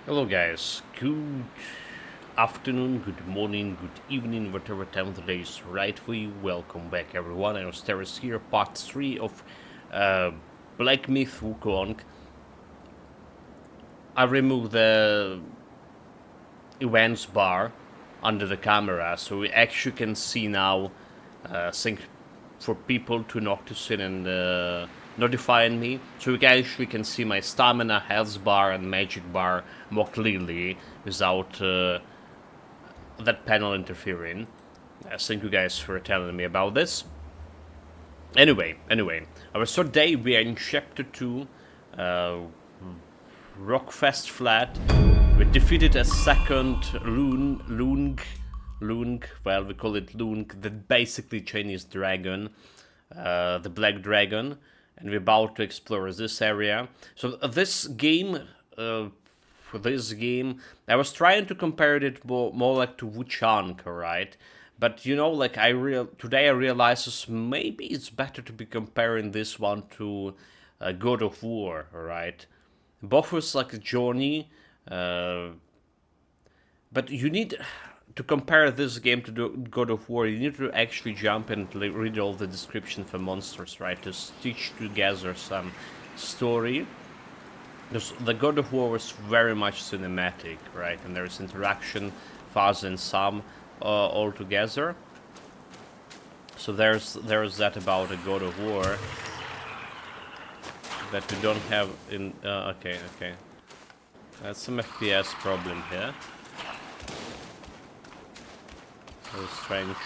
Hello guys, good afternoon, good morning, good evening, whatever time of the day is right for you. Welcome back everyone, I was Terrace here, part 3 of uh, Black Myth Wukong. I removed the events bar under the camera, so we actually can see now, think for people to notice it and notifying me, so we actually can see my stamina, health bar and magic bar more clearly without that panel interfering. Thank you guys for telling me about this. Anyway, our third day we are in chapter 2, uh, Rockfest Flat. We defeated a second Lung, well, we call it Lung, the basically Chinese dragon, the Black Dragon, and we're about to explore this area. So this game, for this game, I was trying to compare it more like to Wuchang, right? But you know, like today I realized maybe it's better to be comparing this one to God of War, right? Both was like a journey, uh, but you need to compare this game to God of War. You need to actually jump and read all the description for monsters, right? To stitch together some story. Because the God of War was very much cinematic, right? And there's interaction, fast and some all together. So there's that about a God of War that we don't have in. Okay. That's some FPS problem here. So strange.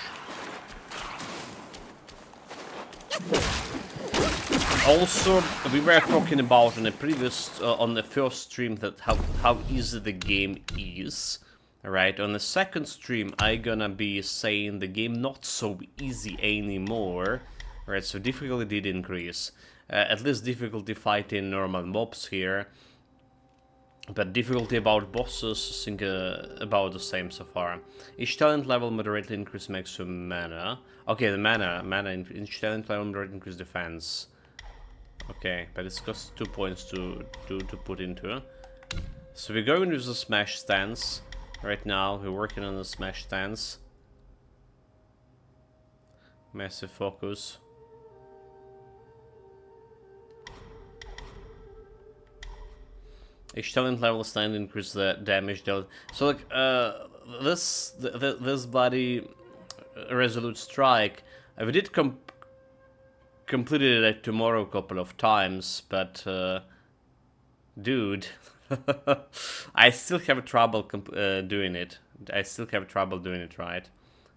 Also, we were talking about in the previous, on the first stream, that how easy the game is. Right, on the second stream, I gonna be saying the game not so easy anymore. Right, so difficulty did increase. At least difficulty fighting normal mobs here. But difficulty about bosses, I think about the same so far. Each talent level moderately increase maximum mana. Okay, the mana each talent level moderately increase defense. Okay, but it's cost 2 points to put into. So we're going with the smash stance. Right now, we're working on the smash stance. Massive focus. Each talent level stand increase the damage dealt. So like this bloody resolute strike, we did completed it like tomorrow a couple of times, but dude, I still have trouble doing it. I still have trouble doing it right.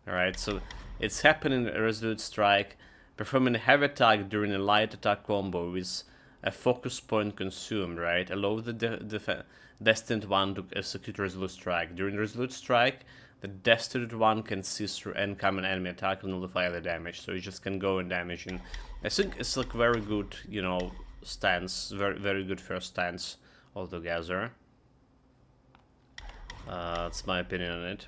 All right, so it's happening a resolute strike, performing a heavy attack during a light attack combo with a focus point consumed, right? Allow the destined one to execute resolute strike. During resolute strike, the destined one can see through incoming enemy attack and nullify the damage, so you just can go and damage. And I think it's like very good, you know, stance, very good first stance altogether. That's my opinion on it.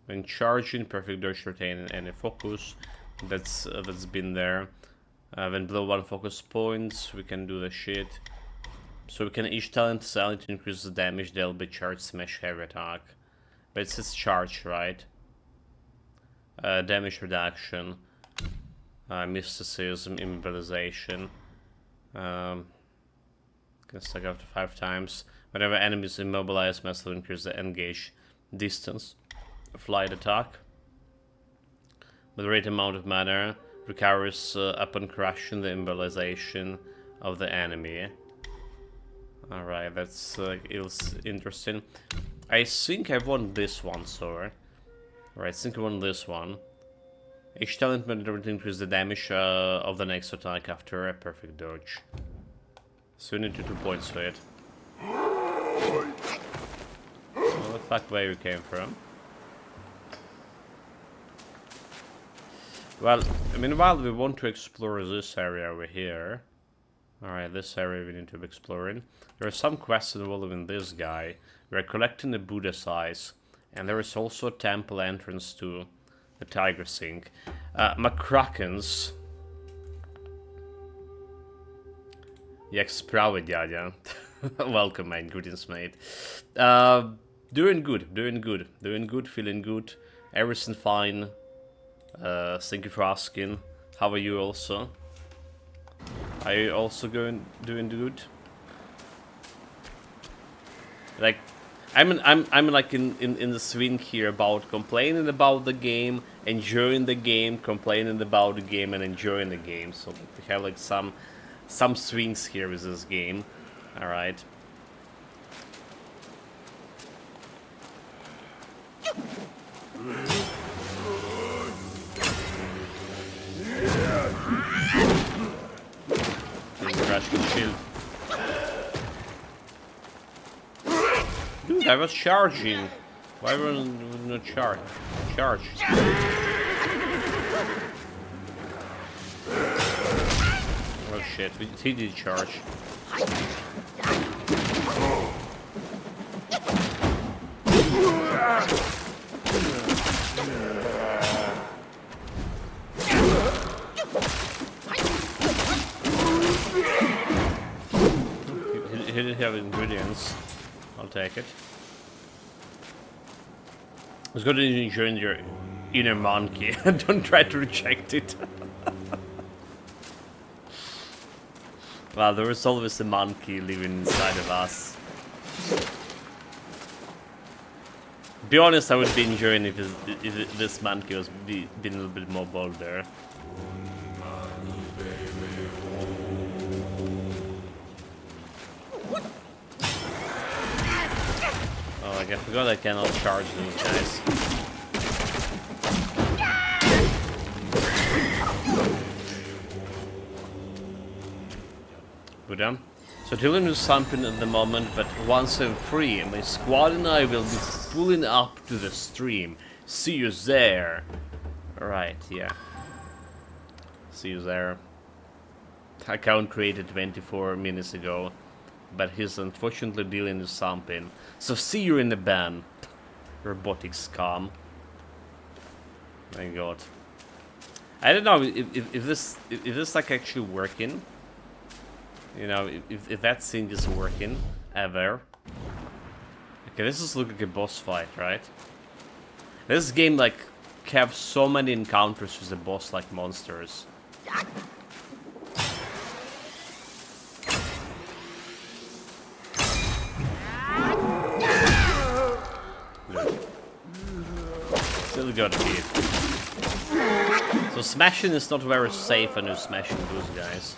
When charging, perfect dodge, retain any focus. That's been there. When below 1 focus points, we can do the shit. So we can each talent sell it to increase the damage. They'll be charged, smash, heavy attack. But it says charge, right? Damage reduction, mysticism, immobilization. Can stack up to 5 times. Whenever enemies immobilized, must increase the engage distance. Flight attack. Moderate amount of mana recovers upon crushing the immobilization of the enemy. Alright, that's interesting. I think I won this one, so. Alright, I think I won this one. Each talent moderately increase the damage of the next attack after a perfect dodge. So you need 2 points for it. Well, the fuck where you came from? Well, meanwhile, we want to explore this area over here. Alright, this area we need to be exploring. There are some quests involving this guy. We're collecting the Buddha's eyes. And there is also a temple entrance to the Tiger Sink. McCracken's Yes, proud, yeah. Welcome, mate. Greetings, mate. Doing good, feeling good. Everything fine. Thank you for asking. How are you also? Are you also doing good? Like, I'm like in the swing here about complaining about the game, enjoying the game, complaining about the game, and enjoying the game. So like, we have like some swings here with this game. All right. Crash the shield. Dude, I was charging. Why were we not charge? Charge. Oh shit, he did charge. He didn't have ingredients. I'll take it. It's good that you join your inner monkey. Don't try to reject it. Well, there is always a monkey living inside of us. Be honest, I would be enjoying if this monkey was being a little bit more bolder. Oh, I forgot I cannot charge these guys. Good. So Dylan is something at the moment, but once I'm free, my squad and I will be pulling up to the stream. See you there. Alright, yeah. See you there. Account created 24 minutes ago, but he's unfortunately dealing with something. So see you in the ban. Robotic scum. My god. I don't know if this like actually working. You know, if that thing is working ever. Okay, this is looking like a boss fight, right? This game like have so many encounters with the boss like monsters. Still got hit. So smashing is not very safe when you're smashing those guys.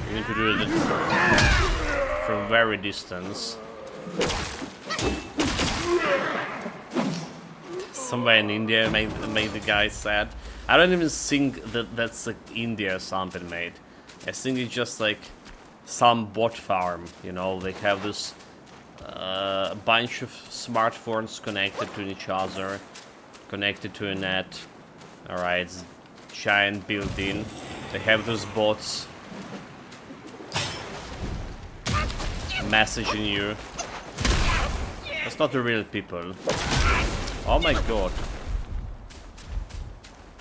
You need to do it from very distance. Somewhere in India made the guy sad. I don't even think that's like India or something made. I think it's just like some bot farm, you know, they have this bunch of smartphones connected to each other, connected to a net. Alright, giant building. They have those bots messaging you. That's not the real people. Oh my god.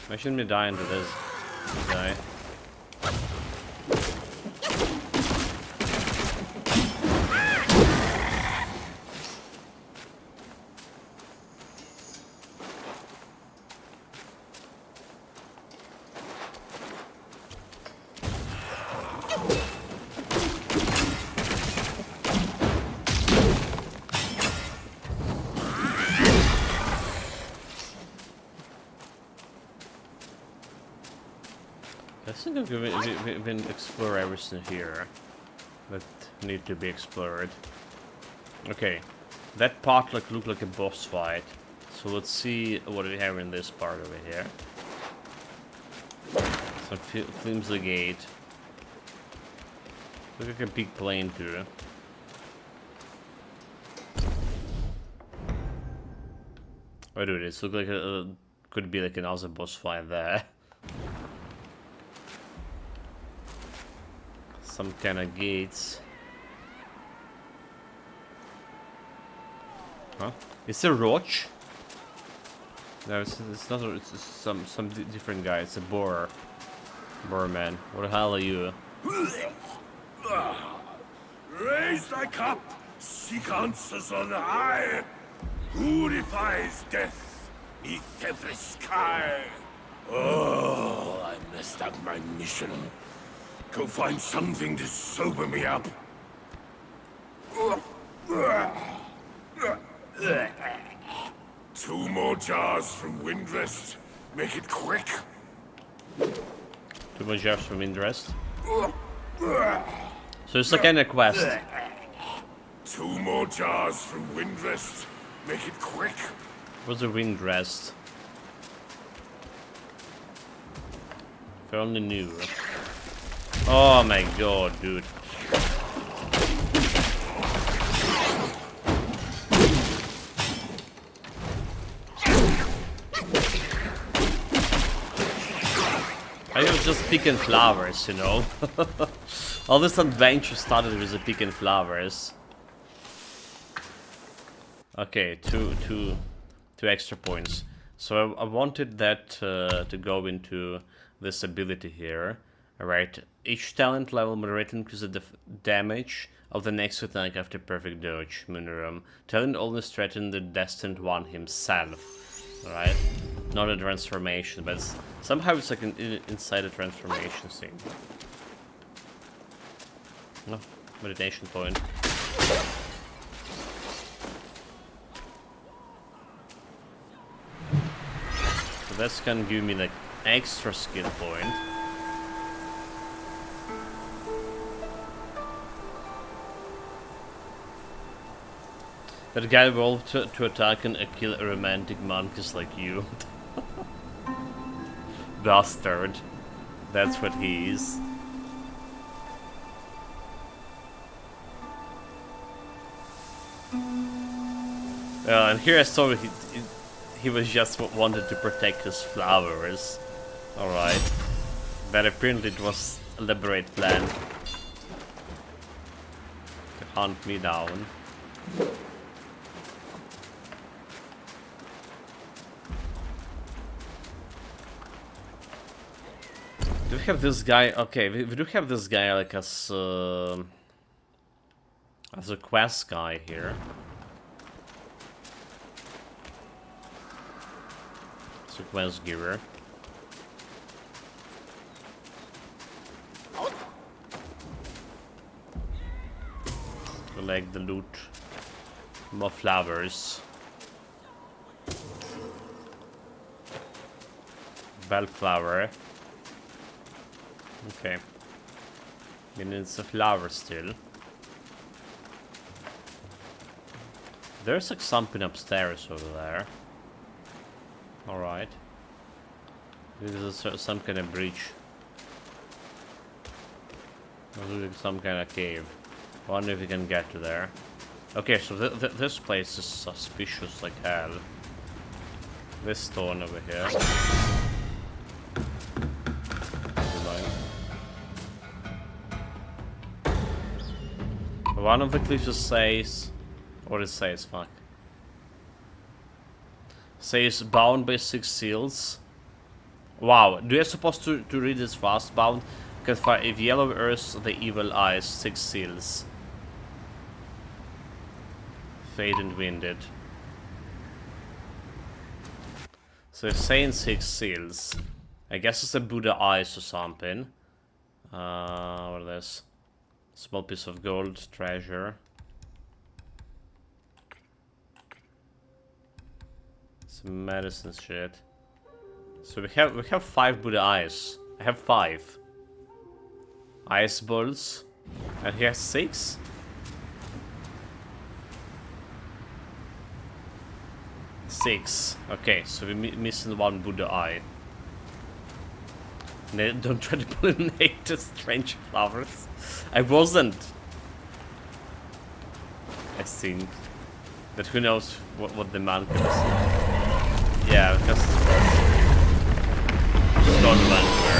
Why shouldn't we die into this guy? I think we've been explore everything here that need to be explored. Okay, that part like looked like a boss fight. So let's see what we have in this part over here. Some flimsy gate. Look like a big plane too. Oh dude, this look like could be like another boss fight there. Some kind of gates. Huh? Is it a roach? No, it's not. It's some different guy. It's a boar. Boar man. What the hell are you? Raise thy cup, seek answers on high. Who defies death neath every sky? Oh, I messed up my mission. Go find something to sober me up. Two more jars from Windrest. Make it quick. Too much jars from interest. So it's like a quest. Two more jars from Windrest. Make it quick. What's a wind rest? If I only knew. Oh my god, dude. I was just picking flowers, you know. All this adventure started with the picking flowers. Okay, two extra points. So I wanted that to go into this ability here. Alright, each talent level moderately increases the damage of the next attack after perfect dodge. Moonroom. Talent only threatens the destined one himself. Alright, not a transformation, but somehow it's like inside a transformation thing. No, meditation point. So that's gonna give me like extra skill point. That guy evolved to attack and kill a romantic monkeys like you. Bastard. That's what he is. And here I saw he was just wanted to protect his flowers. Alright. But apparently it was a elaborate plan to hunt me down. Do we have this guy? Okay, we do have this guy like as a quest guy here. It's a quest giver. Collect the loot. More flowers. Bellflower. Okay. And it's a flower still. There's like something upstairs over there. Alright. This is some kind of bridge. Or like some kind of cave. I wonder if we can get to there. Okay, so this place is suspicious like hell. This stone over here. One of the cliffs says, what it says, fuck. Says bound by 6 seals. Wow, do you supposed to read this fast? Bound, because if yellow earth, the evil eyes, 6 seals. Fade and winded. So it's saying 6 seals. I guess it's a Buddha eyes or something. What is this? Small piece of gold, treasure. Some medicine shit. So we have 5 Buddha eyes. I have 5. Ice balls. And he has 6? Six. Okay, so we're missing 1 Buddha eye. Don't try to pollinate the strange flowers. I wasn't. I think. But who knows what the man is. Yeah, because stone mancer.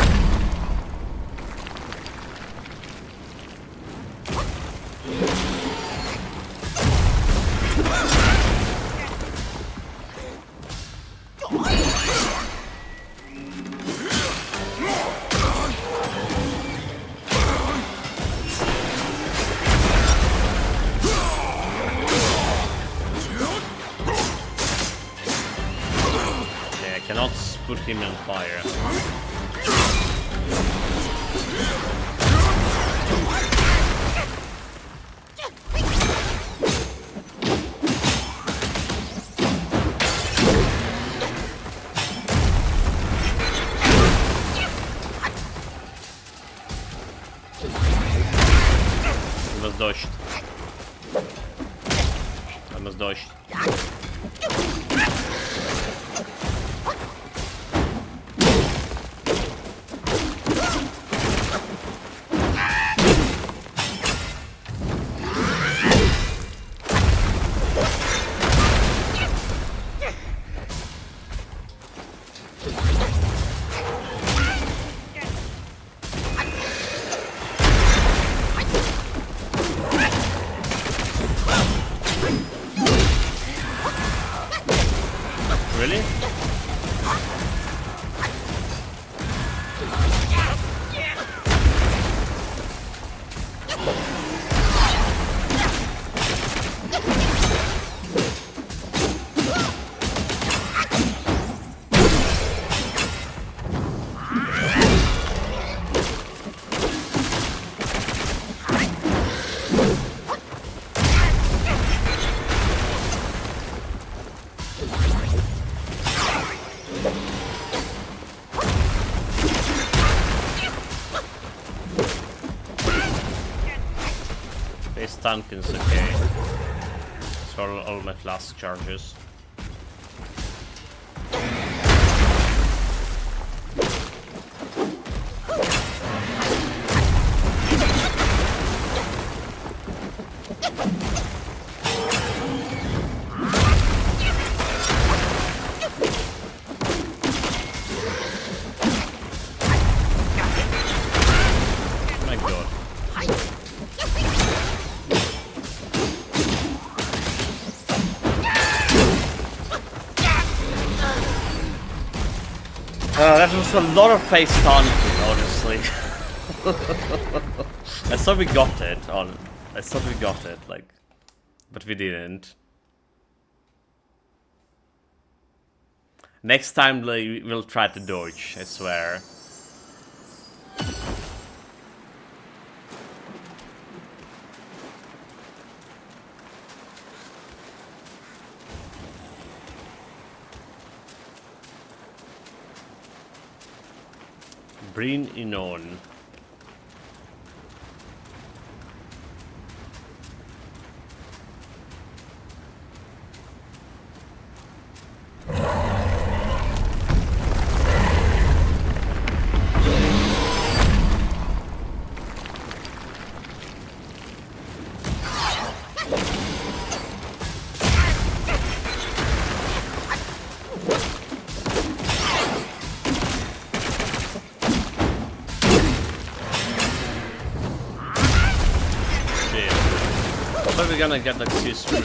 Let's put him on fire. Almost dodged. Almost dodged. Really? This tank is okay. So all my flask charges. My god. That was a lot of face taunting, honestly. I thought we got it, I thought we got it, like, but we didn't. Next time we'll try to dodge, I swear. Bring it on. We're gonna get like serious shit.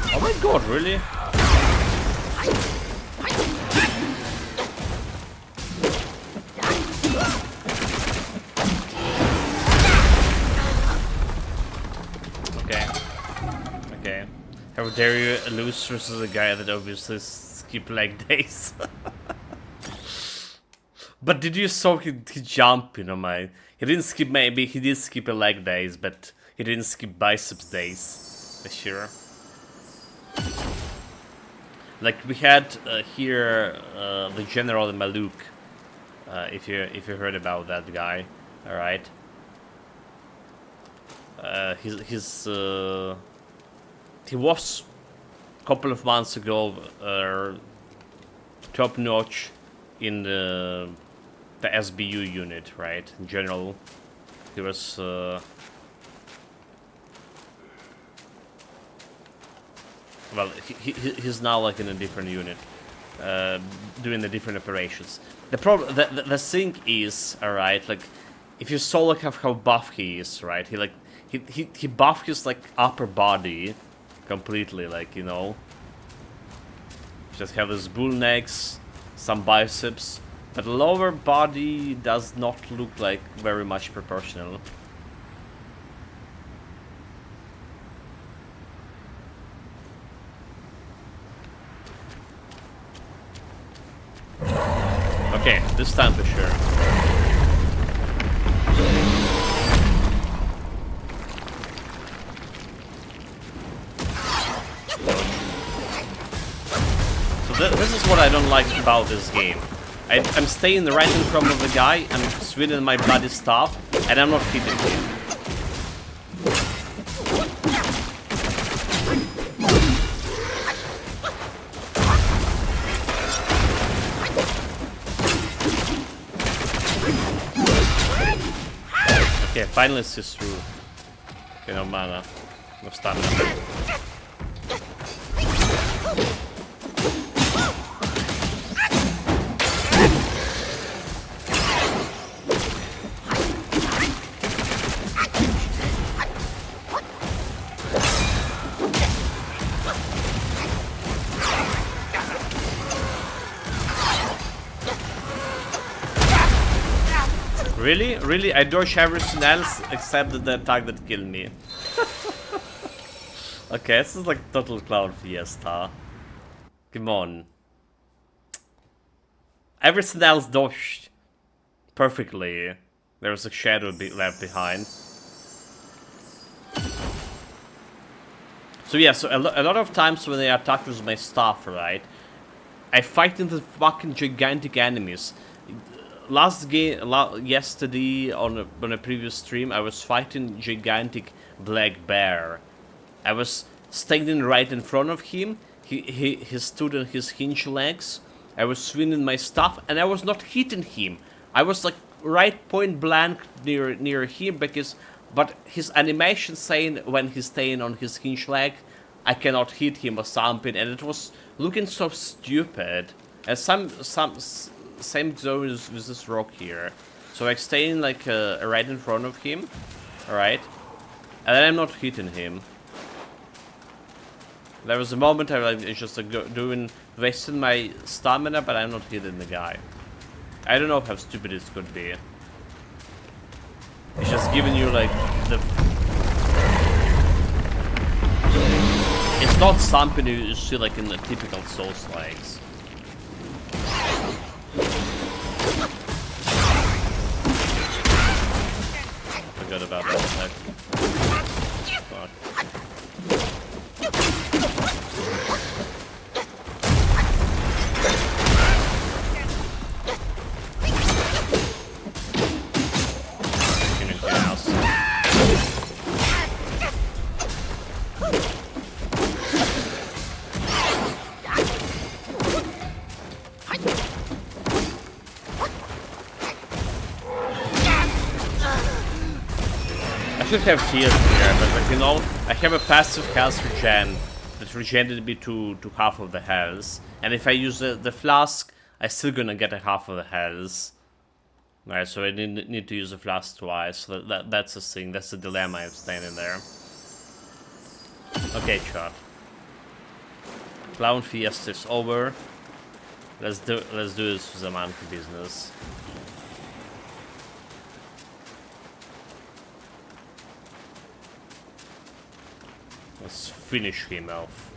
Oh my god, really? Okay. Okay. How dare you lose versus a guy that obviously skip leg days? But did you saw he jump, you know, he didn't skip, maybe he did skip a leg days, but he didn't skip biceps days, for sure. Like we had here the General Maluk, if you heard about that guy, all right. He was a couple of months ago top notch in the the SBU unit, right? In general, he was well, he's now like in a different unit, doing the different operations. The problem, the thing is, all right, like if you saw like how buff he is, right? He buffed his like upper body completely, like, you know. Just have his bull necks, some biceps, but lower body does not look like very much proportional. Okay, this time for sure. So this is what I don't like about this game. I'm staying right in front of the guy, I'm swinging my bloody staff, and I'm not hitting him. Okay, finally sees through. Okay, no mana. No stamina. Really? Really? I dodge everything else except the attack that killed me. Okay, this is like total clown fiesta. Come on. Everything else dodged perfectly. There was a shadow left behind. So yeah, so a lot of times when I attack with my staff, right, I fight into fucking gigantic enemies. Last game, yesterday on a previous stream, I was fighting gigantic black bear. I was standing right in front of him. He stood on his hinge legs. I was swinging my stuff, and I was not hitting him. I was like right point blank near him but his animation saying when he's staying on his hinge leg, I cannot hit him or something, and it was looking so stupid. And same zone with this rock here. So I'm staying like right in front of him, alright? And then I'm not hitting him. There was a moment I was just wasting my stamina, but I'm not hitting the guy. I don't know how stupid it could be. It's just giving you like the... It's not something you see like in the typical Souls-likes. Forgot about that attack. Fuck. I should have healed here, but like, you know, I have a passive health regen that regenerated me to half of the health, and if I use the flask, I'm still gonna get a half of the health. Right, so I need to use the flask twice. So that's the thing. That's the dilemma I'm standing there. Okay, chat. Clown Fiesta is over. Let's do this with the monkey business. Let's finish him off.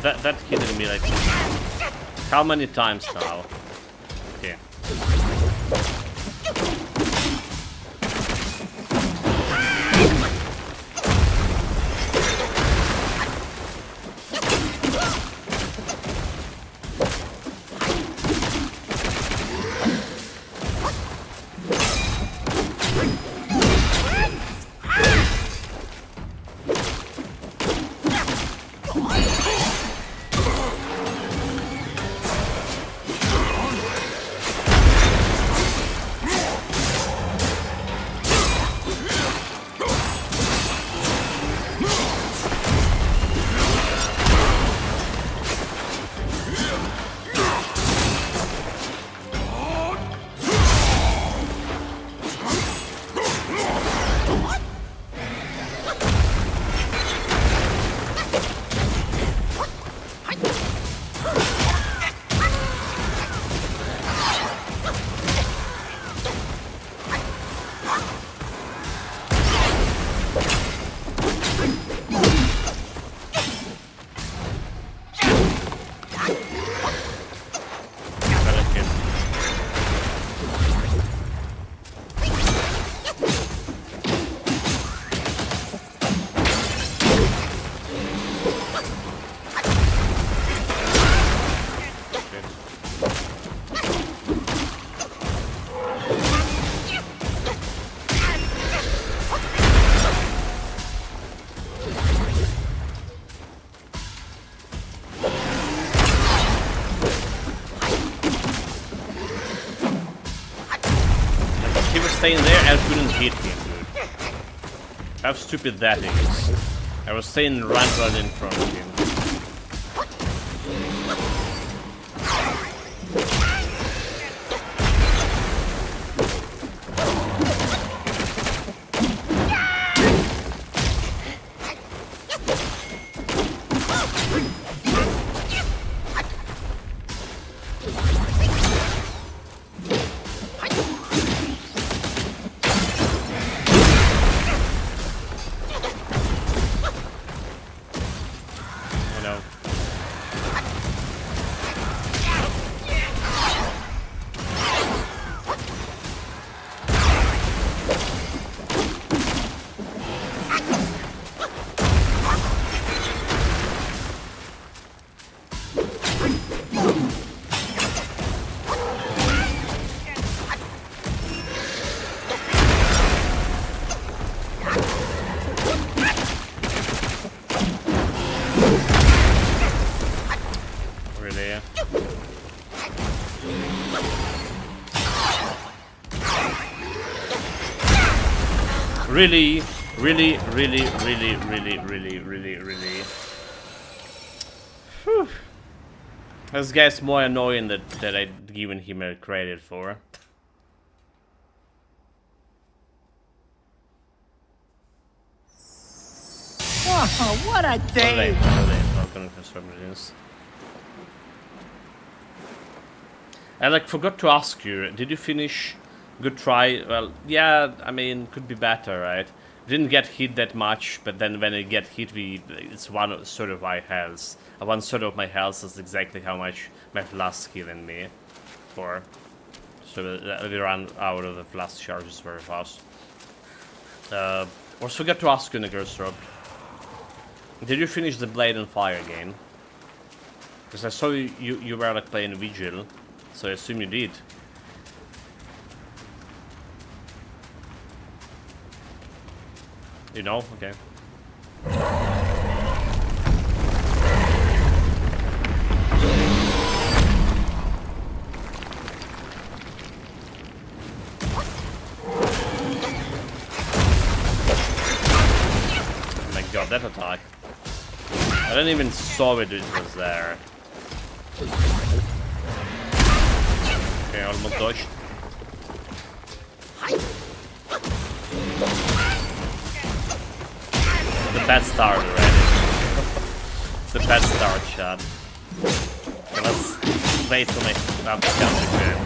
That hit me like how many times now? Okay. staying there, I couldn't hit him, dude. How stupid that is. I was staying right in front of him. Really. Whew. This guy's more annoying that I'd given him credit for. Oh, what a day! I like forgot to ask you, did you finish? Good try. Well, yeah, I mean, could be better, right? Didn't get hit that much, but then when I get hit, it's one sort of my health. One sort of my health is exactly how much my flask healing me for. So we ran out of the flask charges very fast. Also forgot to ask you, Nigersrop. Did you finish the Blade and Fire game? Because I saw you were like playing Vigil, so I assume you did. You know? Okay. Oh my god, that attack. I didn't even saw it was there. Okay, almost dodged. The bad start already. It's the bad start shot. Okay, let's wait till my counter again.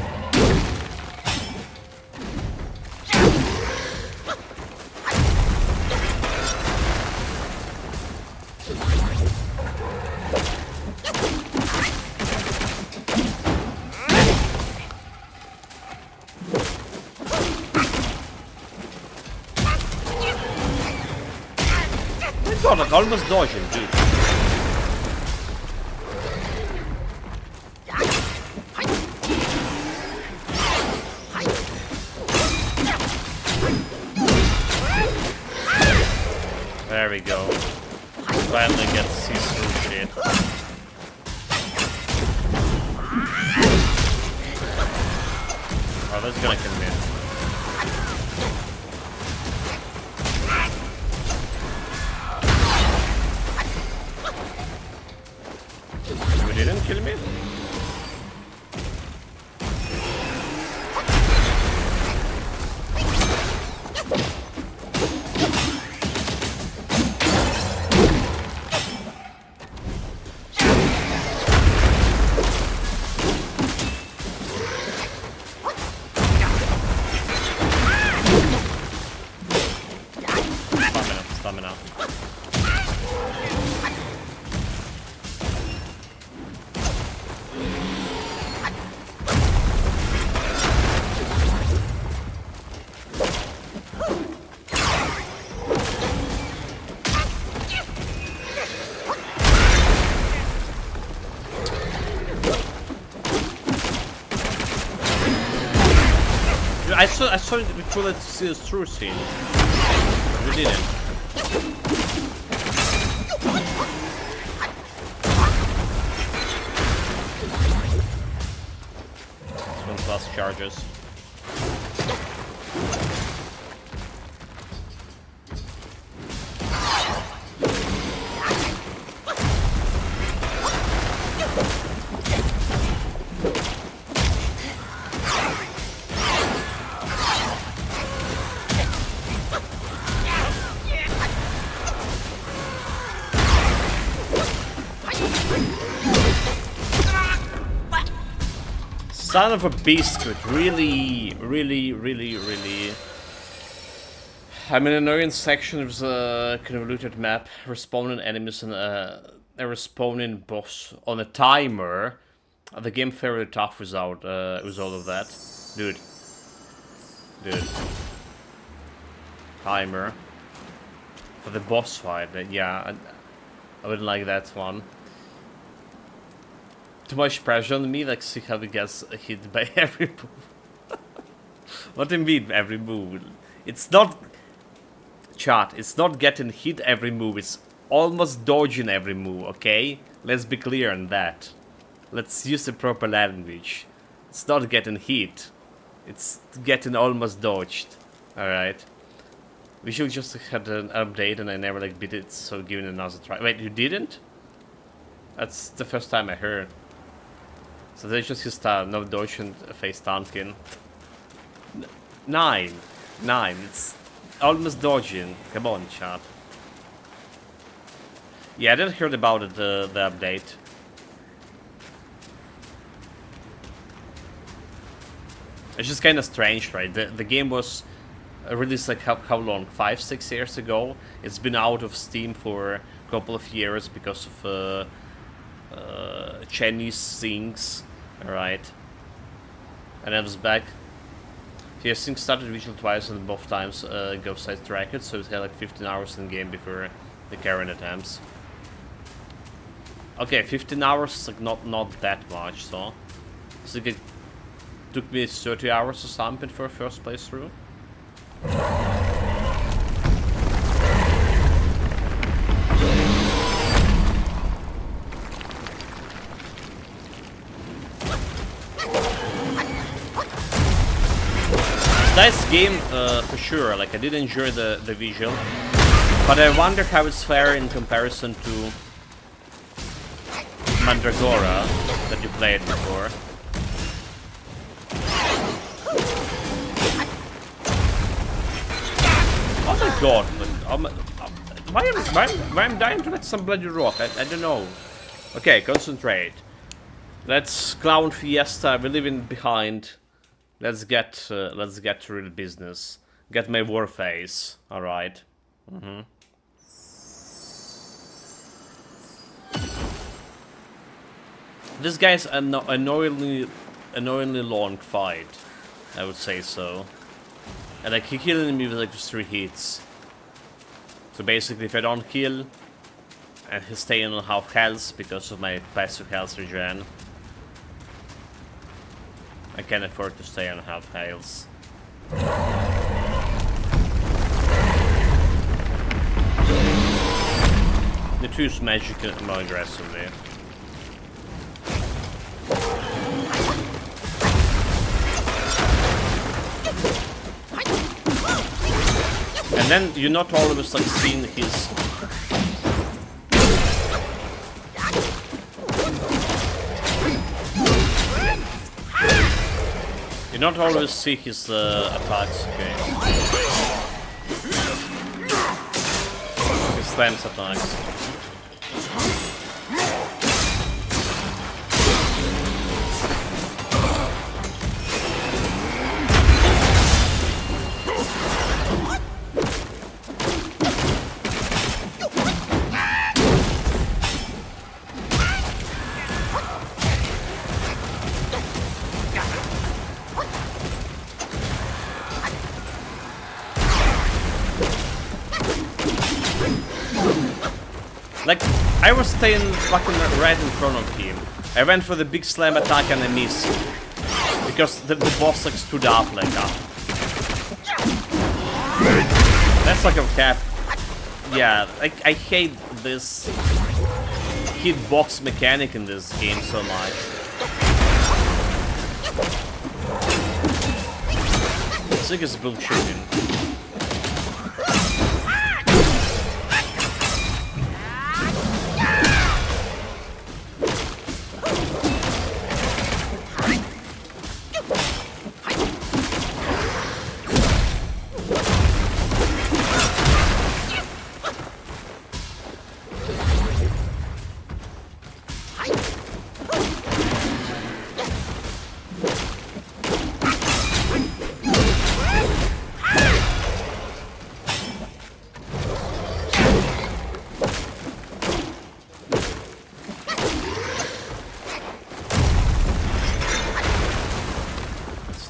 God, like almost dodging, dude. There we go. Finally get see-through shit. Oh, that's gonna kill me. You didn't kill me? Stamina. I saw we could see his true scene. But we didn't. This one plus charges. Son of a biscuit, really, really, really, really. I'm in an annoying section with a convoluted map, respawning enemies and a respawning boss on a timer. The game fairly tough without with all of that. Dude. Timer. For the boss fight, yeah, I wouldn't like that one. Too much pressure on me, like see how he gets hit by every move. What do you mean every move? It's not... Chat, it's not getting hit every move, it's almost dodging every move, okay? Let's be clear on that. Let's use the proper language. It's not getting hit. It's getting almost dodged. Alright. We should just had an update and I never like beat it, so give it another try. Wait, you didn't? That's the first time I heard. So that's just his style, no dodge and face tanking. 9. It's almost dodging. Come on, chat. Yeah, I didn't hear about it, the update. It's just kind of strange, right? The game was released like how long? 5-6 years ago. It's been out of Steam for a couple of years because of Chinese things. Alright. And then it was back. Yeah, things started visual twice and both times Ghost Side tracked, so it had like 15 hours in game before the carrying attempts. Okay, 15 hours is like not that much, so it's like it took me 30 hours or something for a first playthrough. Nice game for sure, like I did enjoy the visual, but I wonder how it's fair in comparison to Mandragora that you played before. Oh my god, why am I dying to that some bloody rock? I don't know. Okay, concentrate. Let's clown fiesta, we're leaving behind. Let's get to real business. Get my war face. All right. This guy's an annoyingly long fight. I would say so. And like he killing me with like just 3 hits. So basically, if I don't kill, and he's staying on half health because of my passive health regen, I can afford to stay on half health. Need to use magic more aggressively. And then you're not always like seeing his... You don't always see his attacks, okay. His slams attacks. Like, I was staying fucking right in front of him. I went for the big slam attack and I missed. Because the boss like stood up like that. That's like a cap. Yeah, I hate this hitbox mechanic in this game so much. I think it's bullshitting.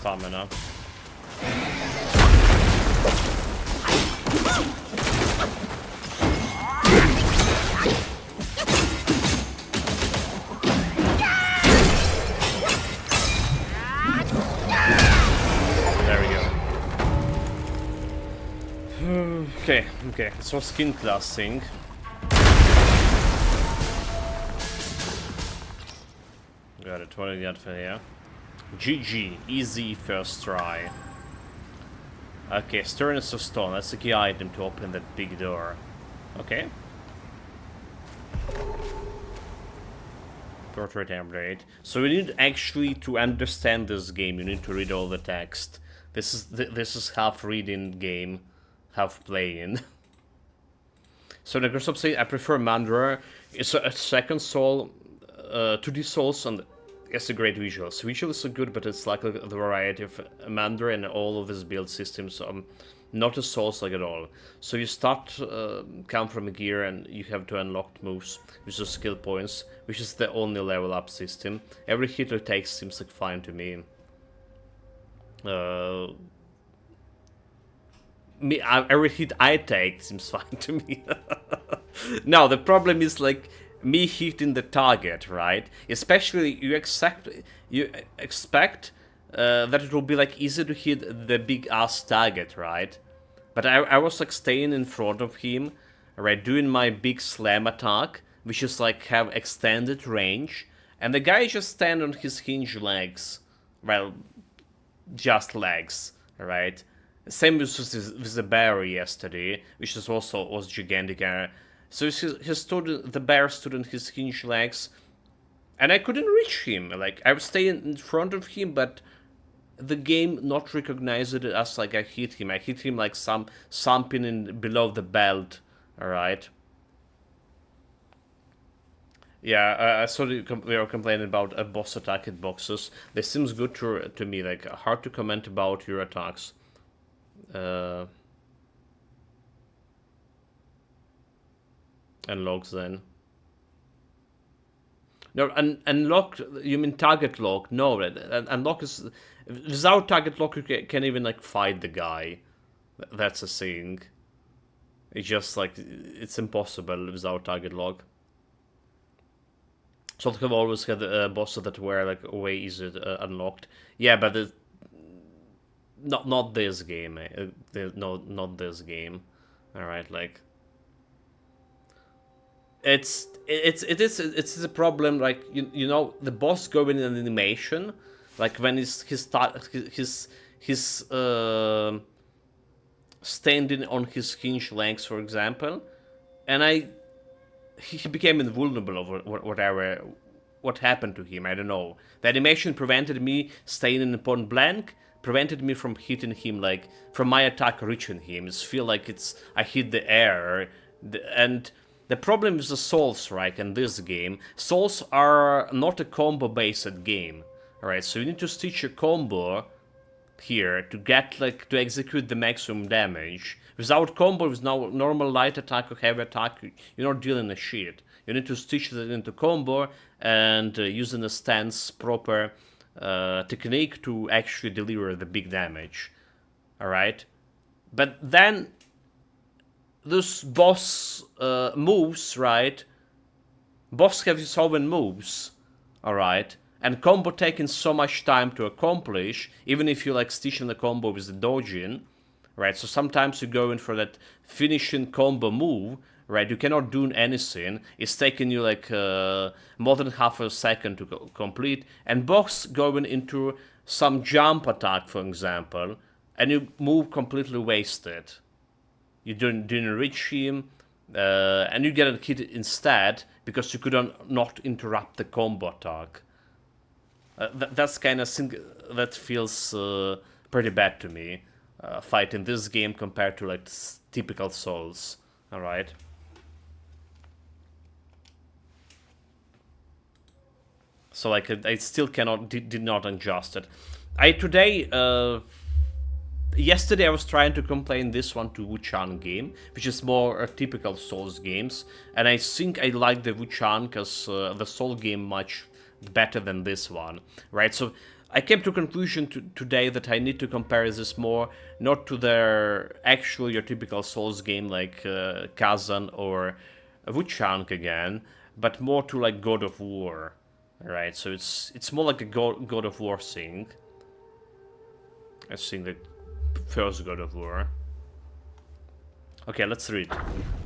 stamina. There we go. Okay, so skin classing. Got it, what do you got for here? GG, easy first try. Okay, Sternness of Stone, that's the key item to open that big door. Okay. Portrait upgrade. So you need actually to understand this game, you need to read all the text. This is half reading game, half playing. So the Grasshopper say I prefer Mandra. It's a second soul, 2D souls, and it's a great visual. So visuals are good, but it's like the variety of Mandra and all of these build systems. Not a souls like at all. So you start come from a gear and you have to unlock moves, which are skill points, which is the only level up system. Every hit it takes seems like fine to me. Every hit I take seems fine to me. Now the problem is like me hitting the target, right? Especially you expect that it will be like easy to hit the big ass target, right? But I was like staying in front of him, right, doing my big slam attack, which is like have extended range, and the guy just stand on his hinge legs, well, just legs, right? Same with the bear yesterday, which is also was gigantic. So the bear stood on his hinge legs, and I couldn't reach him. Like I was staying in front of him, but the game not recognized it as like I hit him. I hit him like something in below the belt. All right. Yeah, I saw they were complaining about a boss attack hitboxes. They seems good to me. Like hard to comment about your attacks. Unlocks then. No, unlocked. You mean target lock? No, unlock is without target lock. You can even like fight the guy. That's a thing. It's just like it's impossible without target lock. So I've always had bosses that were like way easier unlocked. Yeah, but not this game. No, not this game. All right, like. It's a problem. Like you know the boss going in an animation, like when his standing on his hinge legs, for example, and he became invulnerable over whatever what happened to him. I don't know. The animation prevented me staying in point blank, prevented me from hitting him, like from my attack reaching him. It's feel like I hit the air, and. The problem is the souls, right, in this game. Souls are not a combo-based game, alright? So you need to stitch a combo here to get, like, to execute the maximum damage. Without combo, with no normal light attack or heavy attack, you're not dealing a shit. You need to stitch it into combo and using a stance proper technique to actually deliver the big damage, alright? But then those boss moves, right? Boss have his own moves, alright? And combo taking so much time to accomplish, even if you like stitching the combo with the dodging, right? So sometimes you go in for that finishing combo move, right? You cannot do anything. It's taking you like more than half a second to complete. And boss going into some jump attack, for example, and you move completely wasted. You didn't reach him, and you get a hit instead because you could not interrupt the combo attack. That's kind of thing that feels pretty bad to me, fighting this game compared to like typical Souls. All right. So like I still did not adjust it. Yesterday I was trying to complain this one to Wuchan game, which is more a typical Souls games, and I think I like the Wuchan because the Soul game much better than this one, right? So I came to a conclusion today that I need to compare this more not to their actual your typical Souls game like Kazan or Wukong again, but more to like God of War, right? So it's more like a God of War thing. I think the first God of War. Okay, let's read.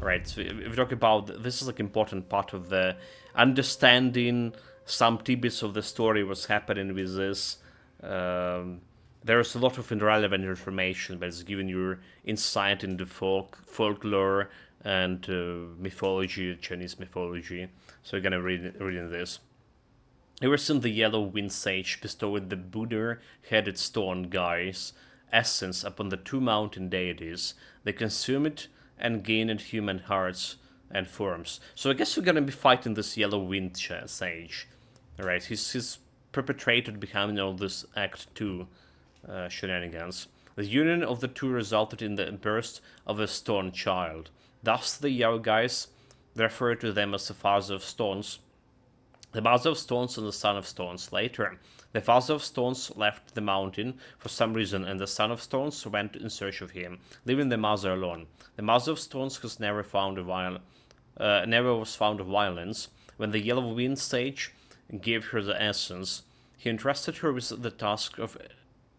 Right, so if we talk about this is like important part of the understanding some tidbits of the story, what's happening with this. There's a lot of irrelevant information, but it's giving you insight into folklore and mythology, Chinese mythology. So we're gonna reading this. Ever since the Yellow Wind Sage bestowed the Buddha-headed stone guys essence upon the two mountain deities, they consume it and gained human hearts and forms. So I guess we're gonna be fighting this Yellow Wind Sage, right? He's perpetrated behind all this Act 2 shenanigans. The union of the two resulted in the birth of a stone child. Thus the Yellow guys refer to them as the father of stones. The Mother of Stones and the Son of Stones. Later, the Father of Stones left the mountain for some reason, and the Son of Stones went in search of him, leaving the Mother alone. The Mother of Stones has never was found of violence. When the Yellow Wind Sage gave her the essence, he entrusted her with the task of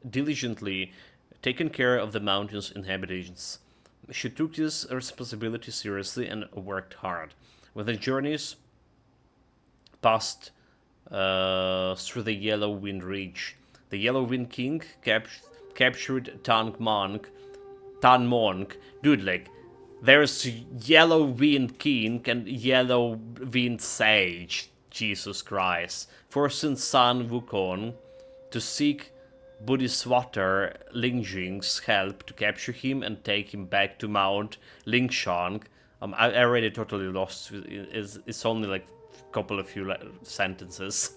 diligently taking care of the mountain's inhabitants. She took this responsibility seriously and worked hard. When the journeys passed through the Yellow Wind Ridge, the Yellow Wind King captured Tan Monk. Dude, like, there's Yellow Wind King and Yellow Wind Sage. Jesus Christ. Forcing San Wukong to seek Bodhisattva Lingjing's help to capture him and take him back to Mount Lingshan. I already totally lost. It's only like couple of few sentences.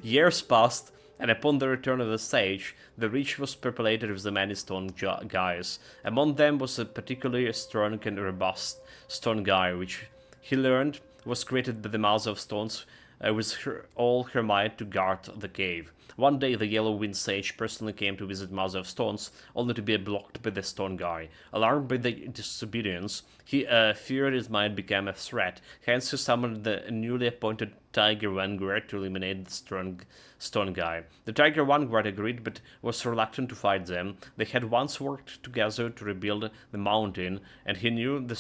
Years passed, and upon the return of the sage, the reach was populated with the many stone guys. Among them was a particularly strong and robust stone guy, which he learned was created by the Mother of Stones with all her might to guard the cave. One day, the Yellow Wind Sage personally came to visit Mother of Stones, only to be blocked by the stone guy. Alarmed by the disobedience, he feared it might become a threat. Hence, he summoned the newly appointed Tiger Vanguard to eliminate the strong stone guy. The Tiger Vanguard agreed, but was reluctant to fight them. They had once worked together to rebuild the mountain, and he knew the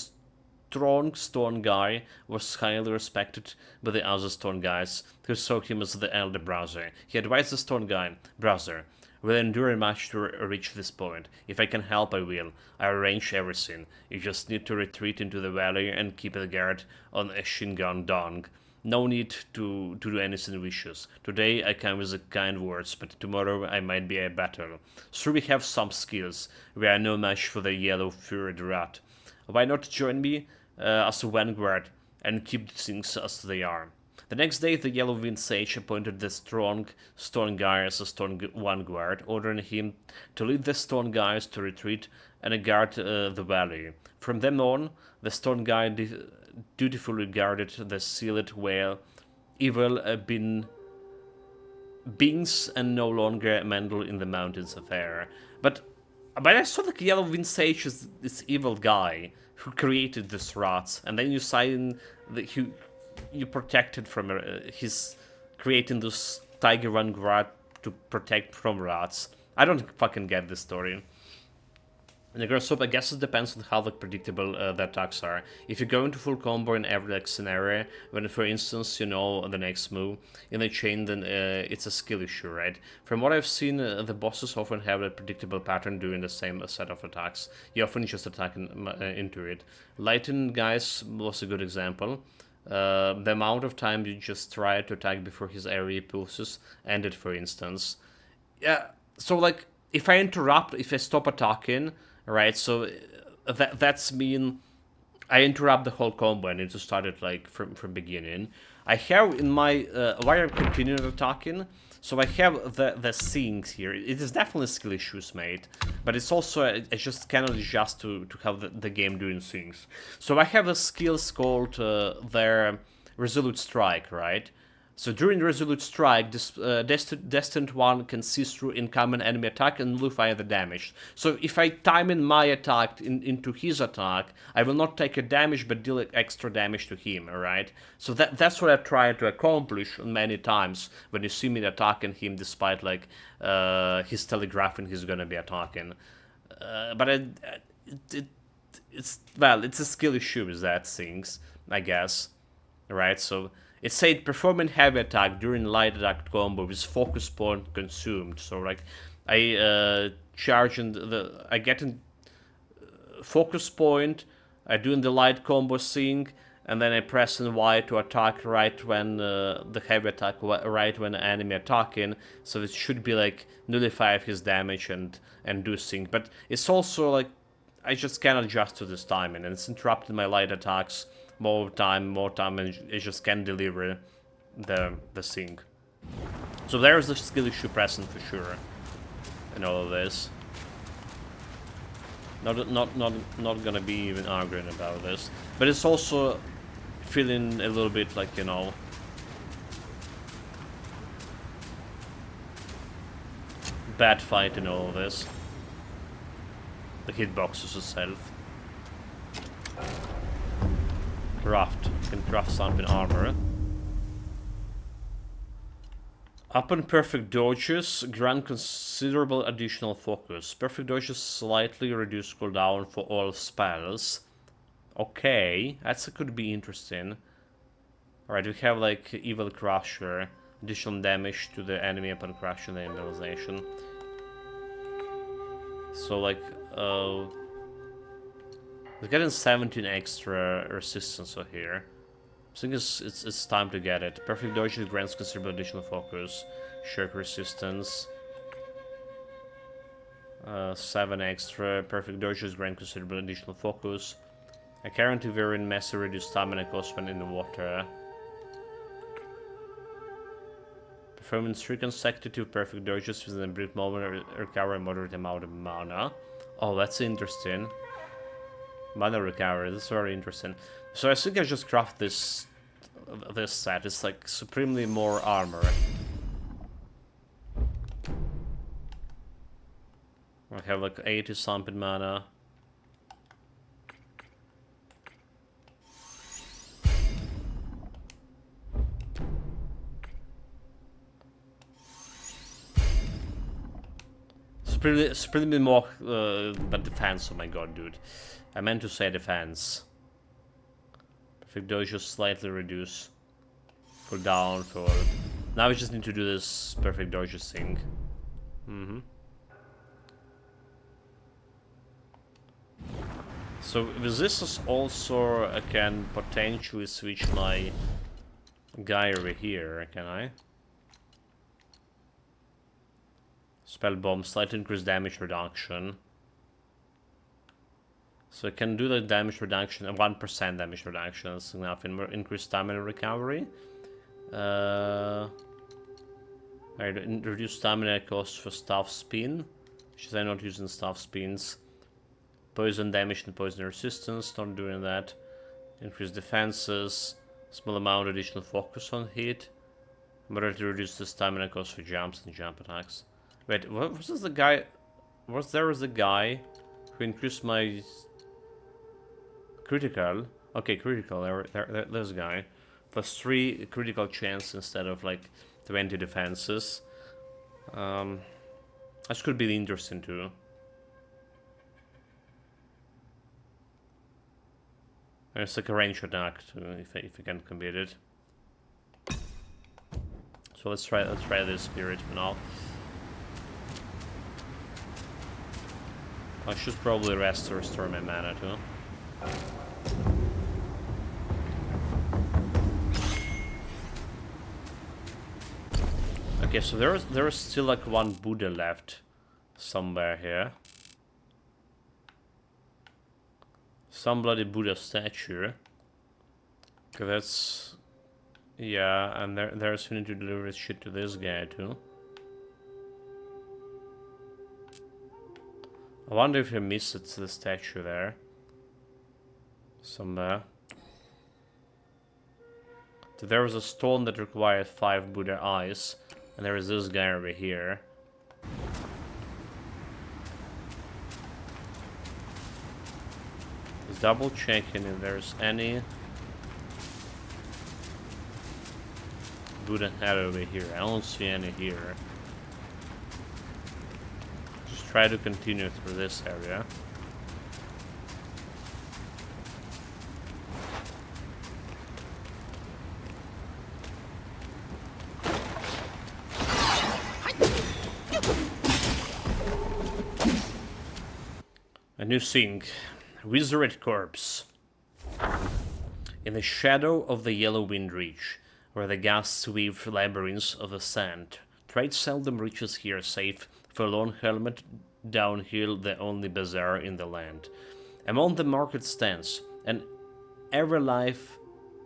strong stone guy was highly respected by the other stone guys, who saw him as the elder brother. He advised the stone guy, "Brother, we'll endure much to reach this point. If I can help, I will. I arrange everything. You just need to retreat into the valley and keep a guard on Shingon Dong. No need to do anything vicious. Today I come with the kind words, but tomorrow I might be a battle. Sure, we have some skills. We are no match for the yellow-furred rat. Why not join me as a vanguard and keep things as they are?" The next day, the Yellow Wind Sage appointed the strong stone guy as a stone vanguard, ordering him to lead the stone guys to retreat and guard the valley. From then on, the stone guy dutifully guarded the sealed whale, evil beings, and no longer meddle in the mountain's affair. But I saw the Yellow Wind Sage is this evil guy who created these rats, and then you sign that you protected from his creating this Tiger Vanguard to protect from rats. I don't fucking get this story. And so I guess it depends on how predictable the attacks are. If you go into full combo in every scenario, when for instance you know the next move in a chain, then it's a skill issue, right? From what I've seen, the bosses often have a predictable pattern doing the same set of attacks. You often just attack into it. Lightning guys was a good example. The amount of time you just try to attack before his area pulses ended, for instance. Yeah, so like if I stop attacking, right? So that's mean I interrupt the whole combo. I need to start it like from beginning. I have in my while I'm continuing attacking, so I have the things here. It is definitely skill issues, mate, but it's also I just cannot adjust to have the game doing things. So I have a skills called their Resolute Strike, right? So during Resolute Strike, this Destined One can see through incoming enemy attack and nullify the damage. So if I time in my attack into his attack, I will not take a damage but deal extra damage to him, alright? So that's what I try to accomplish many times when you see me attacking him despite like he's telegraphing he's gonna be attacking. But it's a skill issue with that things, I guess. Right, so it said performing heavy attack during light attack combo with focus point consumed. So like I charge in I get in focus point, I do in the light combo thing, and then I press in Y to attack right when the heavy attack right when the enemy attacking. So it should be like nullify his damage and do thing. But it's also like I just can't adjust to this timing, and it's interrupting my light attacks more time, and it just can't deliver the thing. So there's the skill issue present for sure in all of this. Not gonna be even arguing about this, but it's also feeling a little bit like, you know, bad fight in all of this. The hitboxes itself. Craft. You can craft something armor. Upon perfect dodges, grant considerable additional focus. Perfect dodges slightly reduce cooldown for all spells. Okay, that could be interesting. Alright, we have like Evil Crusher. Additional damage to the enemy upon crushing the immobilization. So like, we're getting 17 extra resistance over here. I think it's time to get it. Perfect dodge grants considerable additional focus. Shock resistance. 7 extra. Perfect dodges grant considerable additional focus. I guarantee very massive reduced stamina cost when in the water. Performing 3 consecutive perfect dodges within a brief moment recover a moderate amount of mana. Oh, that's interesting. Mana recovery, that's very interesting. So I think I just craft this set. It's like supremely more armor. I have like 80 something mana. Supremely more, but defense. Oh my god, dude. I meant to say defense. Perfect dodge slightly reduce. Pull down for. Now we just need to do this perfect dodge thing. So with this also I can potentially switch my guy over here, can I? Spell bomb, slight increased damage reduction. So I can do the damage reduction, 1% damage reduction, that's enough. Increased stamina recovery. I reduce stamina cost for staff spin, which I'm not using staff spins. Poison damage and poison resistance, not doing that. Increase defenses, small amount additional focus on hit. Moderately reduce the stamina cost for jumps and jump attacks. Wait, what was the guy? Was there a guy who increased my critical? Okay, critical. There's a guy. Plus 3 critical chance instead of like 20 defenses. This could be interesting too. And it's like a range attack too, if you can commit it. So let's try this spirit for now. I should probably rest to restore my mana too. Okay, so there is still like one Buddha left somewhere here. Some bloody Buddha statue. Okay, that's... Yeah, and there's we need to deliver this shit to this guy too. I wonder if he missed the statue there. Somewhere. So there was a stone that required 5 Buddha eyes, and there is this guy over here. Just double checking if there's any Buddha head over here. I don't see any here. Just try to continue through this area. A new thing. Wizard Corpse. In the shadow of the yellow wind reach, where the ghasts weave labyrinths of the sand, trade seldom reaches here save for a lone helmet downhill, the only bazaar in the land. Among the market stands, an ever-life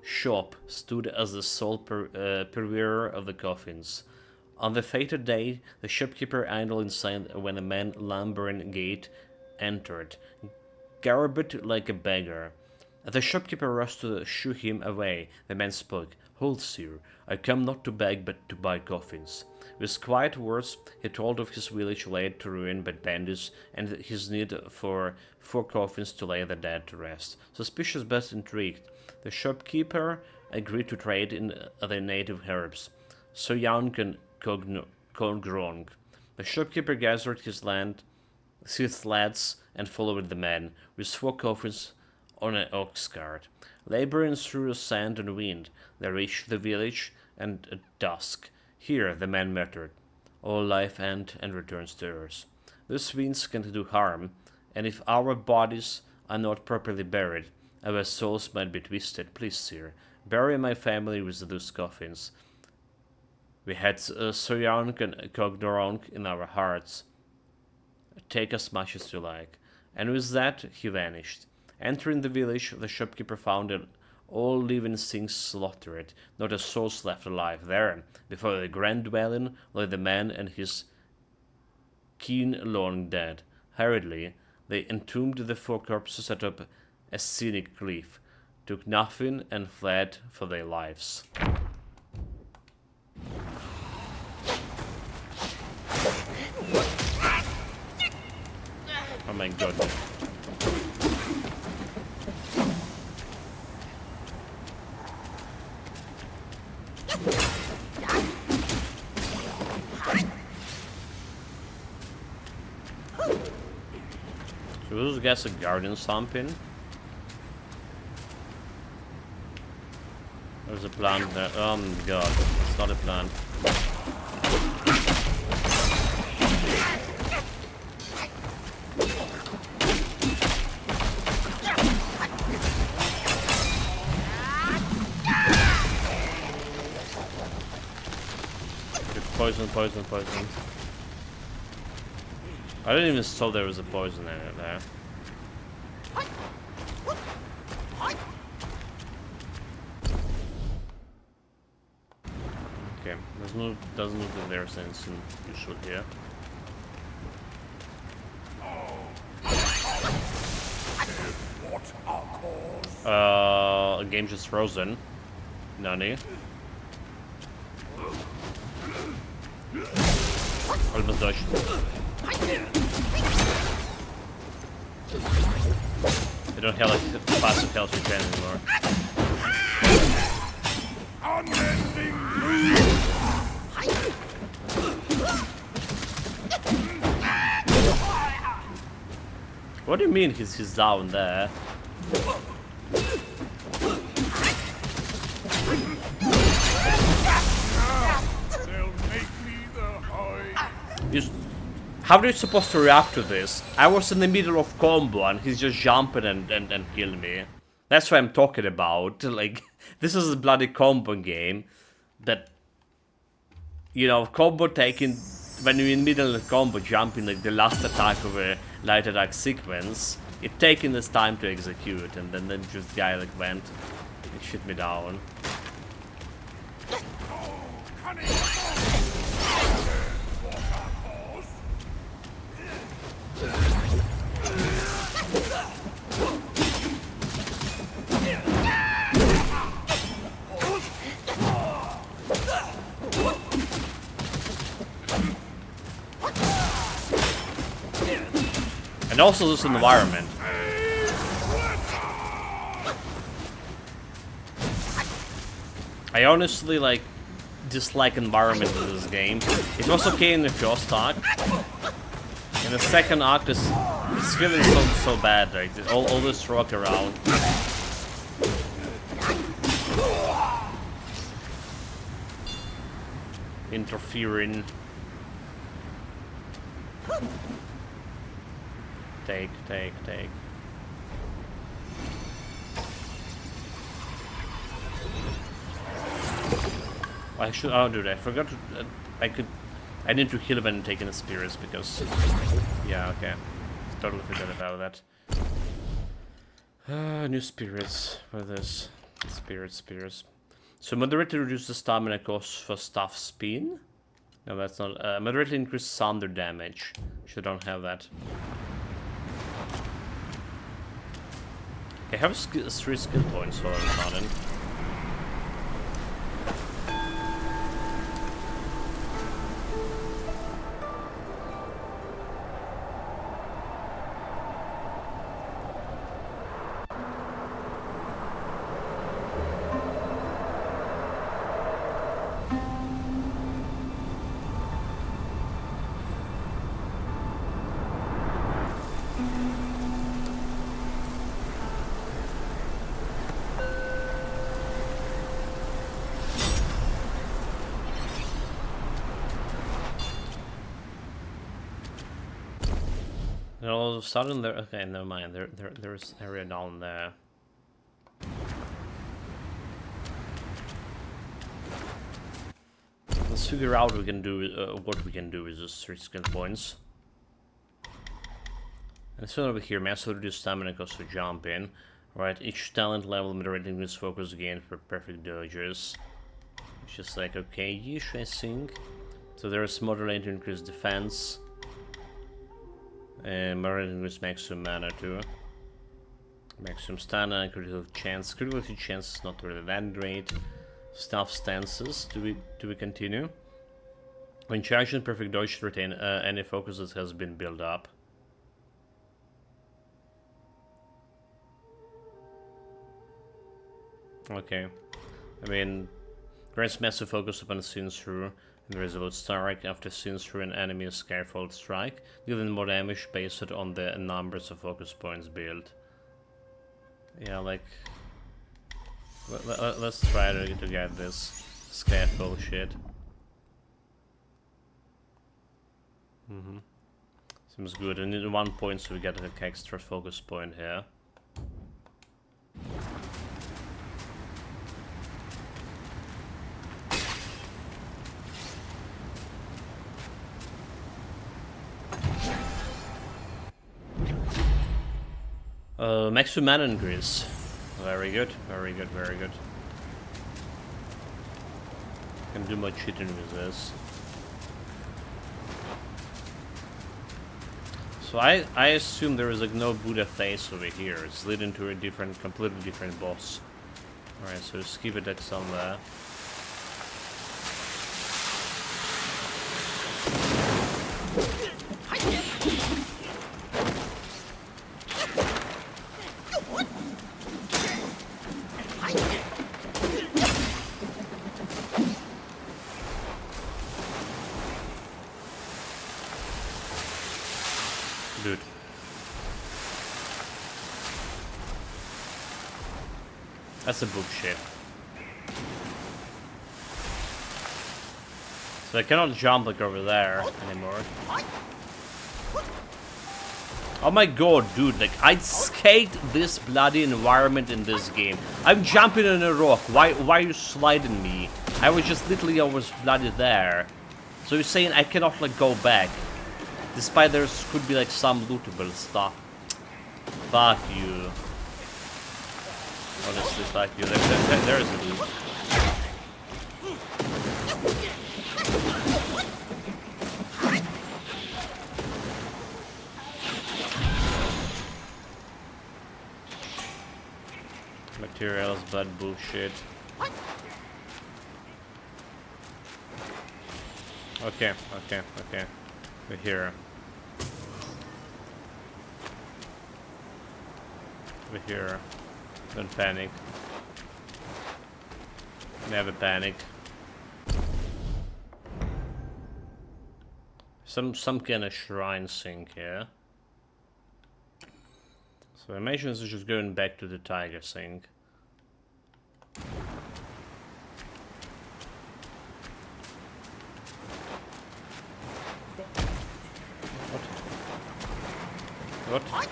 shop stood as the sole purveyor of the coffins. On the fated day, the shopkeeper idled inside when a man lumbering gate entered, garbed like a beggar. The shopkeeper rushed to shoo him away. The man spoke. "Hold, sir, I come not to beg, but to buy coffins." With quiet words, he told of his village laid to ruin by bandits, and his need for 4 coffins to lay the dead to rest. Suspicious but intrigued, the shopkeeper agreed to trade in the native herbs, so young and grown. The shopkeeper gathered his lads and followed the man, with 4 coffins on an ox cart. Laboring through the sand and wind, they reached the village, and at dusk, here the man muttered, "All life end and returns to earth. These winds can do harm, and if our bodies are not properly buried, our souls might be twisted. Please, sir, bury my family with those coffins. We had Soyank and Cognorong in our hearts. Take as much as you like." And with that, he vanished. Entering the village, the shopkeeper found all living things slaughtered, not a soul left alive. There, before the grand dwelling, lay the man and his kin long dead. Hurriedly, they entombed the 4 corpses atop a scenic cliff, took nothing, and fled for their lives. Oh my god. So those guys are guarding something. There's a plant there. Oh my god, it's not a plant. Poison. I didn't even saw there was a poison in it there. Okay, doesn't look like there's anything useful here. Game just frozen. Nani? Almost dodged. They don't have like passive health regen anymore. What do you mean he's down there? How are you supposed to react to this? I was in the middle of combo and he's just jumping and killing me. That's what I'm talking about. Like, this is a bloody combo game that, you know, combo taking, when you're in the middle of the combo, jumping like the last attack of a light attack sequence, it taking this time to execute, and then just guy like went and shit me down. And also this environment. I honestly like dislike environment in this game. It was okay in the first act. In the second act, it's feeling so bad, right? All this rock around. Interfering. Take. I should. Oh, dude, I forgot to. I need to heal when taking the spirits because. Yeah, okay. Totally forgot about that. New spirits. What is this? Spirits. So moderately reduce the stamina cost for staff spin. No, that's not. Moderately increase thunder damage. Should don't have that. I have 3 skill points all of a sudden. And all of a sudden there. Okay, never mind. There's area down there. Let's figure out what we can do with those 3 skill points. And it's over here. Massive reduce stamina cost to jump in. Right, each talent level moderating this focus gain for perfect dodges. It's just like okay-ish, I think. So there's moderate to increase defense. And moderate increase maximum mana too. Maximum stamina, critical chance. Critical chance is not really that great. Staff stances. Do we continue? When charging, perfect dodge should retain any focus that has been built up. Okay. I mean, grants massive focus upon seeing through. Invisible strike after seeing through an enemy's scaffold strike, dealing more damage based on the numbers of focus points built. Yeah, like let's try to get this scaffold shit. Seems good. And in 1 point, so we get an extra focus point here. Maximum mana increase. Very good. Can do much cheating with this. So I assume there is like no Buddha face over here. It's leading to a completely different boss. Alright, so skip it at somewhere. Dude. That's a bullshit. So I cannot jump like over there anymore. Oh my god, dude, like I skate this bloody environment in this game. I'm jumping on a rock. Why are you sliding me? I was just literally almost bloody there. So you're saying I cannot like go back. Despite there could be like some lootable stuff. Fuck you. Honestly, fuck you. There is a loot. Materials, but bullshit. Okay. We're here. Over here. Don't panic. Never panic. Some kind of shrine thing here. So I imagine it's just going back to the tiger thing. What? What?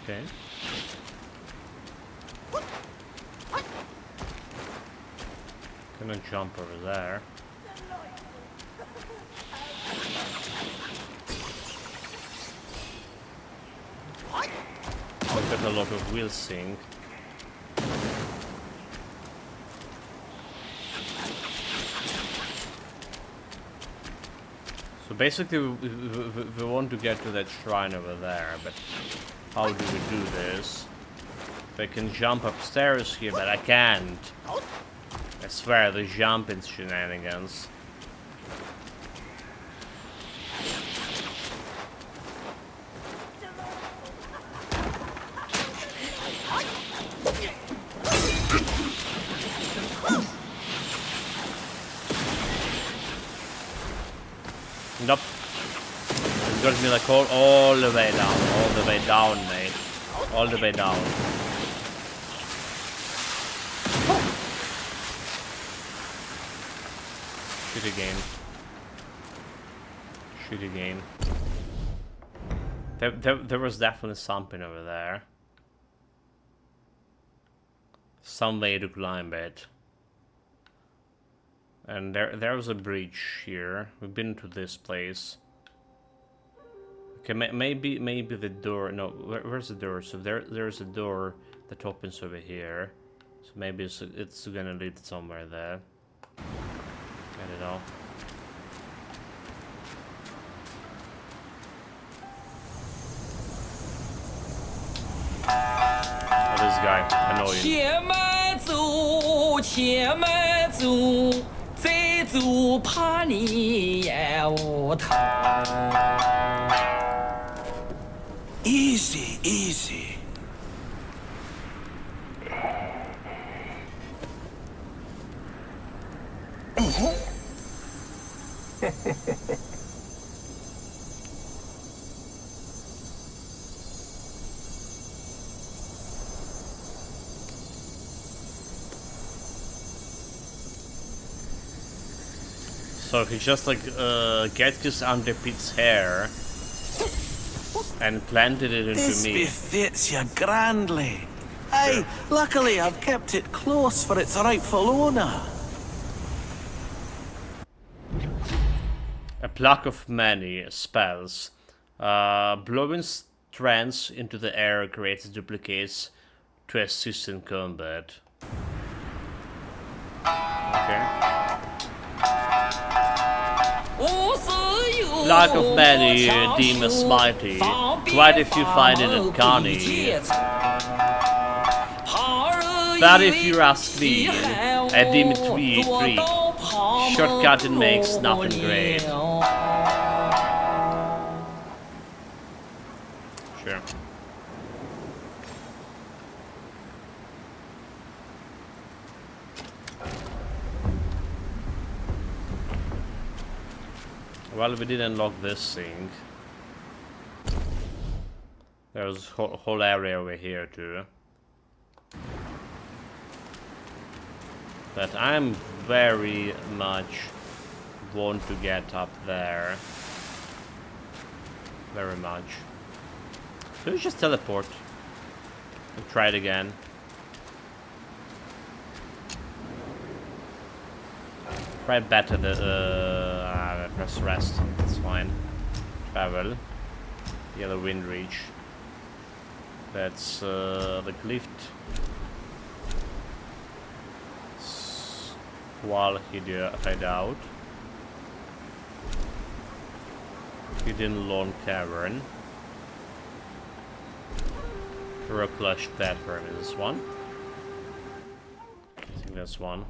Okay. Gonna jump over there. I've got a lot of wheel sync. So basically we want to get to that shrine over there, but how do we do this? If I can jump upstairs here, but I can't. I swear, the jumping shenanigans. Nope. It got me like all the way down, mate. All the way down. Shoot again. Shoot again. There was definitely something over there. Some way to climb it. And there was a bridge here. We've been to this place. Okay, maybe the door. No, where's the door? So there's a door that opens over here. So maybe it's gonna lead somewhere there. I don't know. Oh, this guy, annoying. 且慢走，且慢走，再走怕你也无头。 Easy, easy. So he just like get his underpits hair and planted it into This me. befits you grandly. Aye, luckily I've kept it close for its rightful owner. A pluck of many spells. Blowing strands into the air creates duplicates to assist in combat. Okay. Pluck of many deem as mighty. Quite if you find it at Connie. But if you ask me, I deem it weak. Shortcutting makes nothing great. Sure. Well, we did unlock this thing. There's a whole area over here too. But I'm very much want to get up there. Very much. Should we just teleport? We'll try it again. Try better the press rest. That's fine. Travel. Yellow wind reach. That's the cliff. While hide out. Hidden lawn cavern. Rock lush platform is this one. I think that's one.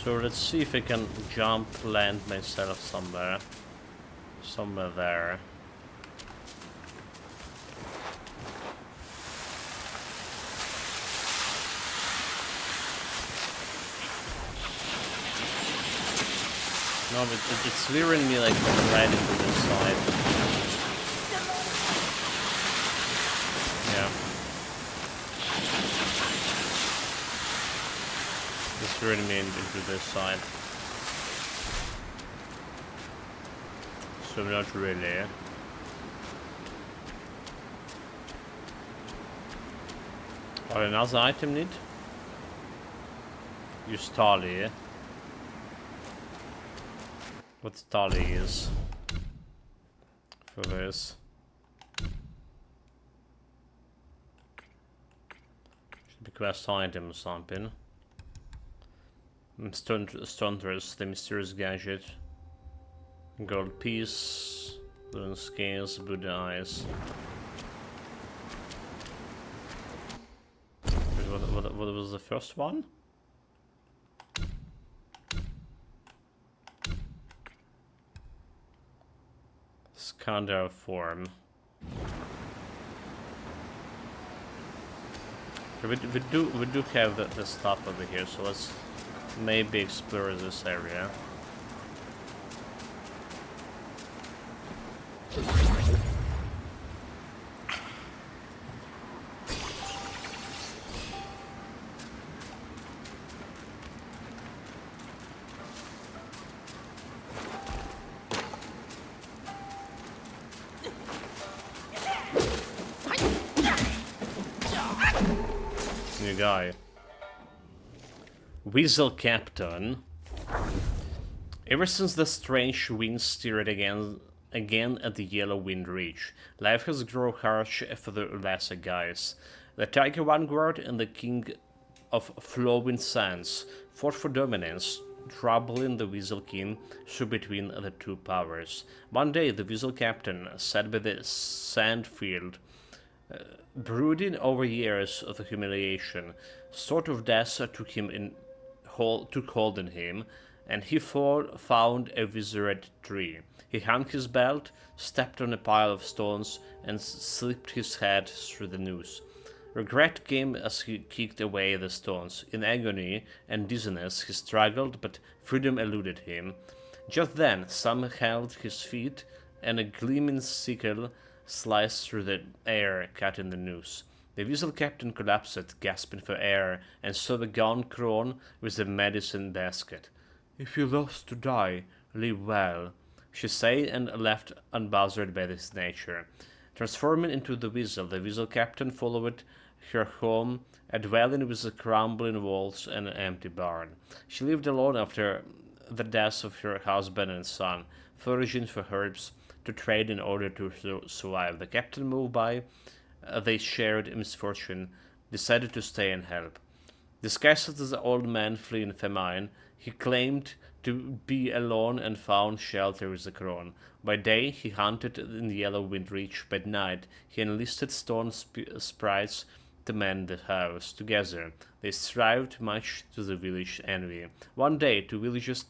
So let's see if I can jump, land myself somewhere. Somewhere there. No, but it's luring me like right into this side. Yeah. It's luring me into this side. So not really. Or another item need? Use Tali. What Tali is for this. Should be quest item or something. Stunters, the mysterious gadget. Gold piece, wooden scales, Buddha eyes. What was the first one? Skandar form. We do have the stuff over here, so let's maybe explore this area. New guy. Weasel Captain. Ever since the strange wind stirred again at the Yellow Wind Reach, life has grown harsh for the lesser guys. The Tiger Vanguard and the King of Flowing Sands fought for dominance, troubling the Weasel King stood between the two powers. One day, the Weasel Captain sat by the sand field, brooding over years of humiliation. Sort of death took hold in him, and he found a withered tree. He hung his belt, stepped on a pile of stones, and slipped his head through the noose. Regret came as he kicked away the stones. In agony and dizziness he struggled, but freedom eluded him. Just then, some held his feet, and a gleaming sickle sliced through the air, cutting the noose. The Weasel Captain collapsed, gasping for air, and saw the gaunt crone with the medicine basket. "If you lost to die, live well," she said, and left unbothered by this nature. Transforming into the Weasel Captain followed her home, a dwelling with the crumbling walls and an empty barn. She lived alone after the death of her husband and son, foraging for herbs to trade in order to survive. The captain moved by. They shared misfortune, decided to stay and help. Disguised as the old man fleeing famine, he claimed to be alone and found shelter with the crone. By day, he hunted in the Yellow Wind Reach. By night, he enlisted stone sprites to mend the house. Together, they thrived, much to the village envy. One day, two villagers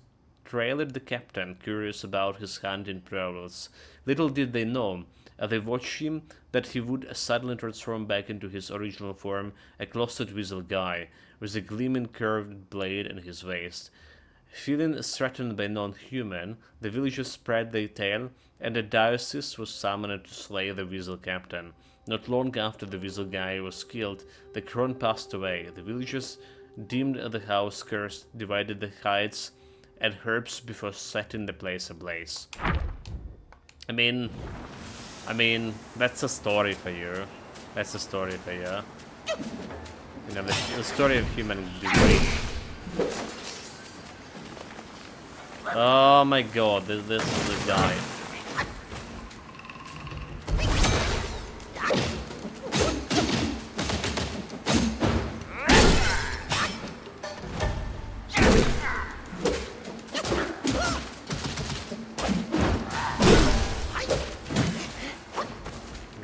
trailed the captain, curious about his hunting prowess. Little did they know, as they watched him, that he would suddenly transform back into his original form, a closeted weasel guy, with a gleaming curved blade in his waist. Feeling threatened by non-human, the villagers spread their tale, and the diocese was summoned to slay the Weasel Captain. Not long after the Weasel guy was killed, the crone passed away. The villagers deemed the house cursed, divided the hides and herbs before setting the place ablaze. I mean, that's a story for you. That's a story for you. You know, the story of human degree. Oh my god, this is the guy.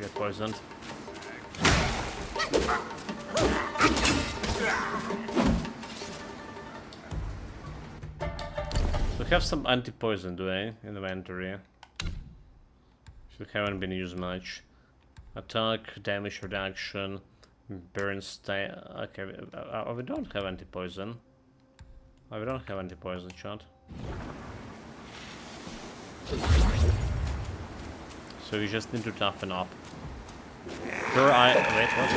Get poisoned. have some anti-poison, do I? In the inventory. Should haven't been used much. Attack, damage reduction, burn stay. Okay, we don't have anti-poison. Oh, we don't have anti-poison shot. So you just need to toughen up. Wait, what?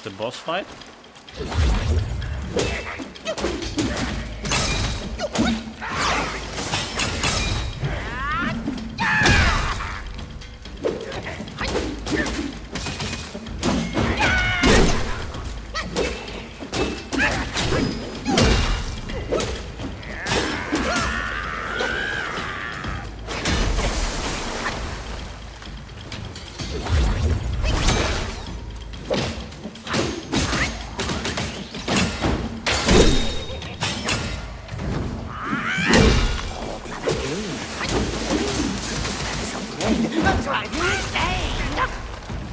The boss fight?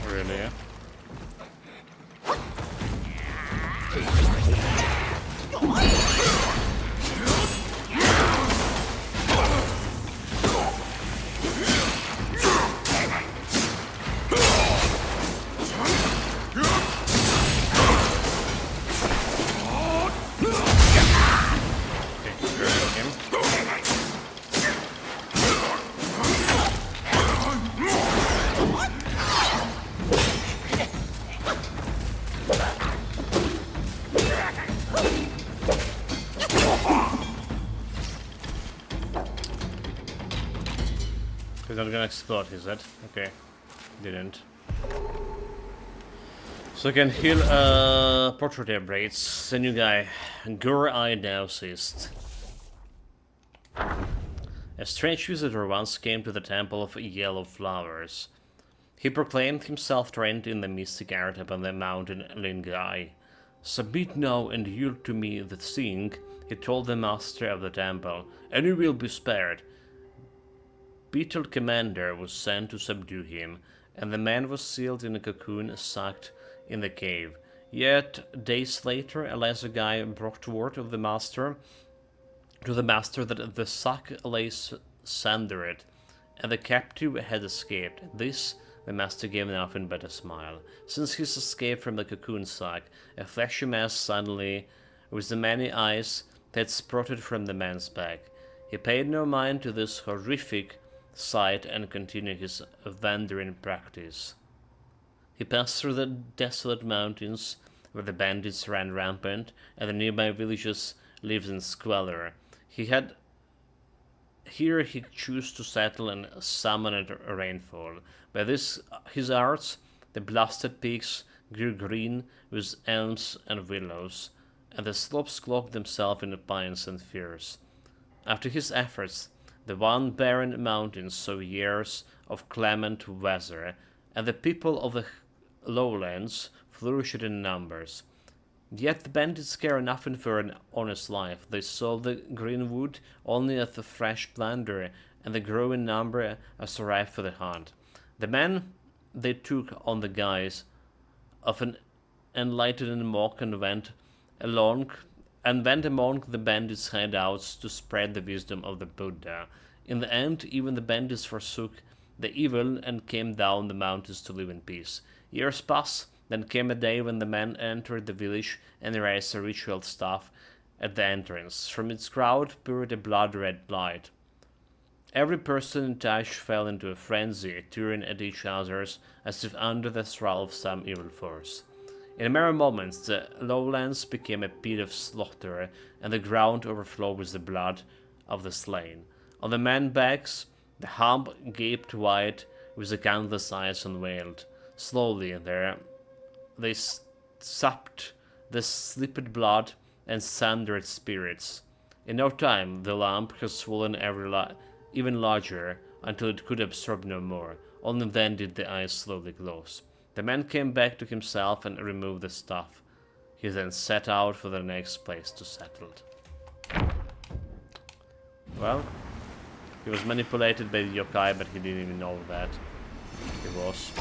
Really? He's not gonna explode, is that? Okay. Didn't. So I can heal portrait braids. The new guy. Gore-Eye Dowsist. A strange visitor once came to the Temple of Yellow Flowers. He proclaimed himself trained in the mystic art upon the mountain Lingai. Submit now and yield to me the thing, he told the master of the temple, and you will be spared. Beetle Commander was sent to subdue him, and the man was sealed in a cocoon sucked in the cave. Yet, days later, a lesser guy brought word of the master that the sack lay sundered, and the captive had escaped. This the master gave nothing but a smile. Since his escape from the cocoon sack, a fleshy mass suddenly, with the many eyes that sprouted from the man's back. He paid no mind to this horrific sight and continued his wandering practice. He passed through the desolate mountains where the bandits ran rampant and the nearby villages lived in squalor. Here he chose to settle and summon a rainfall. By his arts, the blasted peaks grew green with elms and willows, and the slopes cloaked themselves in pines and firs. After his efforts, the one barren mountains saw years of clement weather, and the people of the lowlands flourished in numbers. Yet the bandits care nothing for an honest life. They saw the greenwood only as the fresh plunder, and the growing number as a ripe for the hunt. The men they took on the guise of an enlightened monk and went among the bandits' hideouts to spread the wisdom of the Buddha. In the end, even the bandits forsook the evil and came down the mountains to live in peace. Years passed, then came a day when the men entered the village and raised a ritual staff at the entrance. From its crowd poured a blood-red light. Every person in touch fell into a frenzy, tearing at each other as if under the thrall of some evil force. In a mere moments, the lowlands became a pit of slaughter, and the ground overflowed with the blood of the slain. On the men's backs, the hump gaped wide, with the countless eyes unveiled. Slowly, they supped the slippered blood and sundered spirits. In no time, the lump had swollen even larger, until it could absorb no more. Only then did the eyes slowly close. The man came back to himself and removed the stuff. He then set out for the next place to settle. Well, he was manipulated by the yokai, but he didn't even know that he was.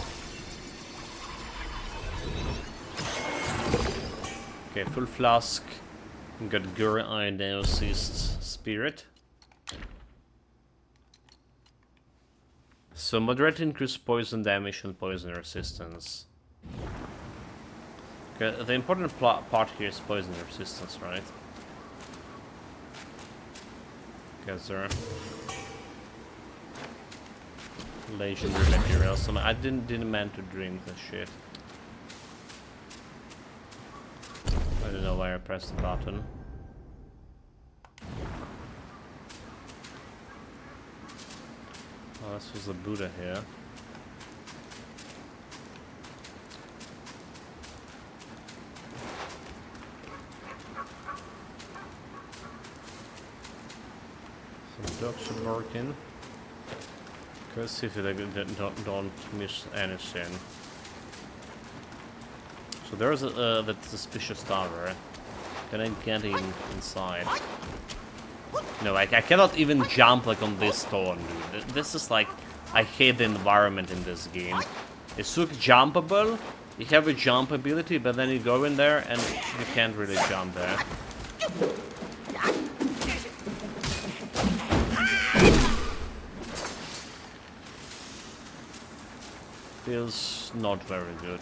Okay, full flask. Got Gura Eye Neocyst Spirit. So moderate increased poison damage and poison resistance. Okay, the important part here is poison resistance, right? Because there are legendary materials. So I didn't meant to drink this shit. I don't know why I pressed the button. Oh, this was the Buddha here. Some dogs are barking. Let's see if they don't miss anything. So there's that suspicious tower. Can I get inside? No, I cannot even jump like on this stone, dude. This is like, I hate the environment in this game. It's so jumpable. You have a jump ability, but then you go in there and you can't really jump there. Feels not very good.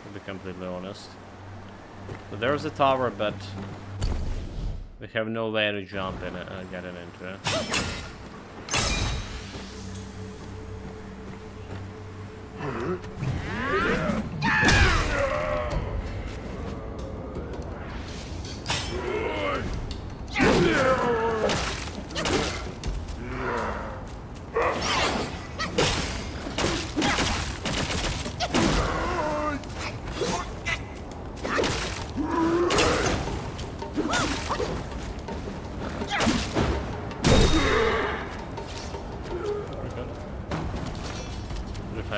To be completely honest. So there's a tower, but we have no way to jump in it and get it into it.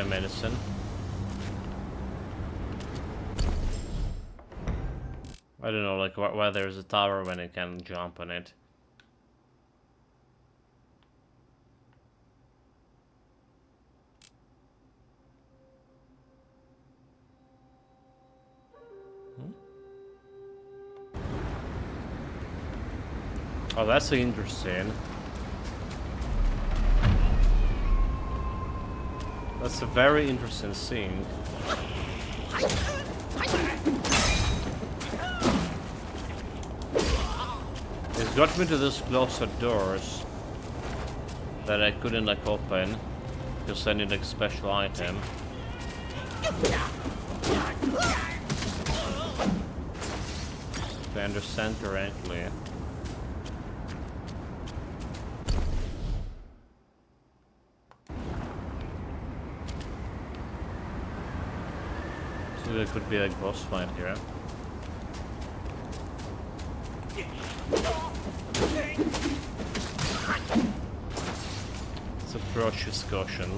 Medicine. I don't know, like why there's a tower when it can jump on it. Oh, that's interesting. That's a very interesting scene. It's got me to this closet doors that I couldn't like open because I need like special item. If I understand correctly. There could be a boss fight here. Let's approach with caution.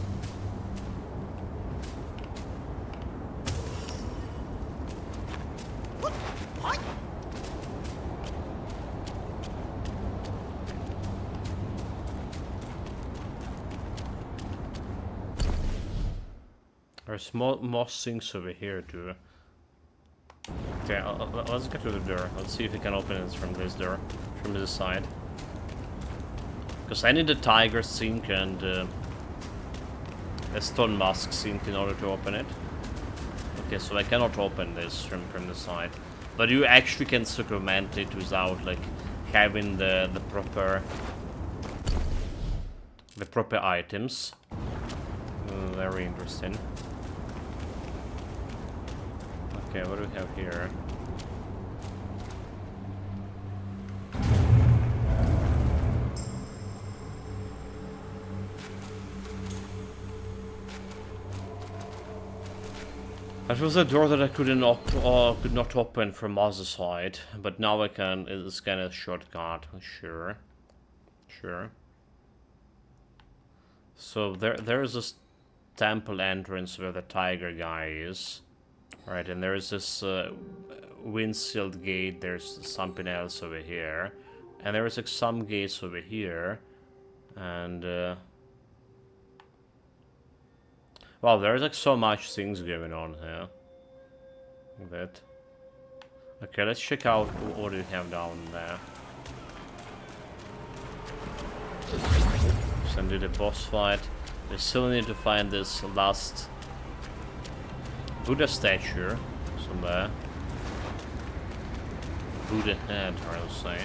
There's moss things over here too. Okay, let's get to the door. Let's see if we can open it from this door, from this side. Because I need a tiger sink and a stone mask sink in order to open it. Okay, so I cannot open this from the side. But you actually can circumvent it without like having the proper items. Very interesting. Okay, what do we have here? That was a door that I could not open from other side, but now I can. It's kind of shortcut. Sure. So there's this temple entrance where the tiger guy is. Right, and there's this wind-sealed gate, there's something else over here. And there's like some gates over here. And wow, there's like so much things going on here. Like that. Okay, let's check out what we have down there. Then do the boss fight. We still need to find this last Buddha statue somewhere. Buddha head, I'll say.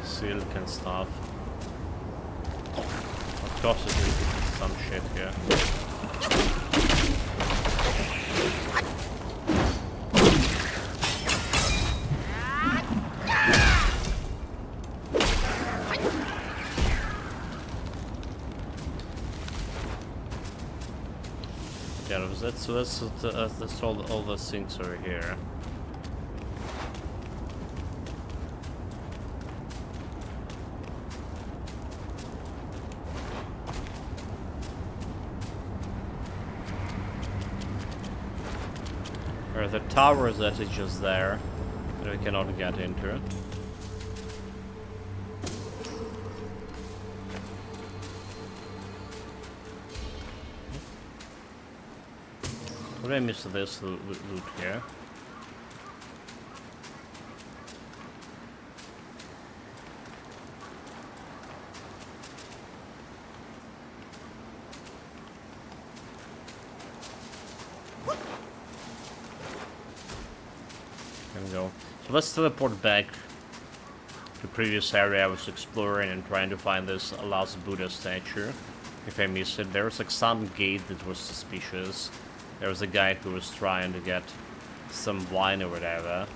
Silk and stuff. Of course it is some shit here. Yeah, that's all those things over here. The tower that is just there, that we cannot get into. Did I miss this loot here? Go. So let's teleport back to the previous area I was exploring and trying to find this last Buddha statue. If I missed it, there was like some gate that was suspicious. There was a guy who was trying to get some wine or whatever.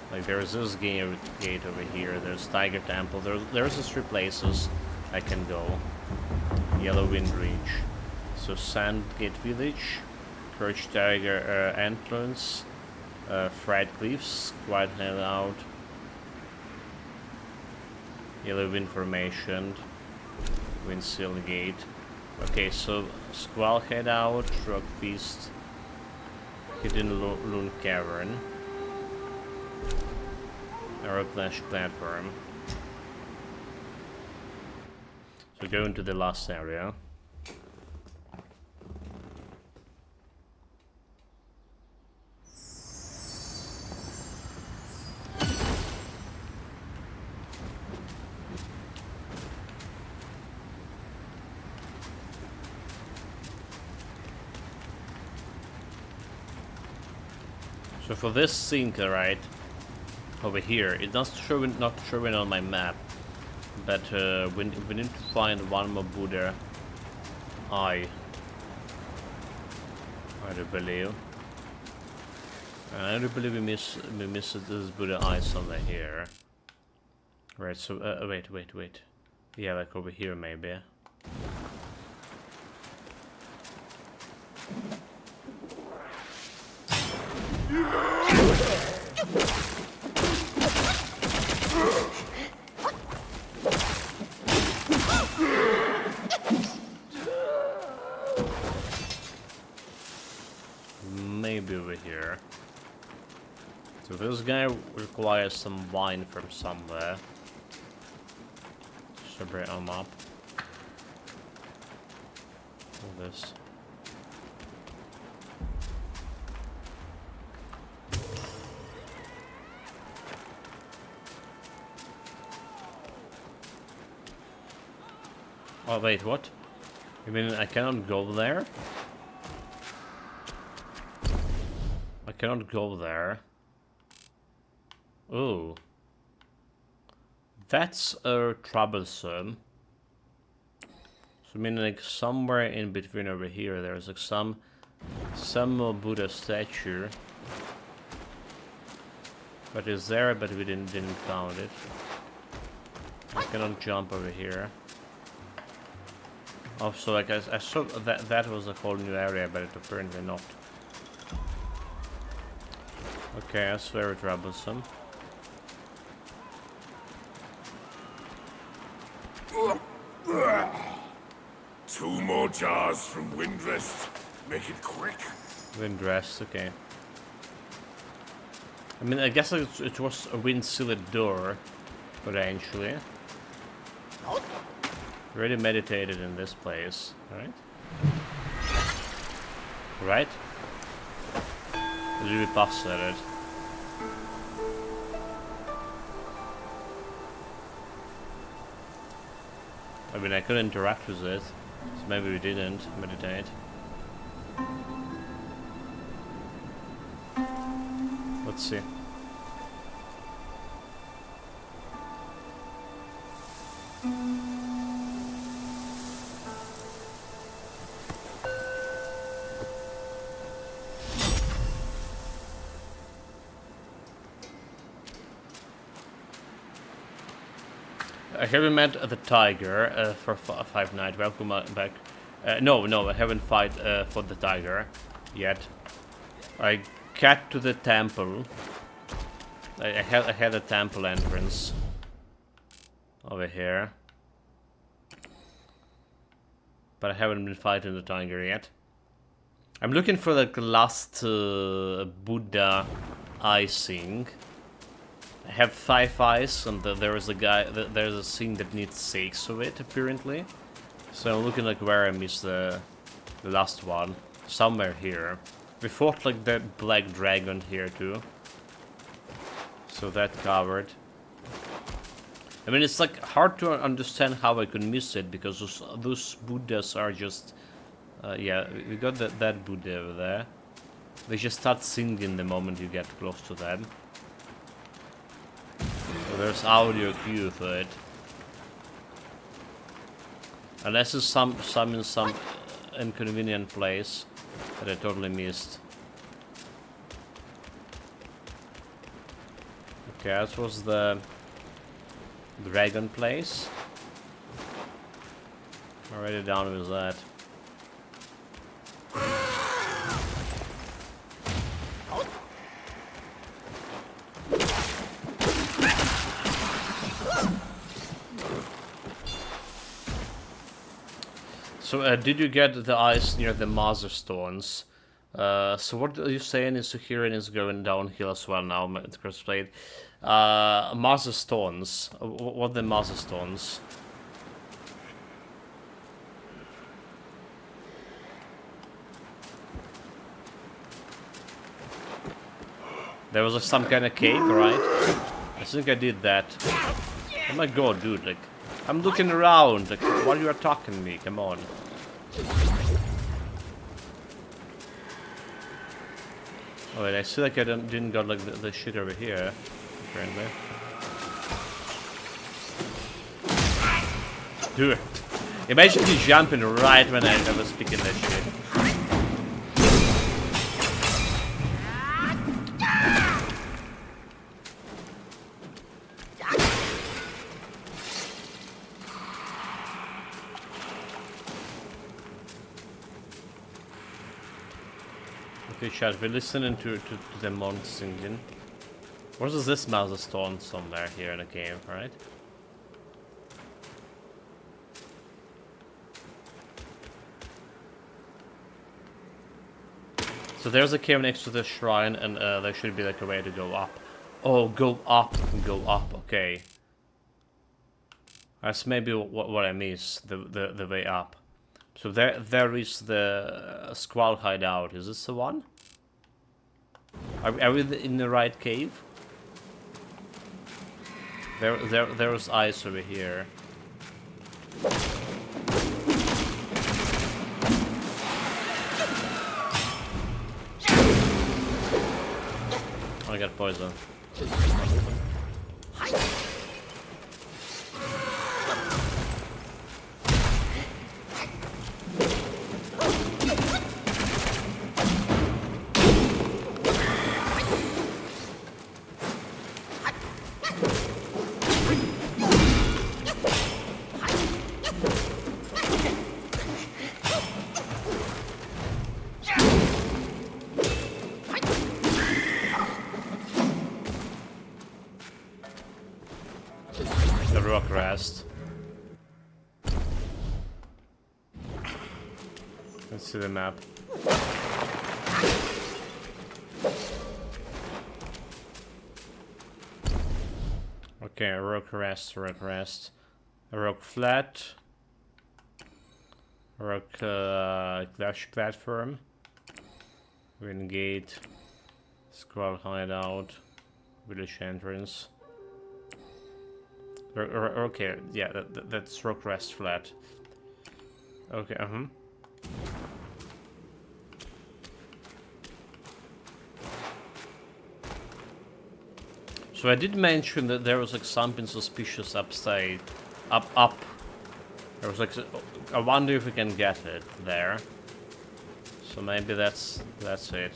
Like there's this gate over here, there's Tiger Temple, there's just 3 places I can go. Yellow Wind Reach. So Sandgate Village, Courage Tiger Entrance, Fried Cliffs, Quiet Hideout, Yellow Wind Formation, Windsill Gate. Okay, so Squall Hideout, Rock Feast, Hidden Loon Cavern, Aeroplash Platform. So go into the last area. So for this sink, right, over here, it's not showing on my map, but we need to find one more Buddha eye, I do believe. And I do believe we missed this Buddha eye somewhere here. Right, so, wait. Yeah, like over here maybe. Maybe over here. So this guy requires some wine from somewhere. So bring him up. All this. Oh wait, what? You mean I cannot go there? I cannot go there. Oh. That's troublesome. So I mean like somewhere in between over here there's like some more Buddha statue. But it's there, but we didn't found it. I cannot jump over here. Oh, so like I saw that was a whole new area, but it apparently not. Okay, that's very troublesome. Two more jars from Windrest. Make it quick. Windrest, okay. I mean, I guess it was a wind-sealed door, potentially. Already meditated in this place, right? Right? Did we pass at it? I mean, I could interact with it, so maybe we didn't meditate. Let's see. Have we met the tiger for Five Nights? Welcome back. No, I haven't fight for the tiger yet. I got to the temple. I had a temple entrance over here, but I haven't been fighting the tiger yet. I'm looking for like the last Buddha eye thing. I have 5 eyes, and there is a guy. There's a thing that needs 6 of it, apparently. So I'm looking like where I missed the last one. Somewhere here. We fought like the black dragon here too. So that covered. I mean, it's like hard to understand how I could miss it because those Buddhas are just. Yeah, we got that Buddha over there. They just start singing the moment you get close to them. So there's audio cue for it. Unless it's some in some inconvenient place that I totally missed. Okay, that was the dragon place. Already down with that. So, did you get the eyes near the Master Stones? So what are you saying is Suhirin is going downhill as well now, Crossblade. Master Stones. What are the Master Stones? There was like some kind of cave, right? I think I did that. Oh my god, dude, like, I'm looking around, like, while you are talking to me, come on. Oh wait, I see like I didn't got like the shit over here, apparently. Dude, imagine you jumping right when I was speaking that shit. Okay, chat, we're listening to the monks singing. What is this Master Stone somewhere here in the game, right? So there's a cave next to the shrine, and there should be like a way to go up. Oh, go up, okay. That's maybe what I missed, the way up. So there is the Squall hideout. Is this the one? Are we in the right cave? There's ice over here. I got poison. Let's see the map. Okay, rock rest, rock flat, rock clash platform, wind gate, scroll hideout, village entrance. Okay, yeah, that's rock rest flat. Okay, So I did mention that there was like something suspicious upside, up. There was like, I wonder if we can get it there. So maybe that's it.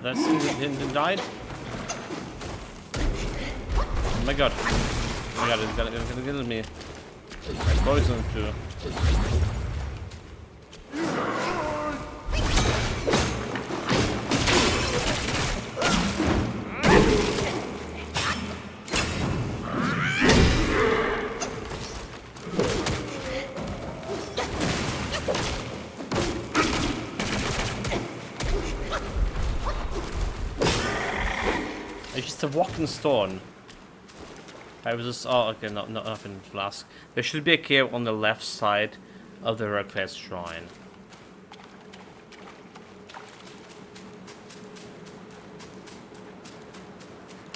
That didn't died? Oh my god. Oh my god, it's gonna kill me. I'm poisoned too. It's just a walking stone. I was just, oh okay, nothing flask. There should be a cave on the left side of the Rockfest shrine.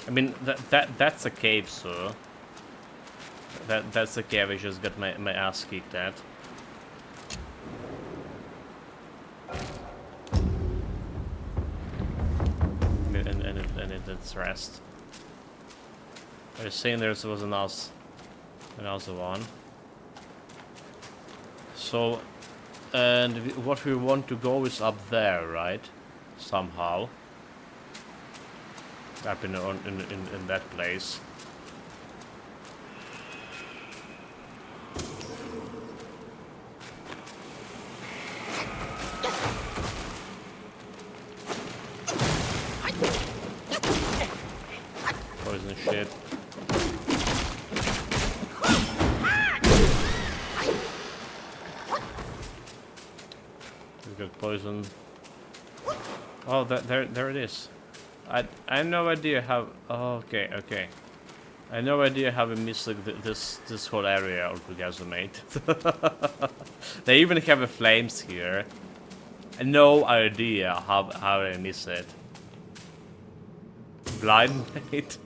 I mean that's a cave, so that's a cave. I just got my ass kicked at. And it's rest. I was saying there was another one. So, and what we want to go is up there, right? Somehow. Up in that place. Poison shit. We've got poison. Oh, there it is. I have no idea how. Oh, okay. I have no idea how we missed like, this whole area altogether, mate. They even have the flames here. No idea how I miss it. Blind, mate.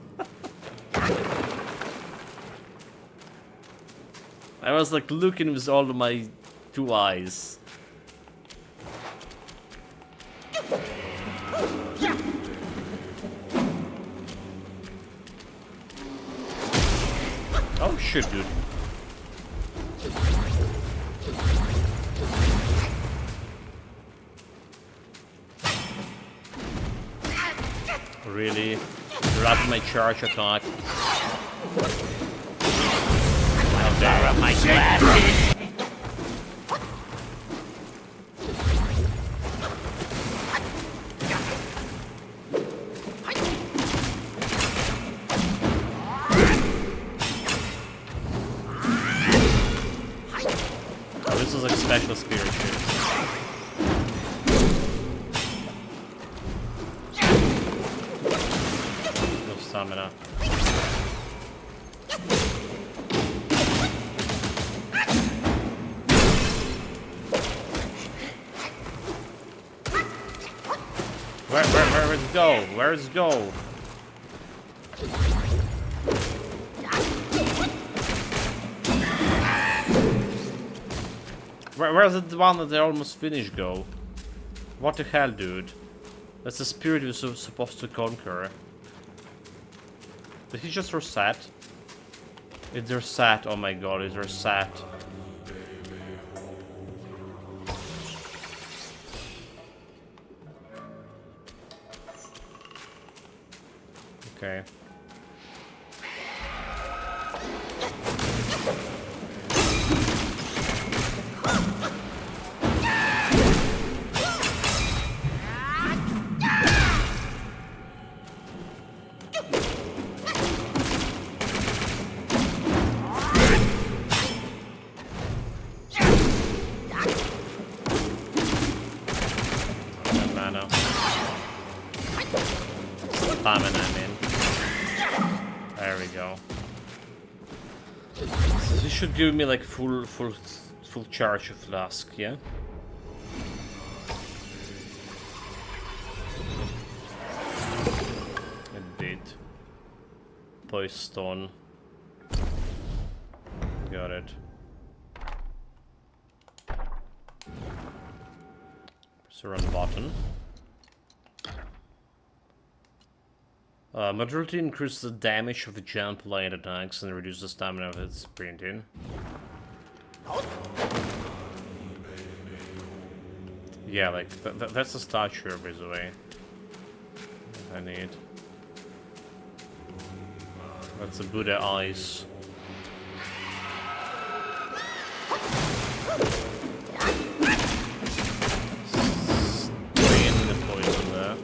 I was like looking with all of my 2 eyes. Oh shit, dude. Really? Interrupt my charge attack. How dare my glasses! Oh, this is like special spirit shit. No stamina. Where's it go? Where's it go? Where's the one that they almost finished go? What the hell, dude? That's the spirit you're supposed to conquer. Did he just reset? Is there sat? Oh my god, is there sat? Okay. Stamina, I mean. There we go. So this should give me like full charge of flask, yeah? It did. Poise stone. Got it. Press run button. Moderately increases the damage of the jump light attacks and reduces the stamina of its sprinting. Yeah, like, that's a statue, by the way. I need. That's the Buddha eyes. Drain the poison there.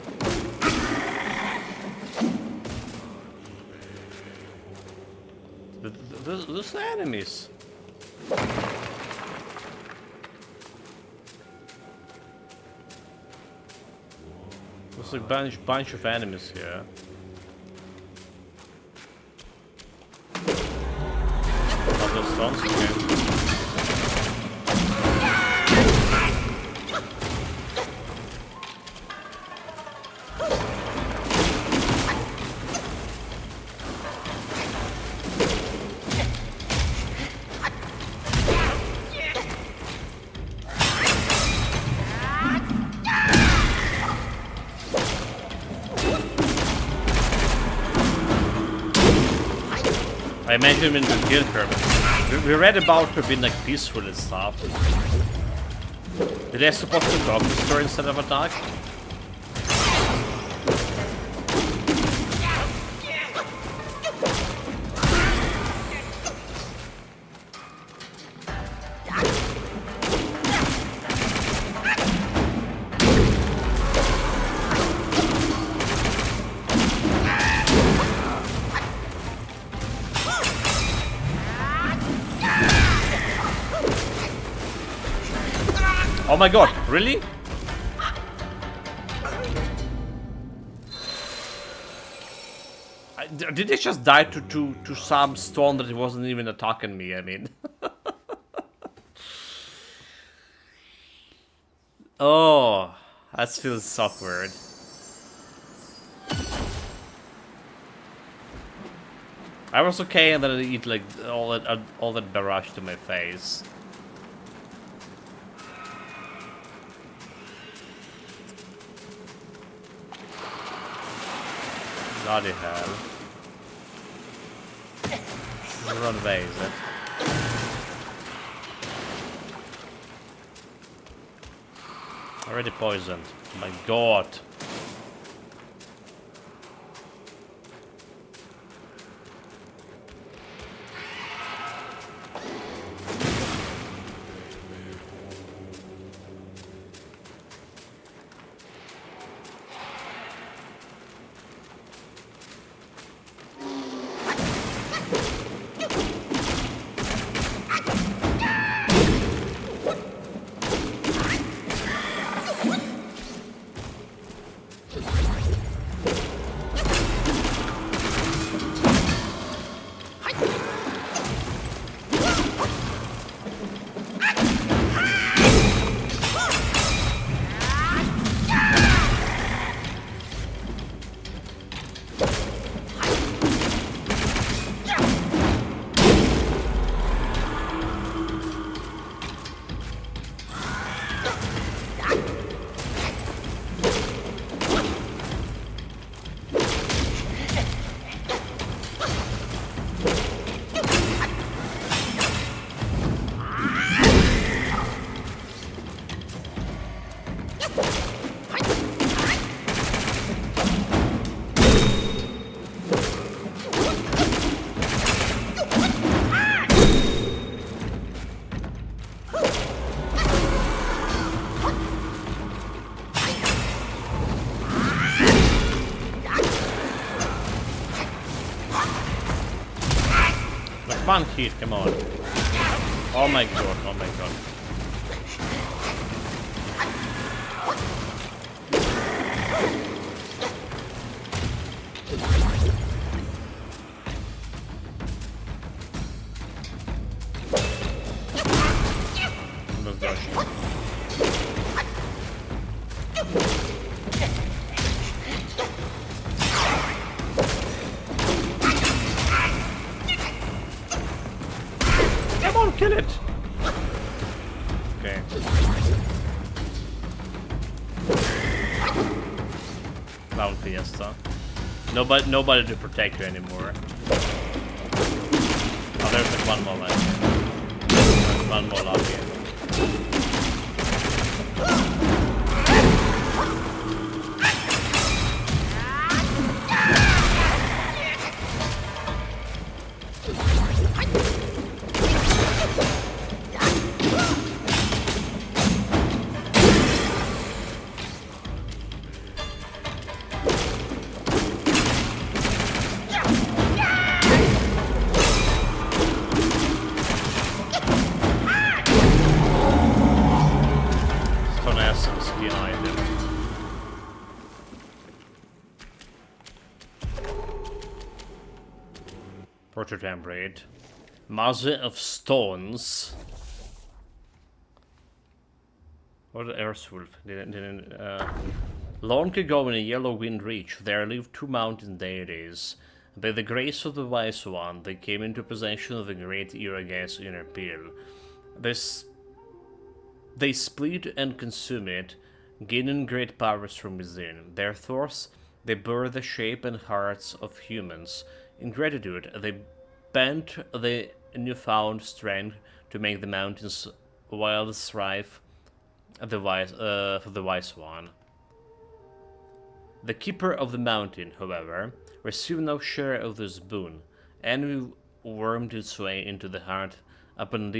Those are enemies. There's a bunch of enemies here. Other stones again. I imagine him in the guild her. We read about her being like peaceful and stuff. Did I supposed to talk to her instead of attack? Oh my god, really? Did they just die to some stone that it wasn't even attacking me? I mean. Oh, that feels awkward. I was okay, and then I eat like all that barrage to my face. Bloody hell. Run away, is it? Already poisoned. My god. cheat, come on. Oh my god, oh my god. I'm just dodging. Come on, kill it! Okay. Clown Fiesta. Nobody to protect you anymore. Oh, there's like one more left. There's one more left here. Proto-template. Mother of Stones. What the Earthwolf? Long ago in a yellow wind reach, there lived two mountain deities. By the grace of the Wise One, they came into possession of the great Iraga's inner peel. They split and consume it, gaining great powers from within. Their thoughts, they bore the shape and hearts of humans. In gratitude, they bent the newfound strength to make the mountains wild thrive for the Wise One. The Keeper of the Mountain, however, received no share of this boon. Envy wormed its way into the heart upon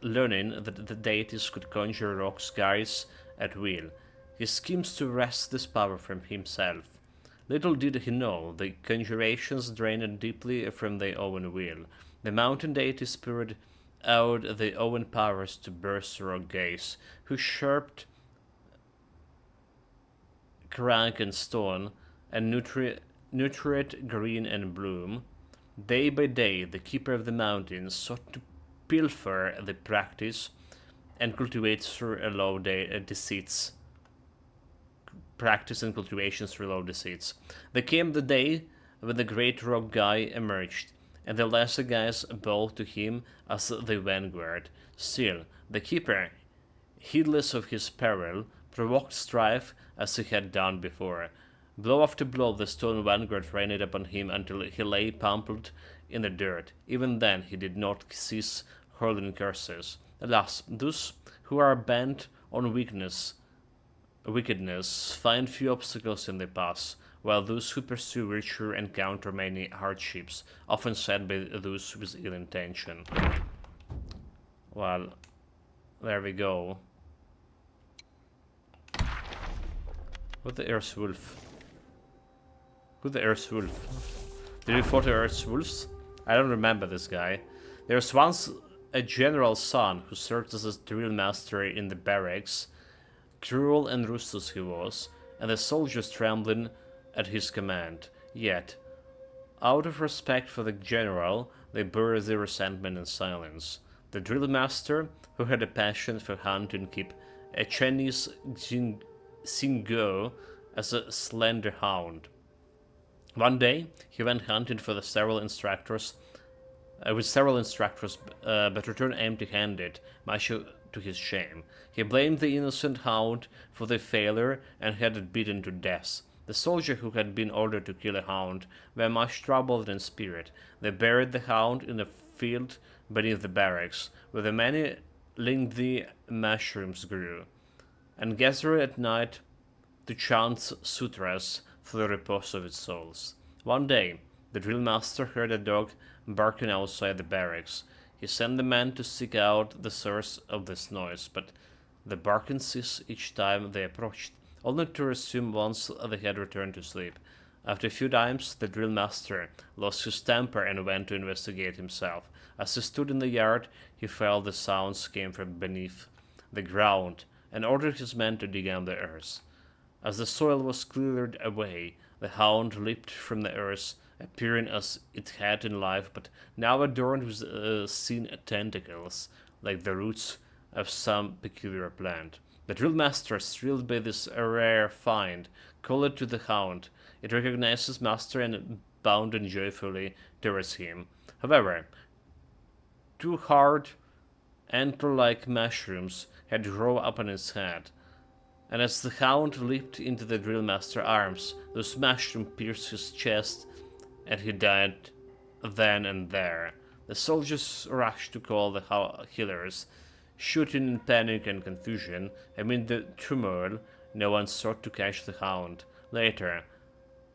learning that the deities could conjure rock skies at will. He schemes to wrest this power from himself. Little did he know, the conjurations drained deeply from their own will. The mountain deities poured out their own powers to burst rock gaze, who sharped crank and stone, and nurtured green and bloom. Day by day, the Keeper of the Mountains sought to pilfer the practice and cultivate through low deceits. Practice and cultivations through low deceits. There came the day when the great rock guy emerged, and the lesser guys bowed to him as the vanguard. Still, the Keeper, heedless of his peril, provoked strife as he had done before. Blow after blow, the stone vanguard rained upon him until he lay pummeled in the dirt. Even then, he did not cease hurling curses. Alas, those who are bent on wickedness find few obstacles in their path, while those who pursue virtue encounter many hardships, often set by those with ill intention. Well, there we go. What the Earthwolf? Who the Earthwolf? Did we fought the Earthwolves? I don't remember this guy. There was once a general's son who served as a drill master in the barracks. Cruel and ruthless he was, and the soldiers trembling at his command. Yet, out of respect for the general, they bore their resentment in silence. The drill master, who had a passion for hunting, kept a Chinese Xinguo as a slender hound. One day, he went hunting for the several instructors, but returned empty-handed, much to his shame. He blamed the innocent hound for the failure and had it beaten to death. The soldier who had been ordered to kill a hound were much troubled in spirit. They buried the hound in a field beneath the barracks, where the many lengthy mushrooms grew, and gathered at night to chant sutras for the repose of its souls. One day, the drill master heard a dog barking outside the barracks. He sent the men to seek out the source of this noise, but the barking ceased each time they approached, only to resume once they had returned to sleep. After a few times, the drill master lost his temper and went to investigate himself. As he stood in the yard, he felt the sounds came from beneath the ground and ordered his men to dig out the earth. As the soil was cleared away, the hound leaped from the earth, appearing as it had in life, but now adorned with seen tentacles, like the roots of some peculiar plant. The drill master, thrilled by this rare find, called to the hound. It recognized his master and bounded joyfully towards him. However, two hard, antler-like mushrooms had grown up on his head, and as the hound leaped into the drill master's arms, those mushrooms pierced his chest, and he died then and there. The soldiers rushed to call the healers. Shooting in panic and confusion, amid the turmoil, no one sought to catch the hound. Later,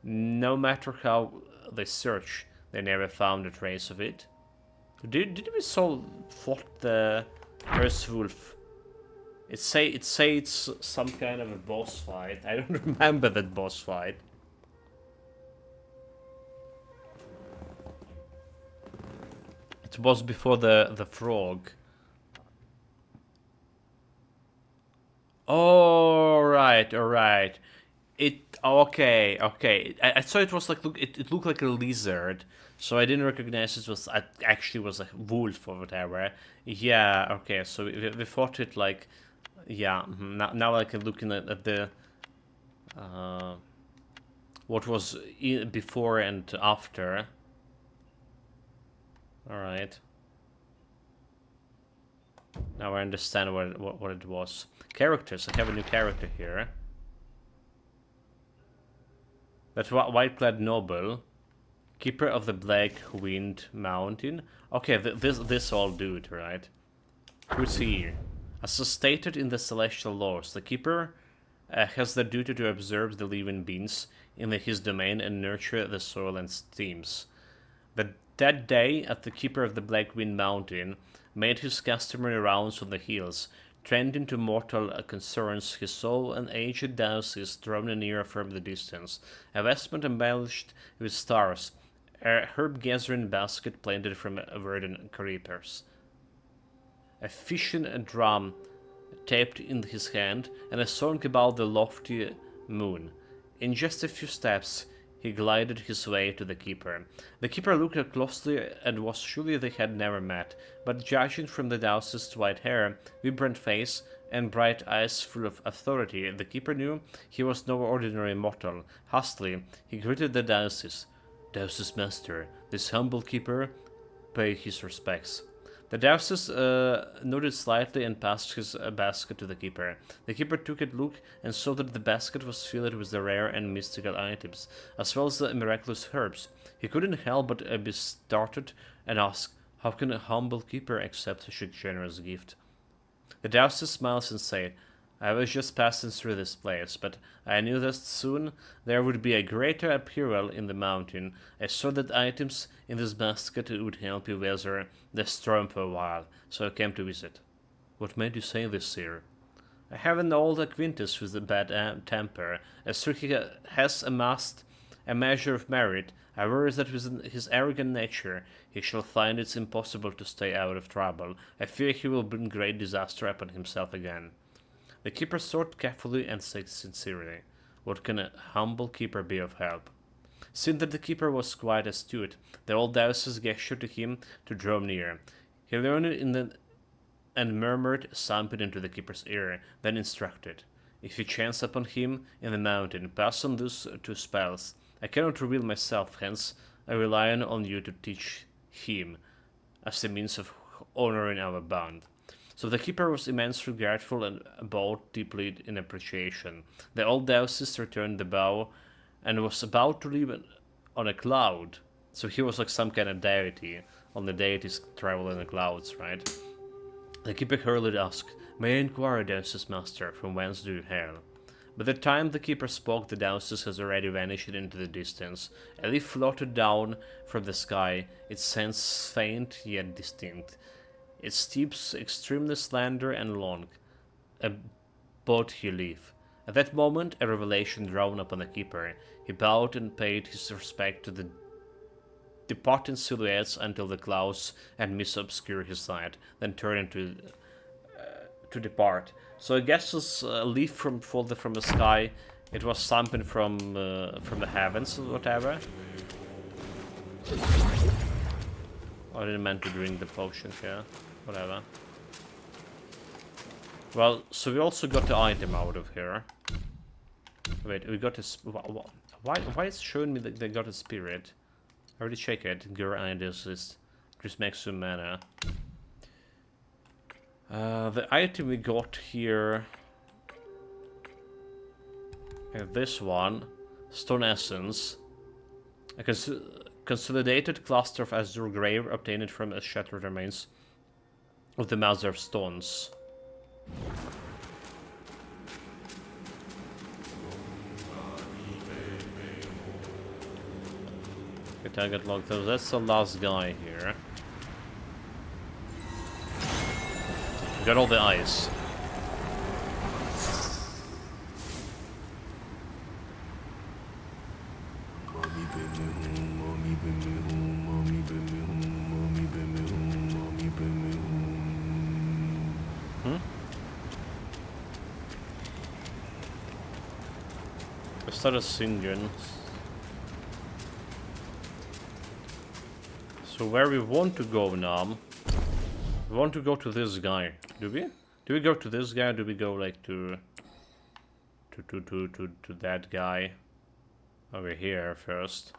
no matter how they searched, they never found a trace of it. Did we fought the first wolf? It say it's some kind of a boss fight. I don't remember that boss fight. It was before the frog. All right. It okay. I thought it was like it looked like a lizard, so I didn't recognize it was actually was a wolf or whatever. Yeah, okay. So we fought it like, yeah. Now I can look at the what was before and after. All right. Now I understand what it was. Characters. I have a new character here. That white-clad noble, keeper of the Black Wind Mountain. Okay, this old dude, right? Who's he? As stated in the celestial laws, the keeper has the duty to observe the living beings in his domain and nurture the soil and streams. That day, at the keeper of the Black Wind Mountain made his customary rounds on the hills, trending to mortal concerns, he saw an aged dowses drawn near from the distance, a vestment embellished with stars, a herb-gathering basket planted from verdant creepers, a fishing drum taped in his hand, and a song about the lofty moon. In just a few steps, he glided his way to the keeper. The keeper looked closely and was surely they had never met, but judging from the Dowse's white hair, vibrant face, and bright eyes full of authority, the keeper knew he was no ordinary mortal. Hastily, he greeted the Dowses. Dowse's master, this humble keeper, pay his respects. The Dowses nodded slightly and passed his basket to the keeper. The keeper took a look and saw that the basket was filled with the rare and mystical items, as well as the miraculous herbs. He couldn't help but be startled and ask, how can a humble keeper accept such a generous gift? The Dowses smiled and said, I was just passing through this place, but I knew that soon there would be a greater upheaval in the mountain. I saw that items in this basket would help you weather the storm for a while, so I came to visit. What made you say this, sir? I have an old acquaintance with a bad temper. As he has amassed a measure of merit, I worry that with his arrogant nature he shall find it impossible to stay out of trouble. I fear he will bring great disaster upon himself again. The keeper thought carefully and said sincerely, what can a humble keeper be of help? Seeing that the keeper was quite astute, the old Dowses gestured to him to draw near. He learned and murmured something into the keeper's ear, then instructed, if you chance upon him in the mountain, pass on those two spells. I cannot reveal myself, hence I rely on you to teach him, as a means of honoring our bond. So the keeper was immensely grateful and bowed deeply in appreciation. The old Dowses returned the bow and was about to leave on a cloud. So he was like some kind of deity. All the deities travel in the clouds, right? The keeper hurriedly asked, May I inquire, Dowses master, from whence do you hail? By the time the keeper spoke, the Dowses has already vanished into the distance. A leaf floated down from the sky, its sense faint yet distinct. Its tips extremely slender and long, a bothy leaf, At that moment, a revelation dawned upon the keeper. He bowed and paid his respect to the departing silhouettes until the clouds and mist obscured his sight, then turned to depart. So I guess this leaf falling from the sky, it was something from the heavens or whatever. I didn't meant to drink the potion here. Whatever. Well, so we also got the item out of here. Wait, we got a... Why is it showing me that they got a spirit? I already checked it. Your ideas is just makes some mana. The item we got here... this one. Stone Essence. A consolidated cluster of azure grave obtained from a shattered remains of the Mother of Stones. Okay, target locked. So that's the last guy here. We got all the ice. I started singing. So where we want to go now? We want to go to this guy. Do we? Do we go to this guy? Or do we go like to that guy over here first?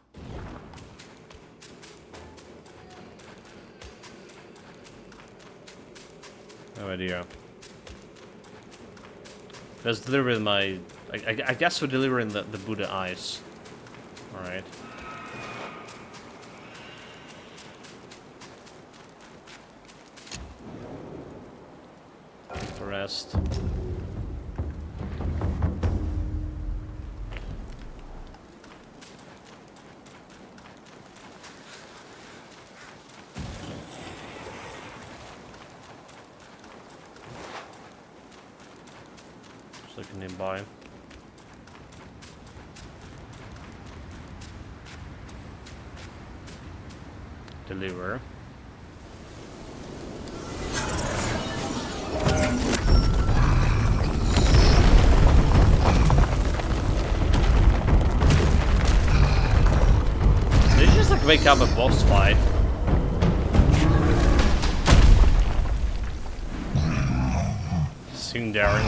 No idea. Let's deliver my... I guess we're delivering the Buddha eyes. Alright. The rest. Just looking nearby. Deliver. Did you just like wake up a boss fight? Sing daring.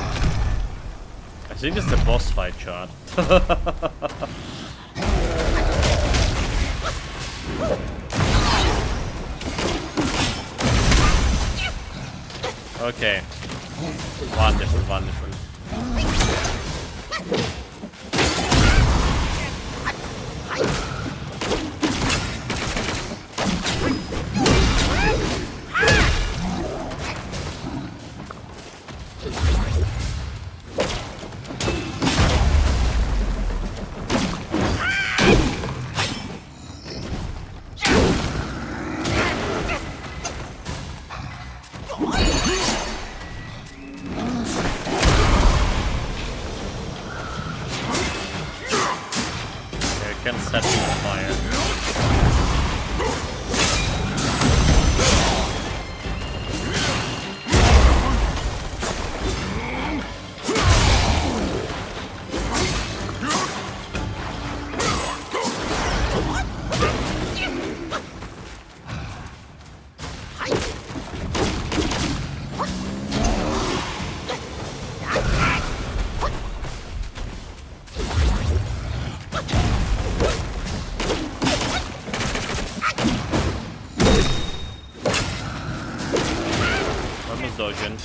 I think it's the boss fight shot. Okay. Wonderful, wonderful. Set him on fire. Dodging.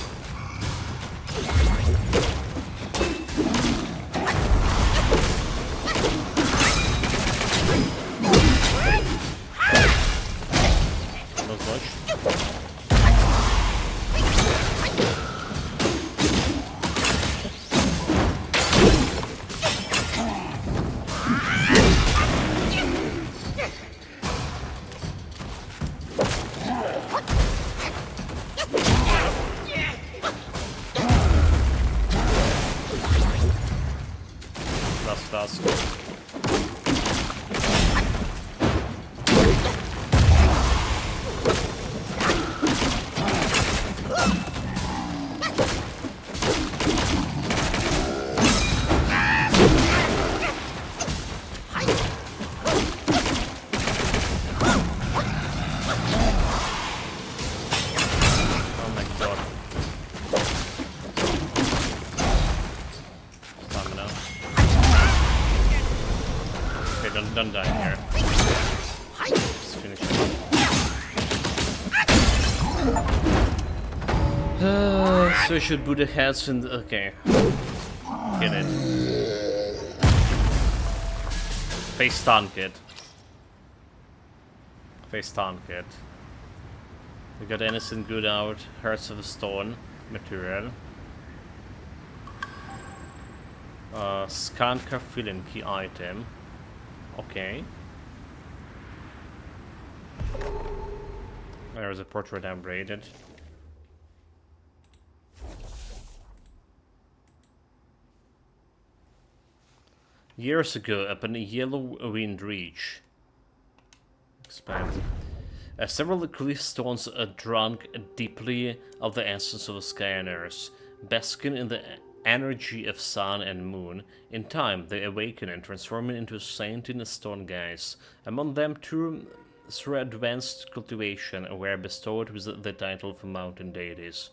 No dodge. task. Don't die here. Just finish it. So I should put the heads in the... Okay. Get it. Face stun kit. Face stun kit. We got anything good out. Hearts of Stone material. Scan car filling key item. Okay. There is a portrait upgraded. Years ago, upon a yellow wind reach. Expand. Several cliff stones drank deeply of the essence of the sky and earth, basking in the energy of sun and moon. In time, they awaken and transform into a saint in a stone guise. Among them, two through advanced cultivation were bestowed with the title of mountain deities.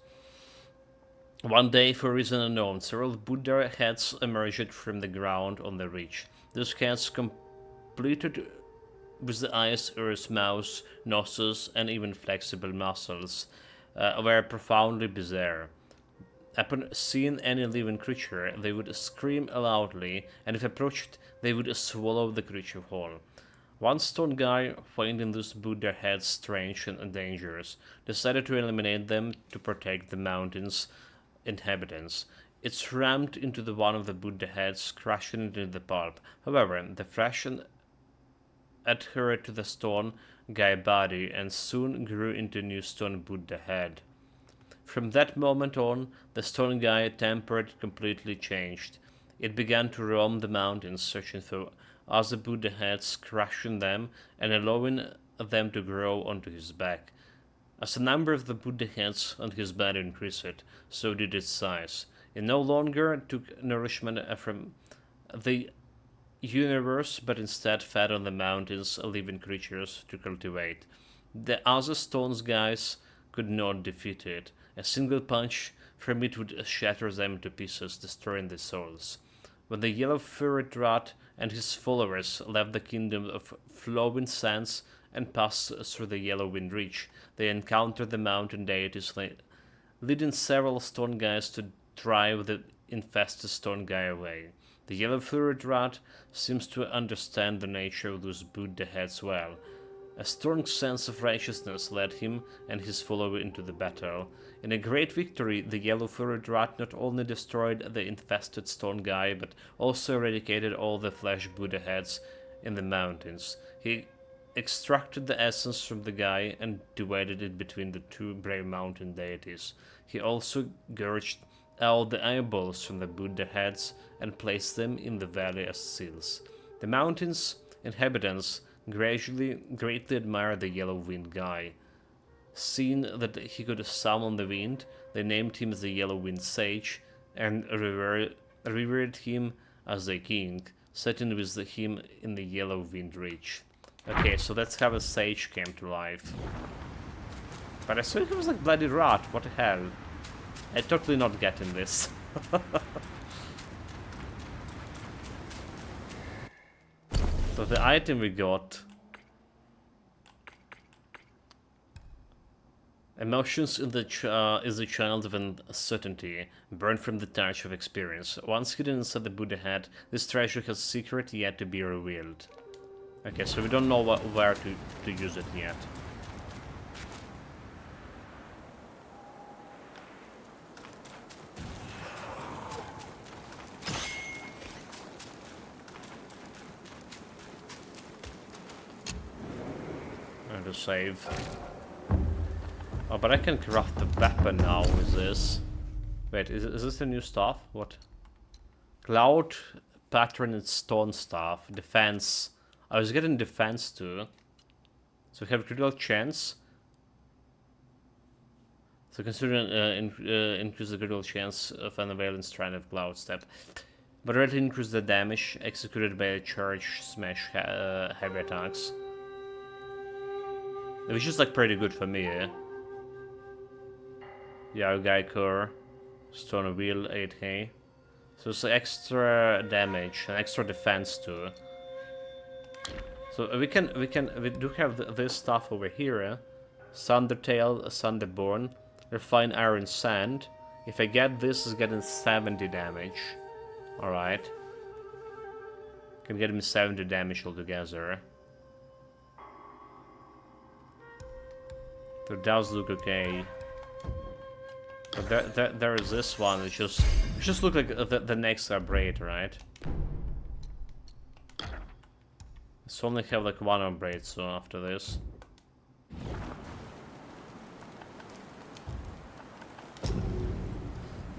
One day, for a reason unknown, several Buddha heads emerged from the ground on the ridge. Those heads, completed with the eyes, ears, mouths, nostrils, and even flexible muscles, were profoundly bizarre. Upon seeing any living creature, they would scream loudly, and if approached, they would swallow the creature whole. One stone guy, finding those Buddha heads strange and dangerous, decided to eliminate them to protect the mountain's inhabitants. It rammed into one of the Buddha heads, crushing it into the pulp. However, the flesh adhered to the stone guy body and soon grew into a new stone Buddha head. From that moment on, the stone guy temper completely changed. It began to roam the mountains, searching for other Buddha heads, crushing them, and allowing them to grow onto his back. As the number of the Buddha heads on his body increased, so did its size. It no longer took nourishment from the universe, but instead fed on the mountains living creatures to cultivate. The other stones guys could not defeat it. A single punch from it would shatter them to pieces, destroying their souls. When the yellow-furred rat and his followers left the kingdom of flowing sands and passed through the yellow wind reach, they encountered the mountain deities, leading several stone guys to drive the infested stone guy away. The yellow-furred rat seems to understand the nature of those Buddha heads well. A strong sense of righteousness led him and his follower into the battle. In a great victory, the yellow-furred rat not only destroyed the infested stone guy, but also eradicated all the flesh Buddha heads in the mountains. He extracted the essence from the guy and divided it between the two brave mountain deities. He also gorged out the eyeballs from the Buddha heads and placed them in the valley as seals. The mountain's inhabitants greatly admired the yellow wind guy. Seeing that he could summon the wind, they named him the Yellow Wind Sage and revered him as their king, setting with him in the Yellow Wind Reach. Okay, so that's how a sage came to life. But I thought he was like bloody rat, what the hell? I'm totally not getting this. So the item we got... Emotions is the child of uncertainty, born from the touch of experience. Once hidden inside the Buddha head, this treasure has a secret yet to be revealed. Okay, so we don't know where to use it yet. And to save. Oh, but I can craft the weapon now with this. Wait, is this the new stuff? What? Cloud pattern and stone staff. Defense. I was getting defense too. So we have critical chance. So consider increase the critical chance of an available strand of cloud step. Moderately increase the damage executed by a charge smash heavy attacks. Which is like pretty good for me, eh? Yeah, Guy Core, Stone Wheel 8k. So it's extra damage and extra defense too. So we do have this stuff over here, eh? Thundertail, Thunderborn, Refine Iron Sand. If I get this, it's getting 70 damage. Alright. Can get him 70 damage altogether. So it does look okay. But there is this one. It just look like the next upgrade, right? It's only have like one upgrade, so after this.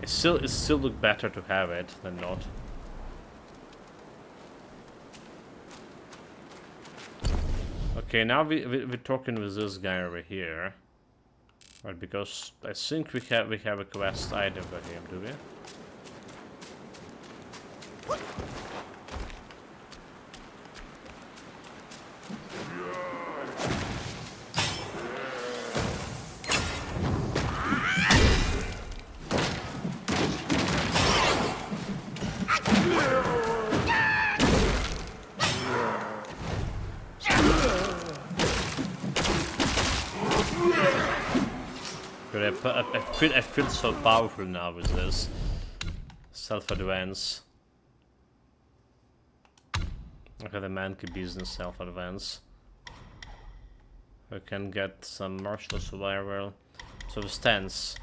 It still look better to have it than not. Okay, now we're talking with this guy over here. Right, because I think we have a quest item for him, do we? I feel so powerful now with this self-advance. Okay, the monkey business self-advance. We can get some martial survival. So the stance.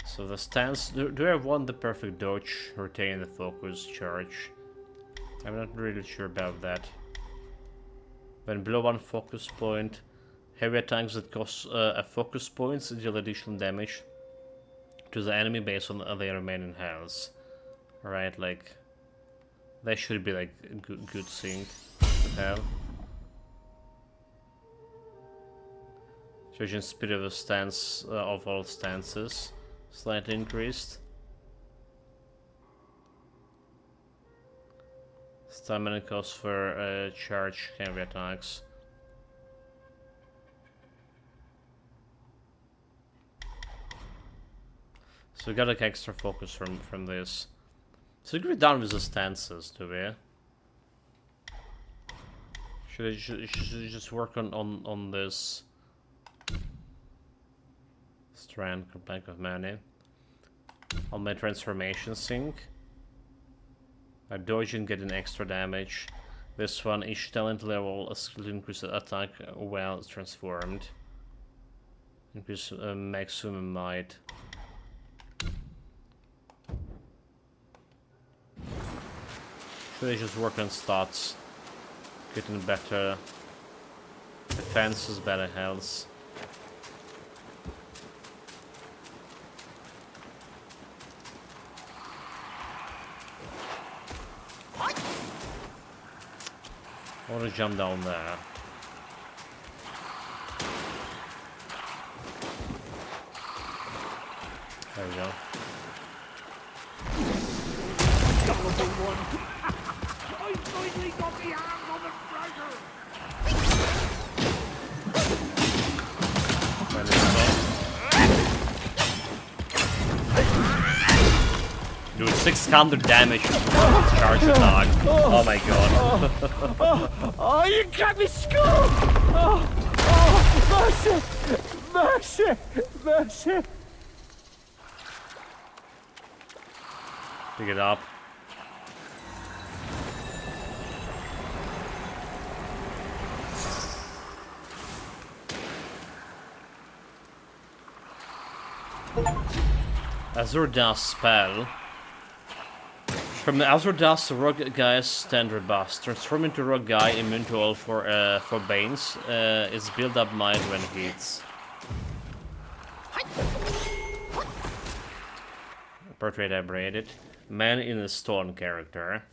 So the stance. Do I want the perfect dodge, retain the focus, charge? I'm not really sure about that. When below one focus point, heavy attacks that cost a focus point deal additional damage to the enemy based on their remaining health. Alright, like that should be like a good thing to have. Charging speed of the stance of all stances slightly increased. Stamina cost for charge heavy attacks. So we got like extra focus from this. So we're done with the stances, do we? Should I just work on this strand bank of mana? On my transformation sync. I dodge and get an extra damage. This one, each talent level, a skill increase attack while transformed. Increase maximum might. Should I just work on stats? Getting better defenses, better health. I want to jump down there. There we go. I finally got the hands on the treasure! Dude, 600 damage charge attack. Oh my god. Oh, you got me skull! Mercy! Mercy! Pick it up. Azure Dust spell. From the Azure Dust, Rogue Guy's standard boss. Transform into Rogue Guy, immune to all for Banes. Its build up might when hits. Portrait upgraded. Man in a stone character.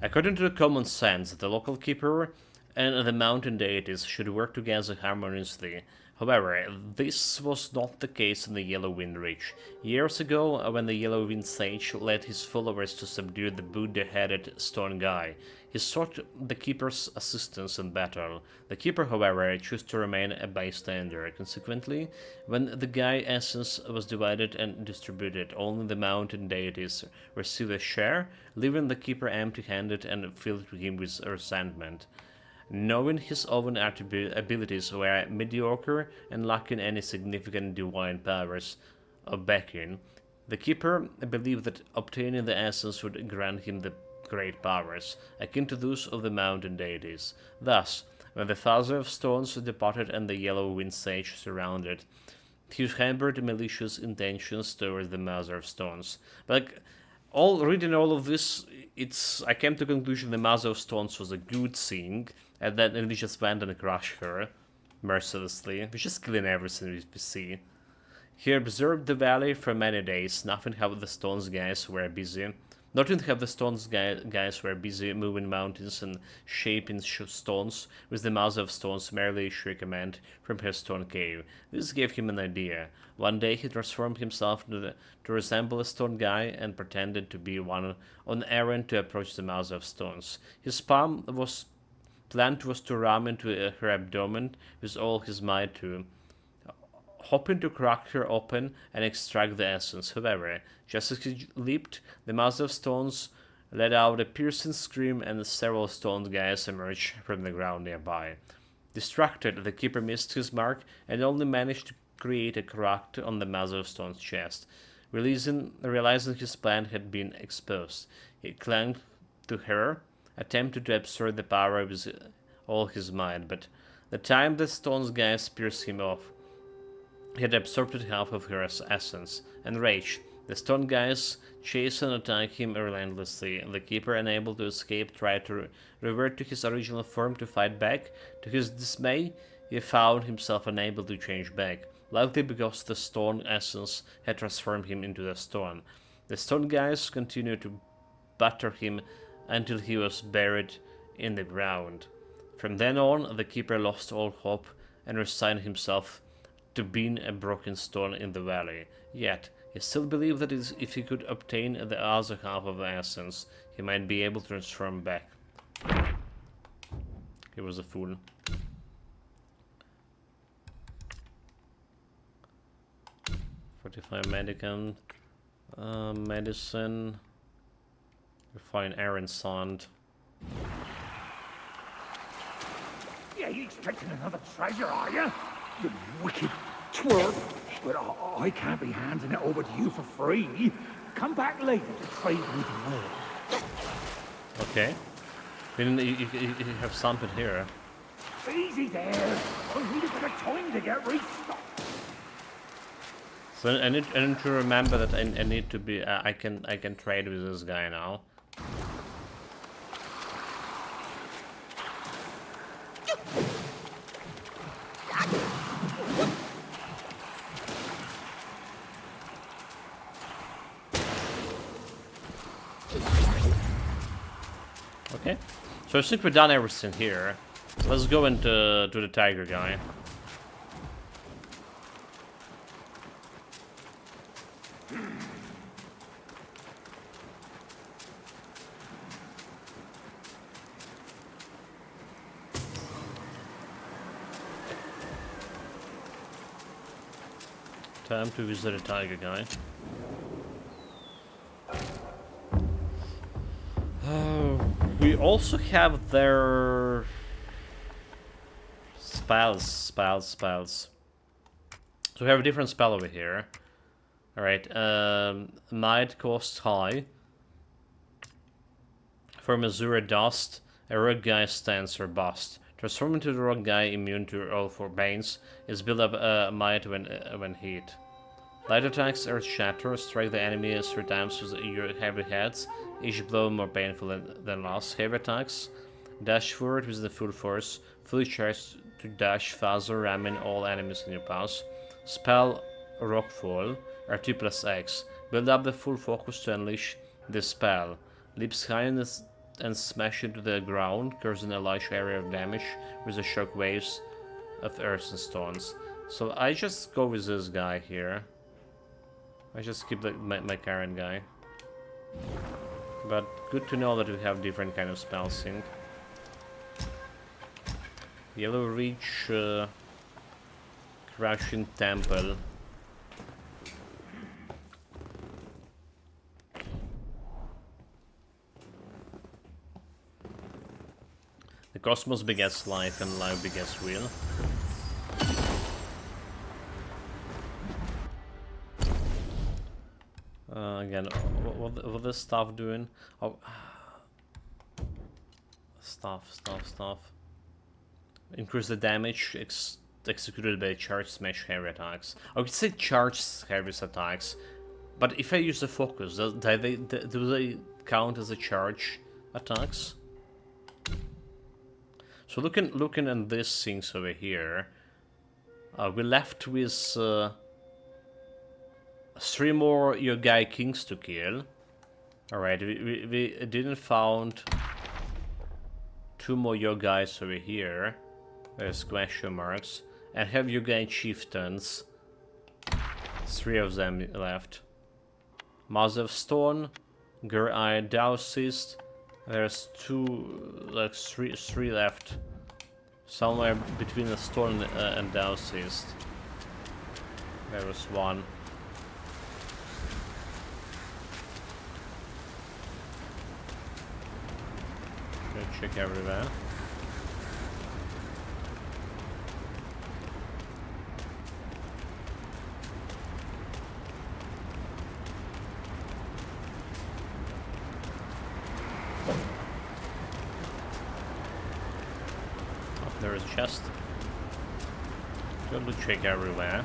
According to the common sense, the local keeper and the mountain deities should work together harmoniously. However, this was not the case in the Yellow Wind Ridge. Years ago, when the Yellow Wind Sage led his followers to subdue the Buddha-headed stone guy, he sought the Keeper's assistance in battle. The Keeper, however, chose to remain a bystander. Consequently, when the guy essence was divided and distributed, only the mountain deities received a share, leaving the Keeper empty-handed and filled him with resentment. Knowing his own abilities were mediocre and lacking any significant divine powers of backing, the Keeper believed that obtaining the essence would grant him the great powers, akin to those of the mountain deities. Thus, when the Father of Stones departed and the Yellow Wind Sage surrounded, he harbored malicious intentions towards the Mother of Stones. But reading all of this, I came to the conclusion the Mother of Stones was a good thing, and then we just went and crushed her mercilessly. We're just killing everything we see. He observed the valley for many days, nothing how the Stones guys were busy. Noting how the Stones guys were busy moving mountains and shaping stones, with the Mother of Stones merely issuing a command from her stone cave. This gave him an idea. One day he transformed himself to resemble a stone guy and pretended to be one on errand to approach the Mother of Stones. His plan was to ram into her abdomen with all his might hoping to crack her open and extract the essence. However, just as he leaped, the Mother of Stones let out a piercing scream and several stone guys emerged from the ground nearby. Distracted, the Keeper missed his mark and only managed to create a crack on the Mother of Stone's chest. Realizing his plan had been exposed, he clung to her, attempted to absorb the power with all his might, but the time the Stone's guys pierced him off, he had absorbed half of her essence. Enraged, the stone guys chase and attack him relentlessly. The Keeper, unable to escape, tried to revert to his original form to fight back. To his dismay, he found himself unable to change back, likely because the stone essence had transformed him into the stone. The stone guys continued to batter him until he was buried in the ground. From then on, the Keeper lost all hope and resigned himself to being a broken stone in the valley. Yet, he still believed that if he could obtain the other half of the essence, he might be able to transform back. He was a fool. Fortify medicine, medicine. Refine iron sand. Yeah, you expecting another treasure, are you? You wicked twerp. But I can't be handing it over to you for free. Come back later to trade with me. Okay. You have something here. Easy there. I need a bit of time to get restocked. So I need to remember that I need to be. I can trade with this guy now. Okay, so I think we've done everything here. Let's go into to the tiger guy. Time to visit a tiger guy. We also have their spells. So we have a different spell over here. Alright, might cost high. From Azura Dust, a rock guy stands or bust. Transform into the rock guy immune to all 4 banes. Is build up might when hit. Light attacks Earth Shatter, strike the enemy 3 times with your heavy heads, each blow more painful than last. Heavy attacks, dash forward with the full force, fully charged to dash faster, ramming all enemies in your path. Spell Rockfall, R2+X, build up the full focus to unleash this spell. Leaps high in the and smash into the ground, causing a large area of damage with the shock waves of earth and stones. So I just go with this guy here. I just keep my current guy. But good to know that we have different kind of spell sync. Yellow Reach, Crushing Temple. The cosmos begets life and life begets will. Again, what is stuff doing? Oh, stuff. Increase the damage executed by charge smash heavy attacks. I would say charge heavy attacks, but if I use the focus, do they count as a charge attacks? So looking at these things over here, we're left with 3 more Yogai Kings to kill. Alright, we didn't found 2 more Yogais over here. There's question marks. And have Yogai Chieftains. 3 of them left. Mother of Stone, Gur-Eye Daoist. There's 3 left. Somewhere between the Stone and Daoist. There was 1. Check everywhere. Oh, there is a chest. Good to check everywhere.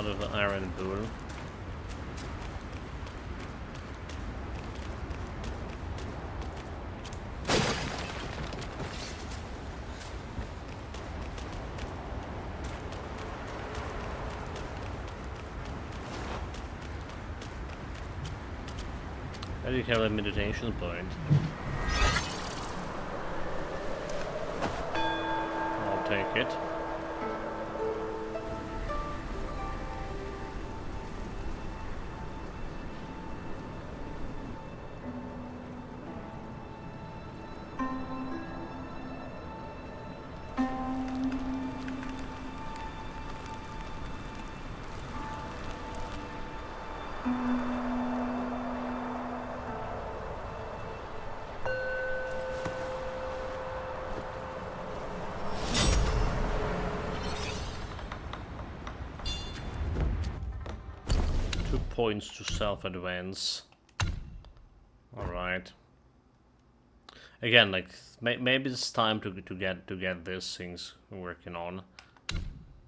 Of the Iron Bull. And you have a meditation point. I'll take it. Points to self-advance. Alright. Again, like maybe it's time to get these things working on.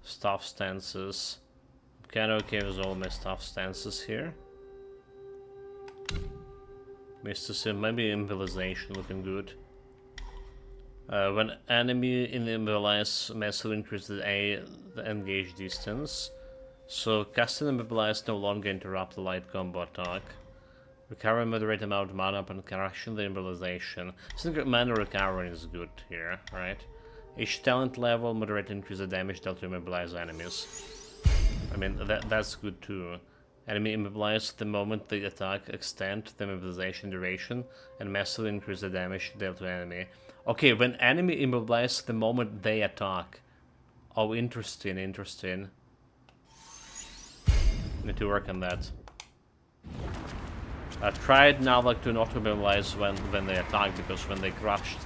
Staff stances. Kinda okay with all my staff stances here. Mysticism, maybe immobilization looking good. When enemy immobilized, massively increase the engage distance. So casting Immobilize no longer interrupt the light combo attack. Recover a moderate amount of mana upon correction the immobilization. I think mana recovery is good here, right? Each talent level moderate increase the damage dealt to immobilize enemies. I mean that's good too. Enemy immobilized the moment they attack, extend the immobilization duration and massively increase the damage dealt to enemy. Okay, when enemy immobilized the moment they attack. Oh, interesting. Need to work on that. I tried now like to not immobilize when they attack, because when they crushed,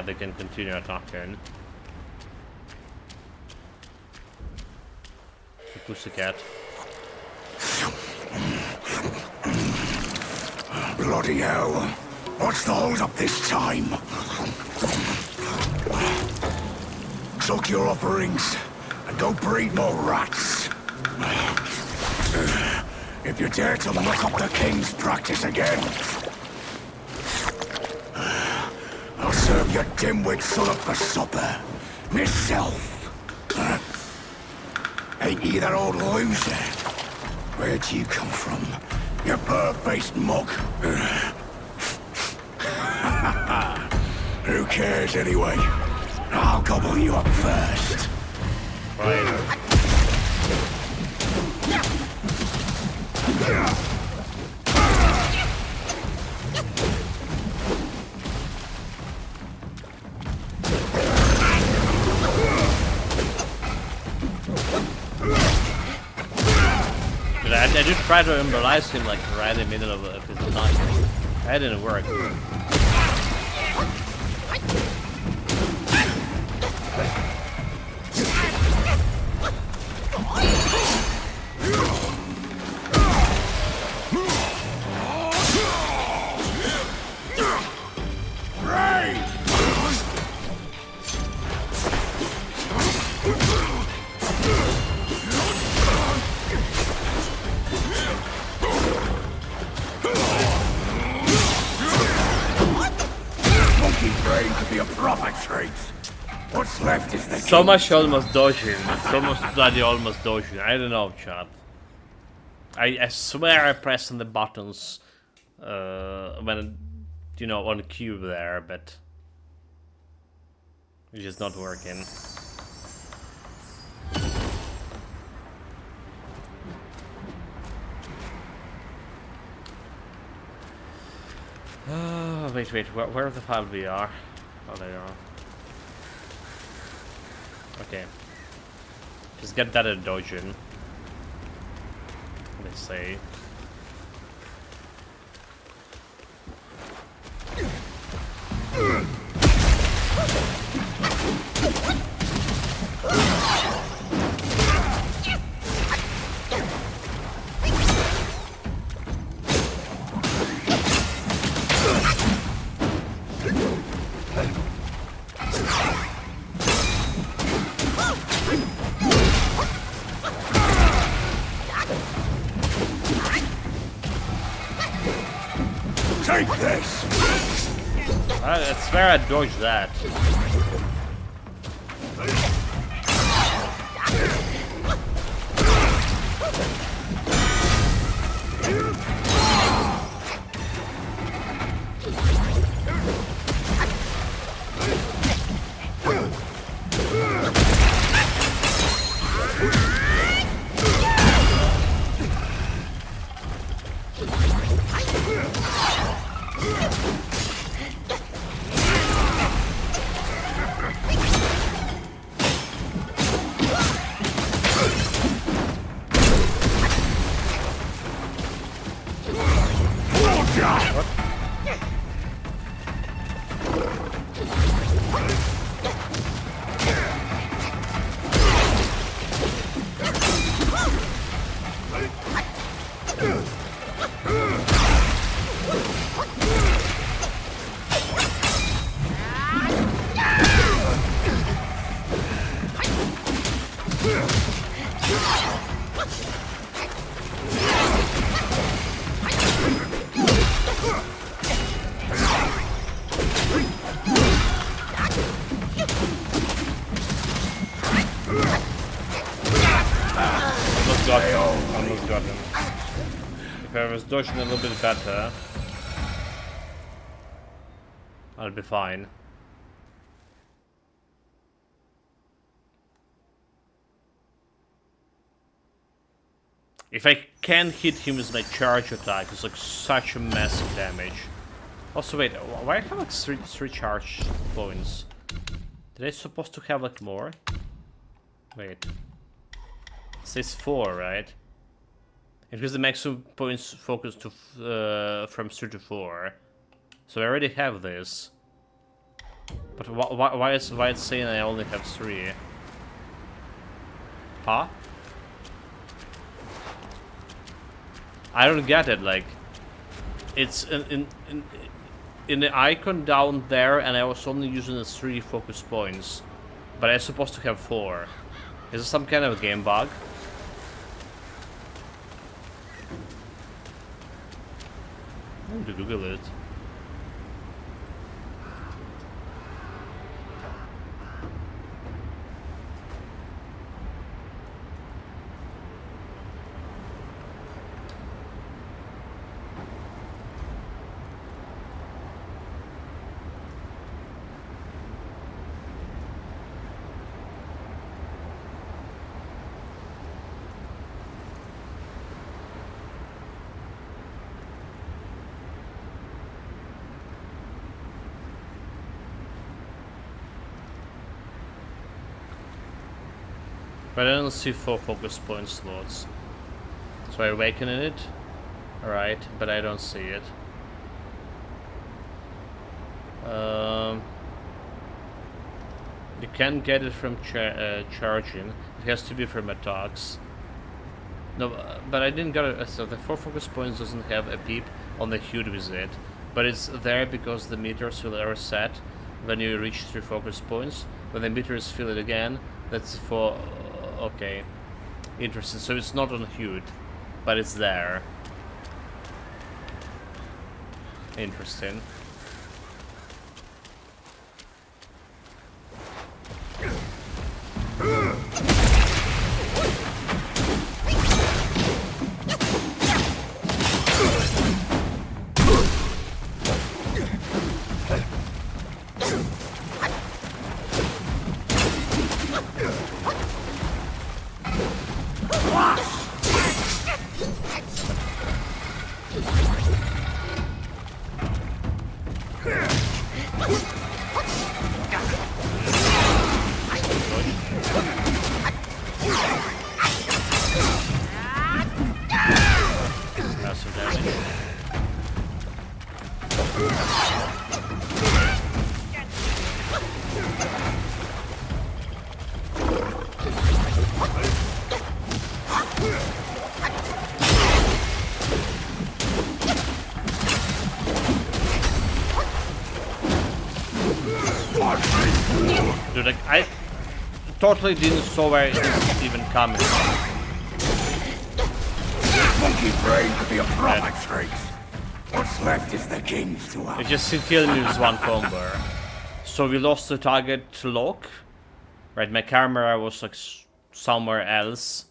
they can continue attacking. The pussycat. Bloody hell! What's the hold up this time? Suck your offerings and go breed more rats. If you dare to muck up the king's practice again, I'll serve your dimwit son up for supper. Myself. Ain't you that old loser? Where'd you come from? You bird-faced mug. Who cares anyway? I'll gobble you up first. Right. I just tried to immobilize him like right in the middle of his attack. That didn't work. What's left is the So much almost dodging. So much bloody almost dodging. I don't know, chat. I swear I pressed on the buttons when, you know, on the cube there, but it's just not working. Wait, where the file we are? Oh, there you are. Okay. Just get that at dodging. Let's say. Take this! I swear I dodged that. Almost got him. If I was dodging a little bit better, I'll be fine. If I can hit him with my charge attack, it's like such a massive damage. Also, wait, why I have like three charge points? Did I supposed to have like more? Wait. It says 4, right? It gives the maximum points focus to from 3 to 4. So I already have this. But why is it saying I only have 3? Huh? I don't get it. Like, it's in the icon down there, and I was only using the 3 focus points, but I'm supposed to have 4. Is this some kind of a game bug? I need to Google it. But I don't see 4 focus point slots. So I awaken in it. Alright, but I don't see it. You can't get it from charging. It has to be from attacks. No, but I didn't get it. So the 4 focus points doesn't have a peep on the HUD visit, but it's there because the meters will reset when you reach 3 focus points. When the meters fill it again, that's for okay, interesting. So it's not on HUD, but it's there. Interesting. Massive damage. Dude, like, I totally didn't saw where it was even coming from. Monkey brain could be a proper trace. What's left is the king's to us. It just killed me with 1 combo. So we lost the target lock. Right, my camera was like somewhere else.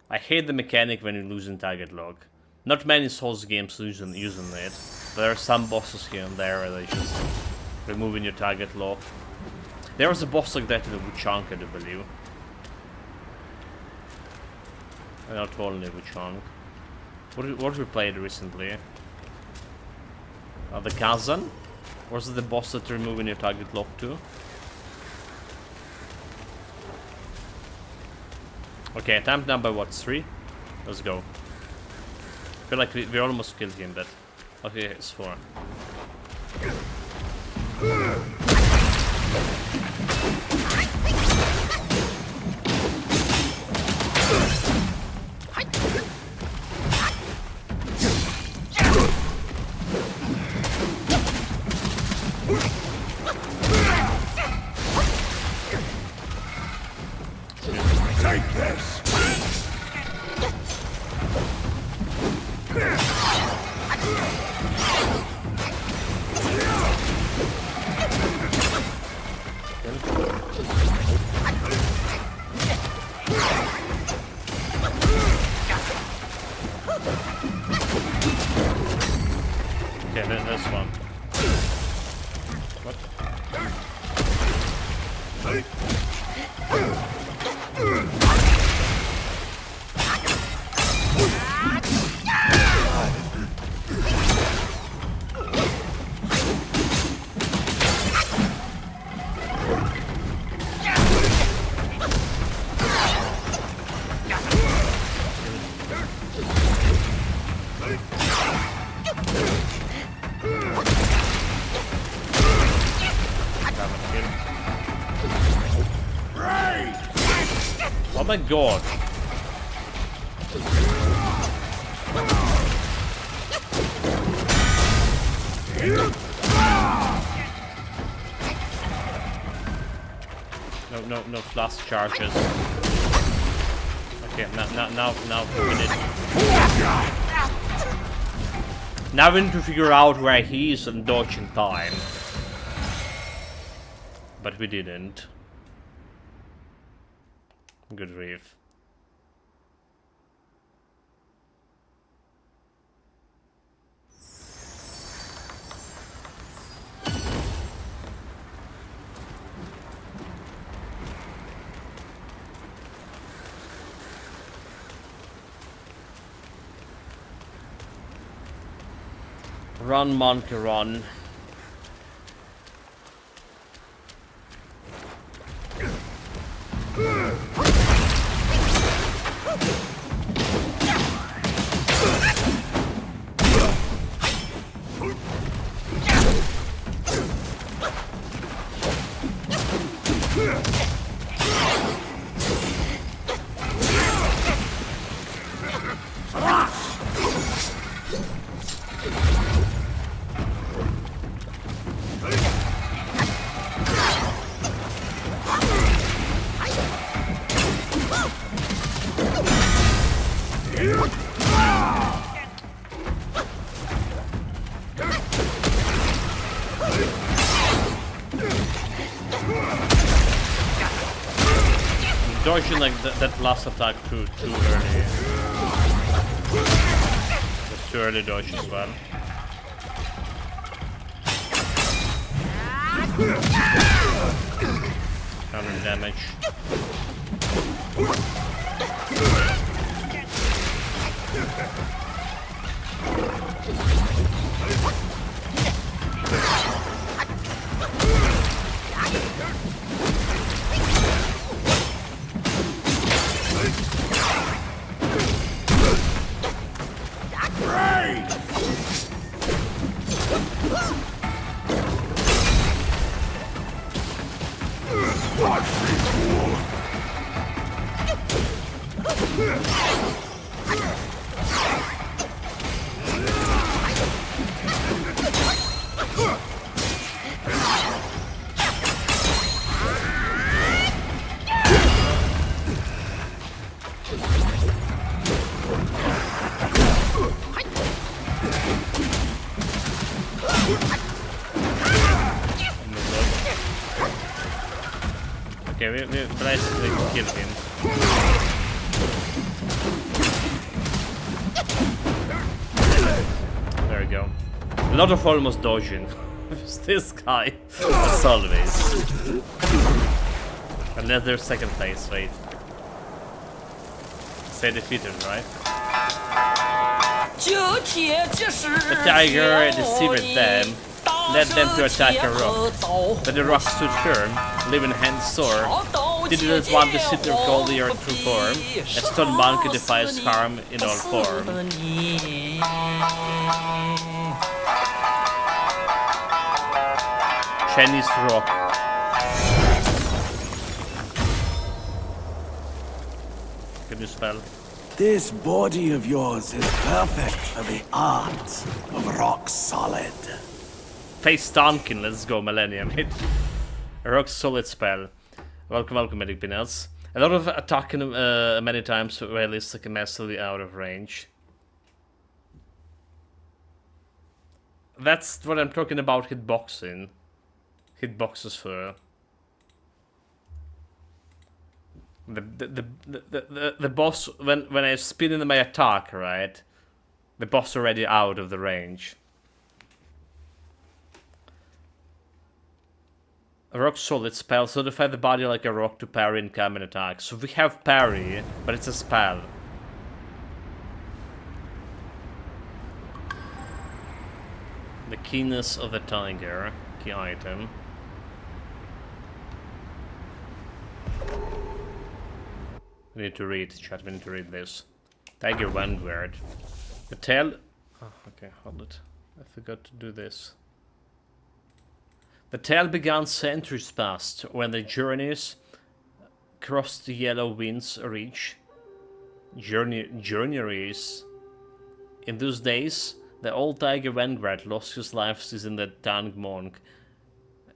I hate the mechanic when you lose in target lock. Not many Souls games using it. But there are some bosses here and there where they just removing your target lock. There was a boss like that in the Wukong, I do believe. Not only Wukong. What we played recently? The Kazan? Or is it the boss that removing your target lock too? Okay, attempt number what, 3? Let's go. I feel like we almost killed him, but... Okay, it's 4. Take this. Okay, then this one. What? Oh my god. No flash charges. Okay, now we need. Now we need to figure out where he is and dodge in time. But we didn't. Good reef. Run, monkey, run. dodging like that last attack too early. That's too early dodge as well. Counter damage. Okay, we basically killed him. There we go. A lot of almost dodging. This guy, as always. Unless they're second place, wait. Say defeated, right? The tiger deceived them, led them to attack a rock. But the rock stood firm, leaving hands sore. Did not want the city of gold the earth to form. A stone monkey defies harm in all form. Chinese rock. Can you spell? This body of yours is perfect for the art of rock solid. Face Donkin, let's go, Millennium. Hit a rock solid spell. Welcome, Medic Peanuts. A lot of attacking many times, realistic, massively out of range. That's what I'm talking about hitboxing. Hitboxes for the boss when I spin in my attack, right? The boss already out of the range. A rock solid spell, solidify the body like a rock to parry incoming attacks. So we have parry, but it's a spell. The keenness of the tiger, key item. We need to read, chat, we need to read this. Tiger Vanguard. The tail... Oh, okay, hold it. I forgot to do this. The tale began centuries past, when the journeys crossed the Yellow Wind's reach. Journeys. In those days, the old Tiger Vanguard lost his life in the Tang Monk.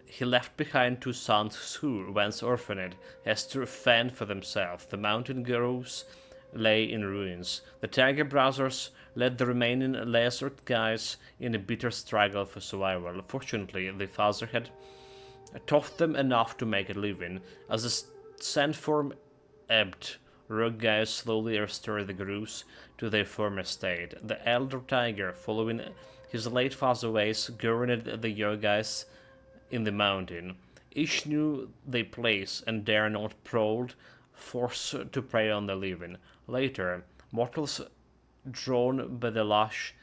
He left behind two sons who, once orphaned, has to fend for themselves. The mountain groves lay in ruins. The Tiger brothers led the remaining lesser guys in a bitter struggle for survival. Fortunately, the father had taught them enough to make a living. As the sandform ebbed, rogue guys slowly restored the grooves to their former state. The elder Tiger, following his late father's ways, governed the young guys in the mountain. Each knew their place and dare not prowl, forced to prey on the living. Later, mortals drawn by the lush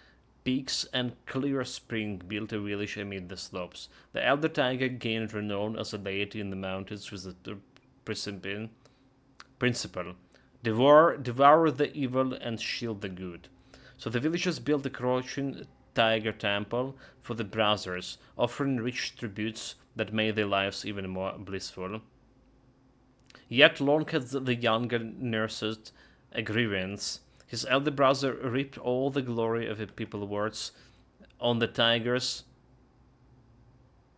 peaks and clear spring built a village amid the slopes. The elder Tiger gained renown as a deity in the mountains with the principle. Devour the evil and shield the good. So the villagers built the crouching Tiger Temple for the brothers, offering rich tributes that made their lives even more blissful. Yet long had the younger nursed a grievance. His elder brother reaped all the glory of his people's words on the tigers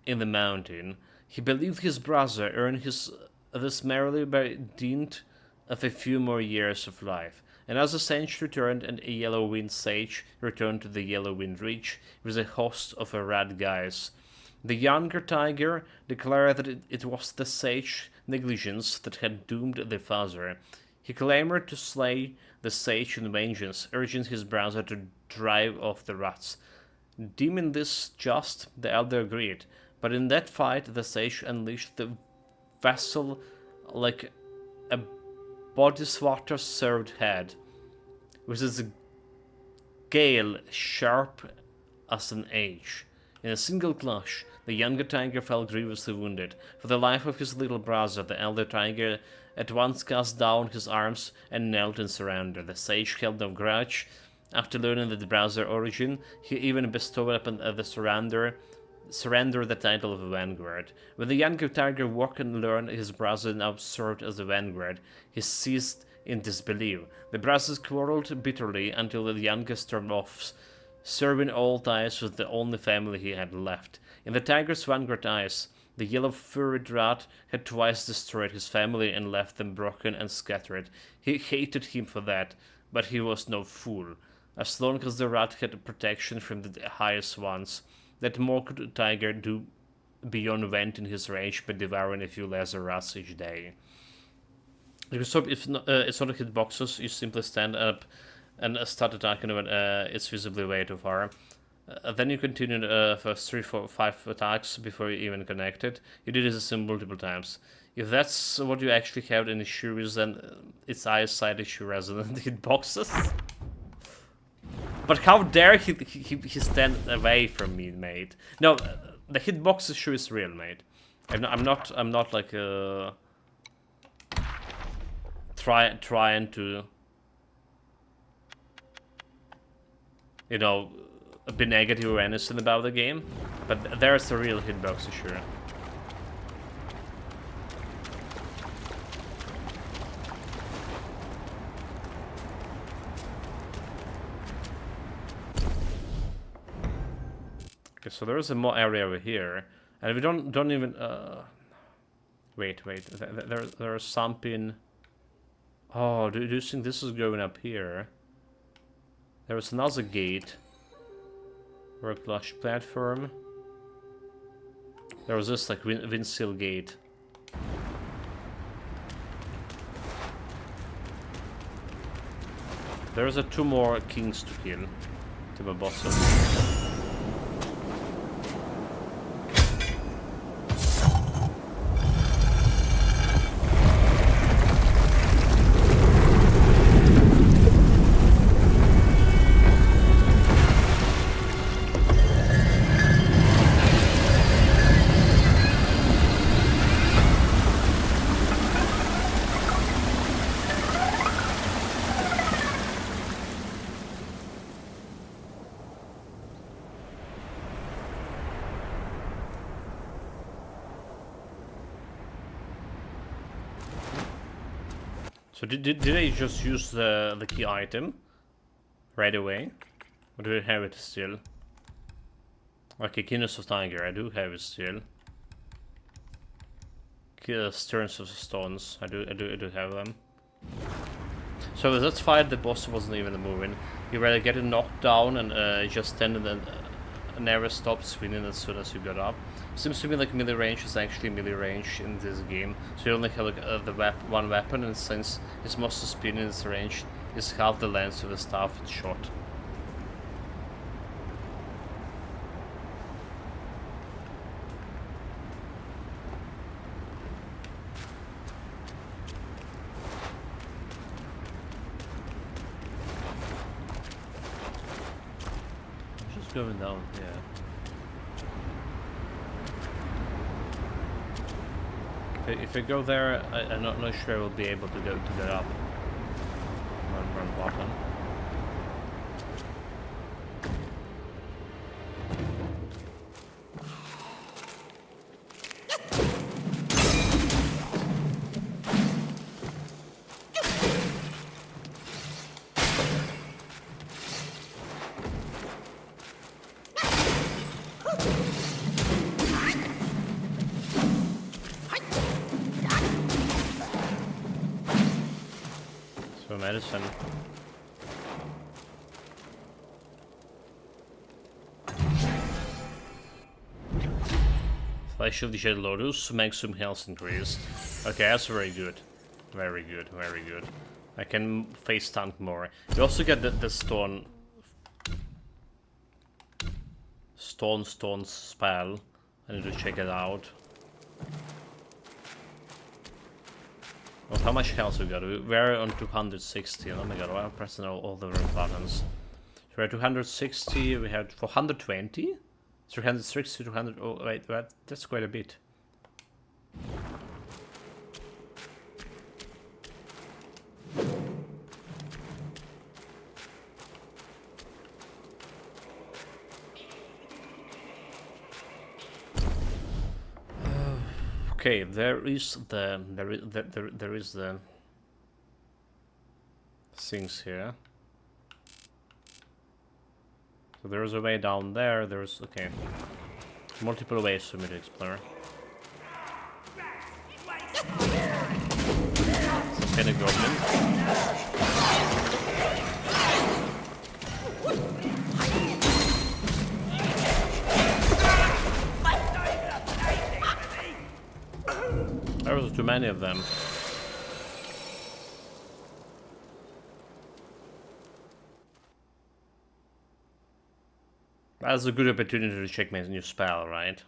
in the mountain. He believed his brother earned this merely by dint of a few more years of life. And as the century returned and a Yellow Wind sage returned to the Yellow Wind Reach with a host of rat guys, the younger Tiger declared that it was the sage negligence that had doomed their father. He clamored to slay the sage in vengeance, urging his brother to drive off the rats. Deeming this just, the elder agreed, but in that fight the sage unleashed the vessel like a bodyswatter-served head, with its gale sharp as an edge. In a single clash, the younger tiger fell grievously wounded. For the life of his little brother, the elder tiger at once cast down his arms and knelt in surrender. The sage held no grudge. After learning the brother's origin, he even bestowed upon the surrender the title of a vanguard. When the younger tiger woke and learned his brother now served as a vanguard, he ceased in disbelief. The brothers quarreled bitterly until the youngest stormed off, serving all ties with the only family he had left. In the tiger's vanguard eyes, the yellow furred rat had twice destroyed his family and left them broken and scattered. He hated him for that, but he was no fool. As long as the rat had protection from the highest ones, that more could the tiger do beyond venting his rage by devouring a few lesser rats each day. Because it's not a hit boxes, you simply stand up and start attacking when it's visibly way too far. Then you continue for 3, 4, 5 attacks before you even connect it. You did this multiple times. If that's what you actually have an issue with, then it's eyesight issue rather than the hitboxes. But how dare he stand away from me, mate? No, the hitbox issue is real, mate. I'm not like trying to, you know, be negative or anything about the game, but there's a real hitbox issue. Okay, so there is a more area over here, and we don't even wait. There's something. Oh, do you think this is going up here? There is another gate. Or a clutch platform. There was this like windsill gate. There's 2 more kings to kill. To my bosses. So did I just use the key item right away? Or do I have it still? Okay, Keenness of Tiger, I do have it still. Sterns of Stones, I do have them. So with that fight, the boss wasn't even moving. You rather get knocked down and just stand and then never stop swinging as soon as you got up. Seems to me like melee range is actually melee range in this game. So you only have like one weapon, and since it's mostly speed in its range, it's half the length of the staff it's shot. Just going down here. If I go there, I'm not sure I will be able to get up. Run bottom. Medicine. Flash of the Shed Lotus, maximum health increase. Okay, that's very good. Very good, very good. I can face tank more. You also get the stone... Stone spell. I need to check it out. Well, how much health we got? We're on 260. Oh my god, I'm pressing all the wrong buttons. So we're at 260, we had 420? 360, 200... Oh, wait, that's quite a bit. Okay, there is the things here. So there's a way down there. There's okay, multiple ways for me to explore. Get a goblin. There was too many of them. That's a good opportunity to check my new spell, right?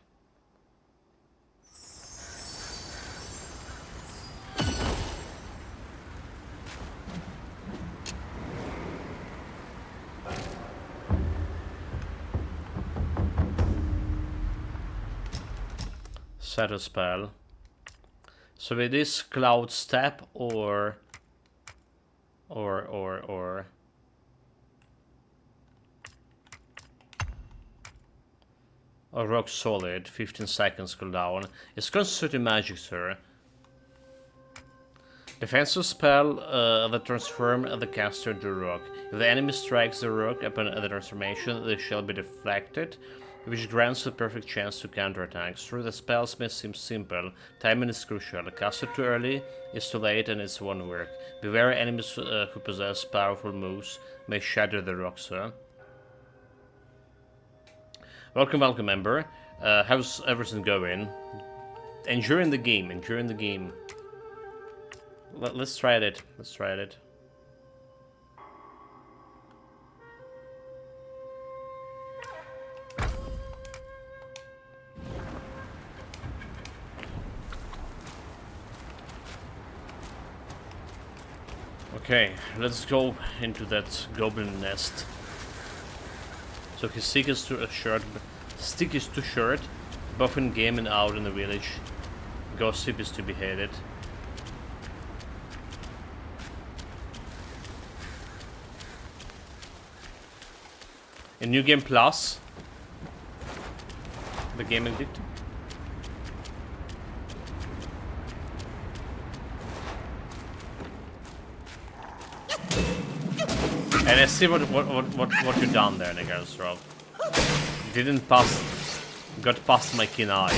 Set a spell. So it is Cloud Step or Rock Solid, 15 seconds cooldown. It's concentrated magic, sir. Defensive spell that transforms the caster into rock. If the enemy strikes the rock upon the transformation, they shall be deflected, which grants a perfect chance to counterattack. Through the spells may seem simple, timing is crucial. Cast it too early is too late and it won't work. Beware enemies who possess powerful moves may shatter the rock, sir. Welcome, welcome, member. How's everything going? Enjoying the game, enjoying the game. Let's try it. Let's try it. Okay, let's go into that goblin nest. So his stick is too short, both in game and out in the village. Gossip is to be hated. In New Game Plus, the game addict. And I see what you done there, niggas, Rob. Didn't pass, got past my keen eye.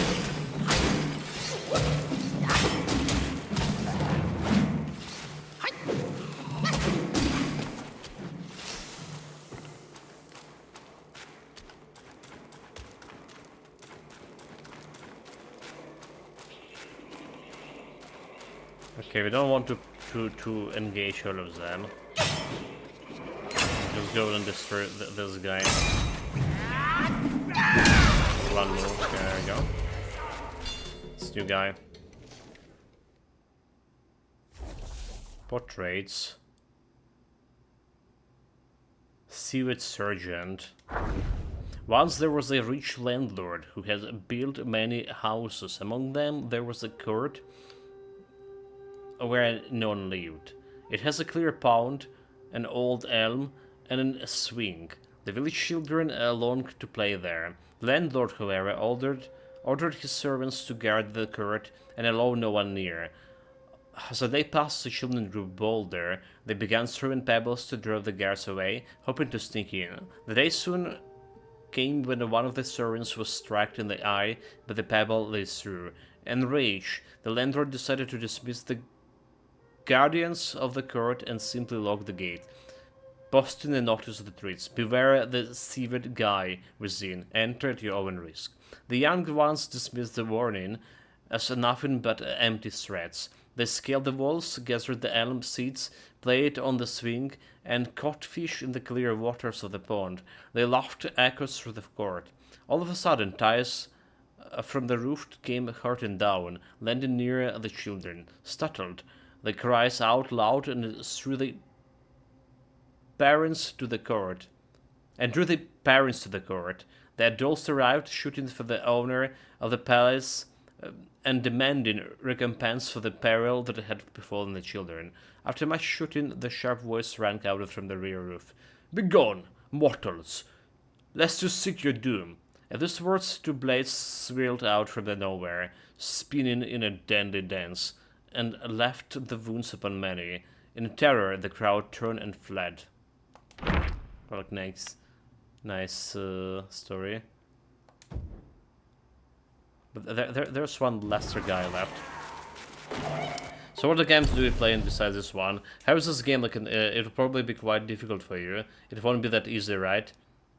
Okay, we don't want to engage all of them. Just go and destroy this guy. One move, there we go. This new guy. Portraits. Sewage Sergeant. Once there was a rich landlord who had built many houses. Among them there was a court where no one lived. It has a clear pond, an old elm, and a swing. The village children longed to play there. The landlord, however, ordered his servants to guard the court and allow no one near. As the day passed, the children grew bolder. They began throwing pebbles to drive the guards away, hoping to sneak in. The day soon came when one of the servants was struck in the eye, but the pebble lay through. Enraged, the landlord decided to dismiss the guardians of the court and simply lock the gate, posting a notice on the streets. Beware the severed guy within. Enter at your own risk. The young ones dismissed the warning as nothing but empty threats. They scaled the walls, gathered the elm seeds, played on the swing, and caught fish in the clear waters of the pond. They laughed echoes through the court. All of a sudden, ties from the roof came hurtling down, landing near the children. Startled, they cries out loud and threw the parents to the court. The adults arrived, shooting for the owner of the palace and demanding recompense for the peril that had befallen the children. After much shooting, the sharp voice rang out from the rear roof. "Begone, mortals! Lest you seek your doom!" At these words, two blades swirled out from the nowhere, spinning in a deadly dance, and left the wounds upon many. In terror, the crowd turned and fled. Well, nice story. But there's one lesser guy left. So what games do we play in besides this one? How is this game like? It'll probably be quite difficult for you. It won't be that easy, right?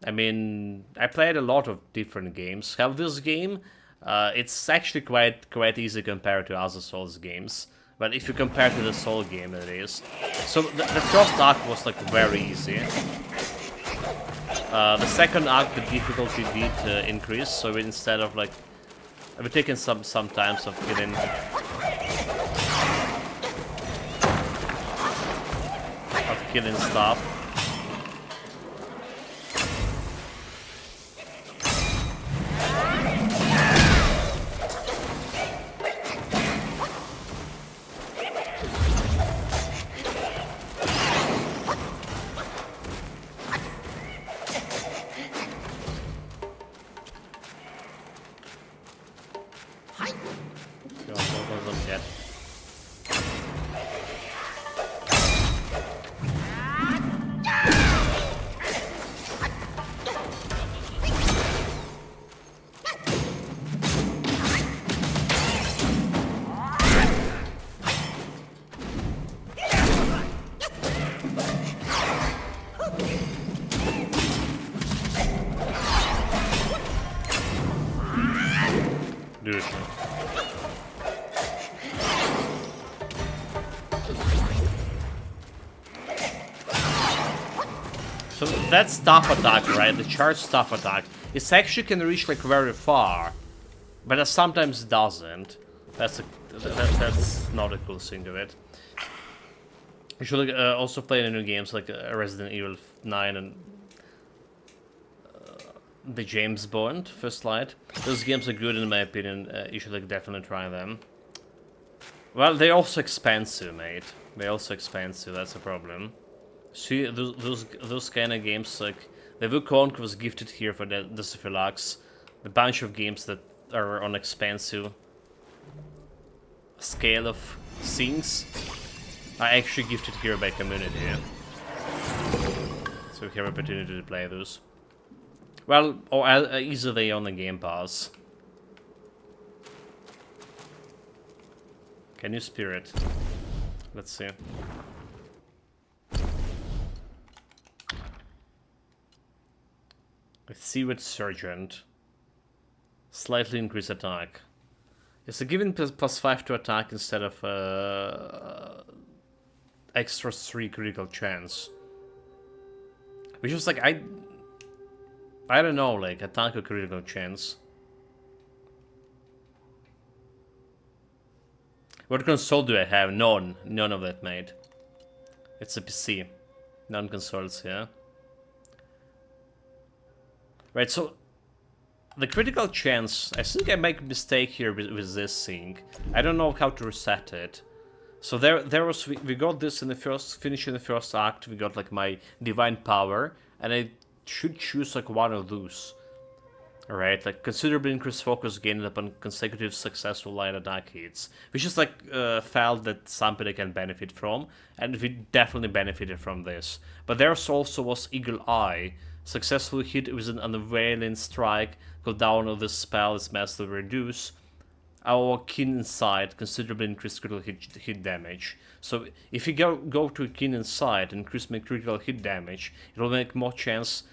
I mean, I played a lot of different games. How this game, it's actually quite easy compared to other Souls games. But if you compare to the Soul game, it is. So the first arc was like very easy. The second arc, the difficulty did increase. So instead of like, I've taken some times of killing stuff. Dude. So that staff attack, right? The charge staff attack, it actually can reach like very far, but it sometimes doesn't. That's not a cool thing to it. You should also play the new games like Resident Evil 9 and the James Bond First Light. Those games are good in my opinion. You should like definitely try them. Well, they're also expensive, mate. They're also expensive. That's a problem. See, those kind of games, like the Wukong was gifted here for the Deluxe. The bunch of games that are on expensive scale of things are actually gifted here by community. So we have opportunity to play those. Well, or easily on the Game Pass. Can you spirit? Let's see. Let's see what Sergeant. Slightly increase attack. It's a given +5 to attack instead of extra 3 critical chance. Which is like I don't know, like attack or critical chance. What console do I have? None of that, mate. It's a PC. Non-consoles, yeah. Right, so the critical chance, I think I make a mistake here with this thing. I don't know how to reset it. So we got this in the first, finishing the first act, we got like my divine power, and I should choose like one of those. Alright, like considerably increased focus gained upon consecutive successful line attack hits. Which is like felt that somebody can benefit from, and we definitely benefited from this. But there's also was Eagle Eye. Successfully hit with an unveiling strike, cooldown of this spell is massively reduced. Our Keen Insight considerably increased critical hit damage. So if you go to Keen Insight and increase my critical hit damage, it will make more chance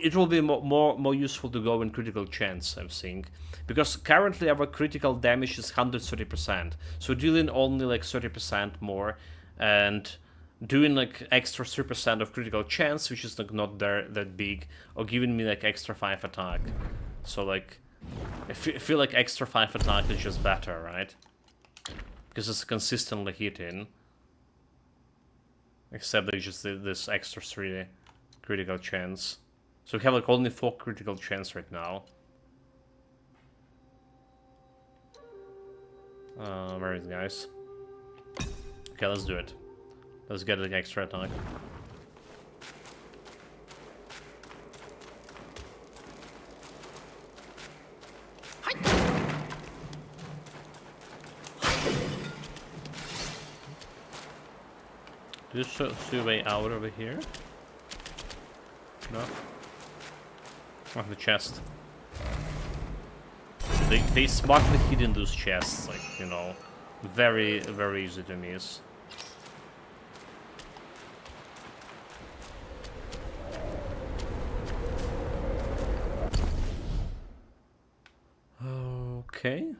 it will be more useful to go in critical chance, I think, because currently our critical damage is 130%, so dealing only like 30% more and doing like extra 3% of critical chance, which is like not that big, or giving me like extra 5 attack. So like I feel like extra 5 attack is just better, right? Because it's consistently hitting. Except there's just this extra 3 critical chance. So we have like only 4 critical chance right now. Where is it, guys? Okay, let's do it. Let's get an extra attack. Do you see a way out over here? No? Oh, the chest. They smartly hid in those chests, like, you know, very easy to miss. Okay.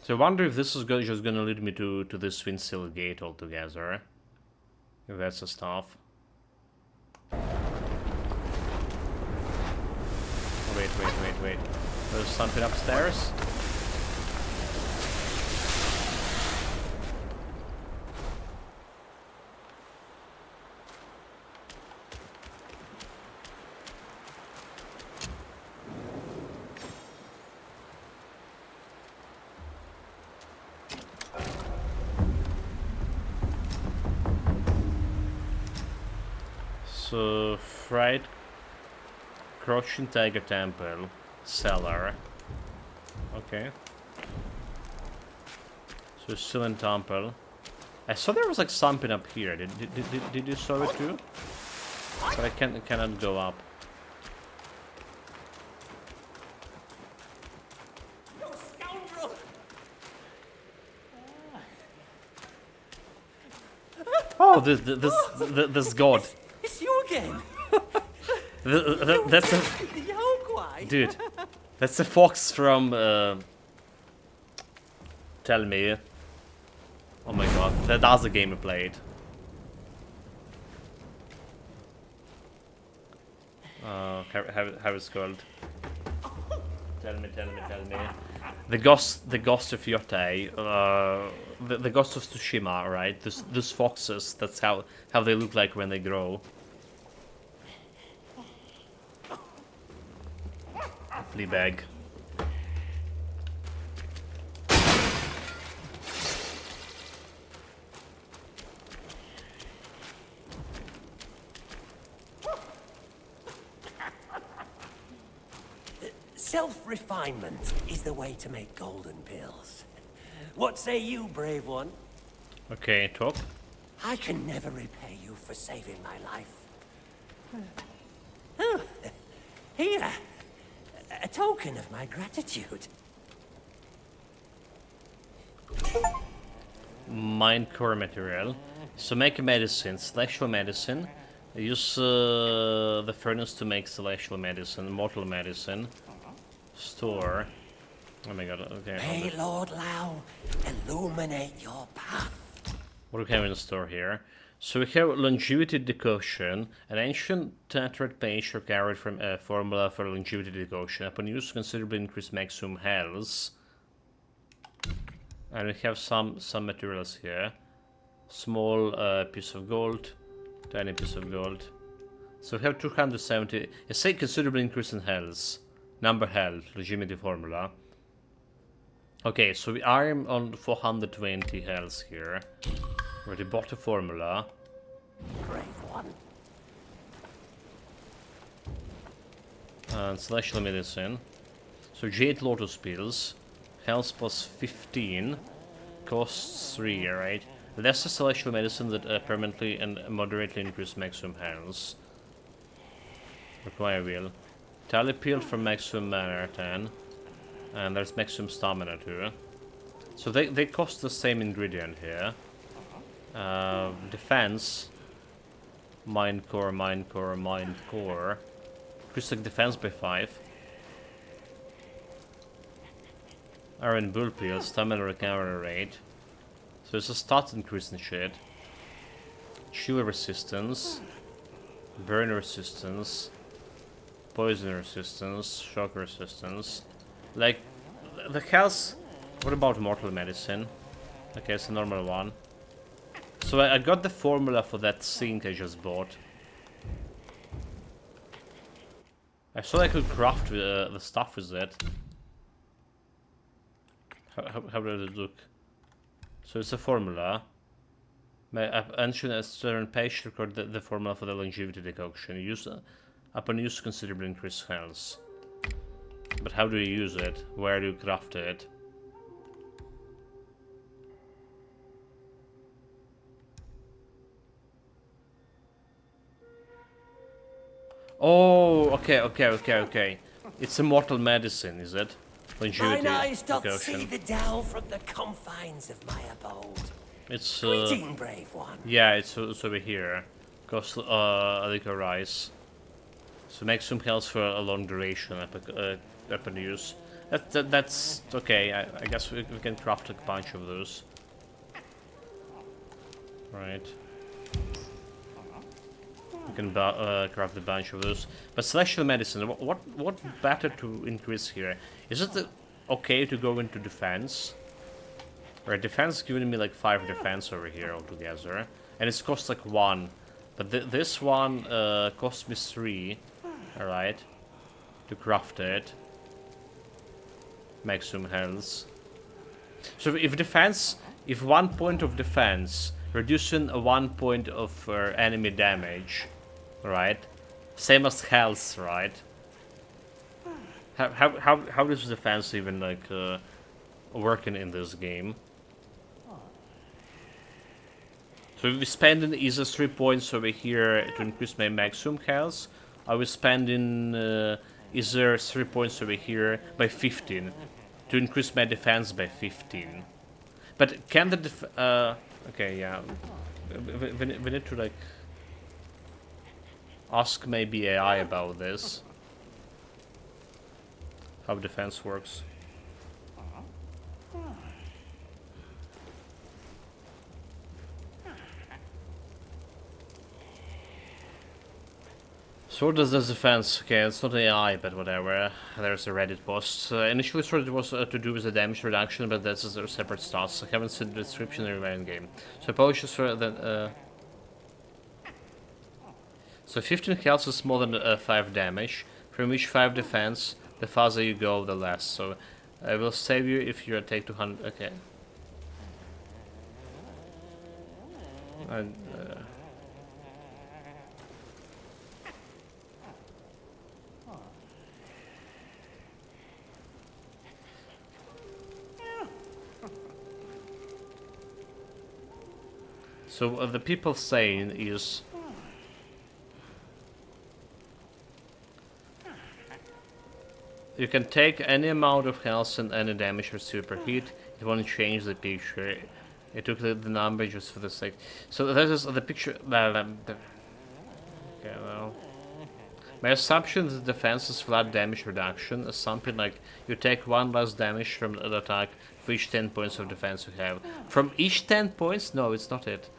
So I wonder if this is just gonna lead me to this Twinsill gate altogether. If that's the stuff. Oh, wait. There's something upstairs. So, Fried Crouching Tiger Temple, cellar. Okay. So, still in temple. I saw there was like something up here. Did you saw it too? But I cannot go up. You scoundrel! Oh, this god. It's you again! That's a dude. That's a fox from. Tell me. Oh my god, that's a game I played. How it's called? Tell me. The ghost of Yotei, the ghost of Tsushima, right? Those foxes. That's how they look like when they grow. Fleabag. Self-refinement is the way to make golden pills. What say you, brave one? Okay, talk. I can never repay you for saving my life. Oh, here, a token of my gratitude. Mind core material. So make a medicine, celestial medicine. Use the furnace to make celestial medicine, mortal medicine. Store. Oh my god, okay. May Lord Lao illuminate your path. What do we have in the store here? So we have longevity decoction, an ancient tetrad page carried from a formula for longevity decoction. Upon use, considerably increase maximum health. And we have some materials here. Small piece of gold, tiny piece of gold. So we have 270. I say considerably increase in health. Number health, longevity formula. Okay, so we are on 420 health here. We already bought the formula. Brave one. And celestial medicine. So Jade Lotus pills. Health plus 15. Costs 3, right? Lesser celestial medicine that permanently and moderately increase maximum health. Require will. Tally peel for maximum mana 10. And there's maximum stamina too. So they cost the same ingredient here. Defense. Mind core. Increase defense by 5. Iron Bull Peel, stamina recovery rate. So it's a stat increase and shit. Chill resistance. Burn resistance. Poison resistance. Shock resistance. Like, the health... What about mortal medicine? Okay, it's a normal one. So I got the formula for that sink I just bought. I thought I could craft the stuff with it. How does it look? So it's a formula. My ancient Eastern page record the formula for the longevity decoction. Use upon use considerably increase health. But how do you use it? Where do you craft it? Oh, okay. It's a mortal medicine, is it? Longevity Mine eyes doth decoction. see the Tao from the confines of my abode. It's Greeting, brave one. yeah, it's over here. Cost a liquor rice. So maximum health for a long duration weapon use. That's okay. I guess we can craft a bunch of those. Right. We can craft a bunch of those. But celestial medicine. What better to increase here? Is it okay to go into defense? Right, defense is giving me like 5 defense over here altogether, and it's cost like 1. But this one cost me 3. All right, to craft it. Maximum health. So if 1 point of defense reducing a 1 point of enemy damage, right? Same as health, right? How does defense even like working in this game? So if we spend in either 3 points over here to increase my maximum health, I will spend in either 3 points over here by 15 to increase my defense by 15. But can the okay, yeah, we need to like ask maybe AI about this, how defense works. So what does this defense? Okay, it's not AI, but whatever. There's a Reddit post. Initially thought it was to do with the damage reduction, but that's a separate stats. I haven't seen the description in the main game. So apologies for the... So 15 health is more than 5 damage. From each 5 defense, the farther you go, the less. So I will save you if you take 200... Okay. So the people saying is you can take any amount of health and any damage received per hit. It won't change the picture. It took the number just for the sake. So this is the picture. Okay, well, my assumption is defense is flat damage reduction. Is something like you take 1 less damage from an attack for each 10 points of defense you have. From each 10 points? No, it's not it.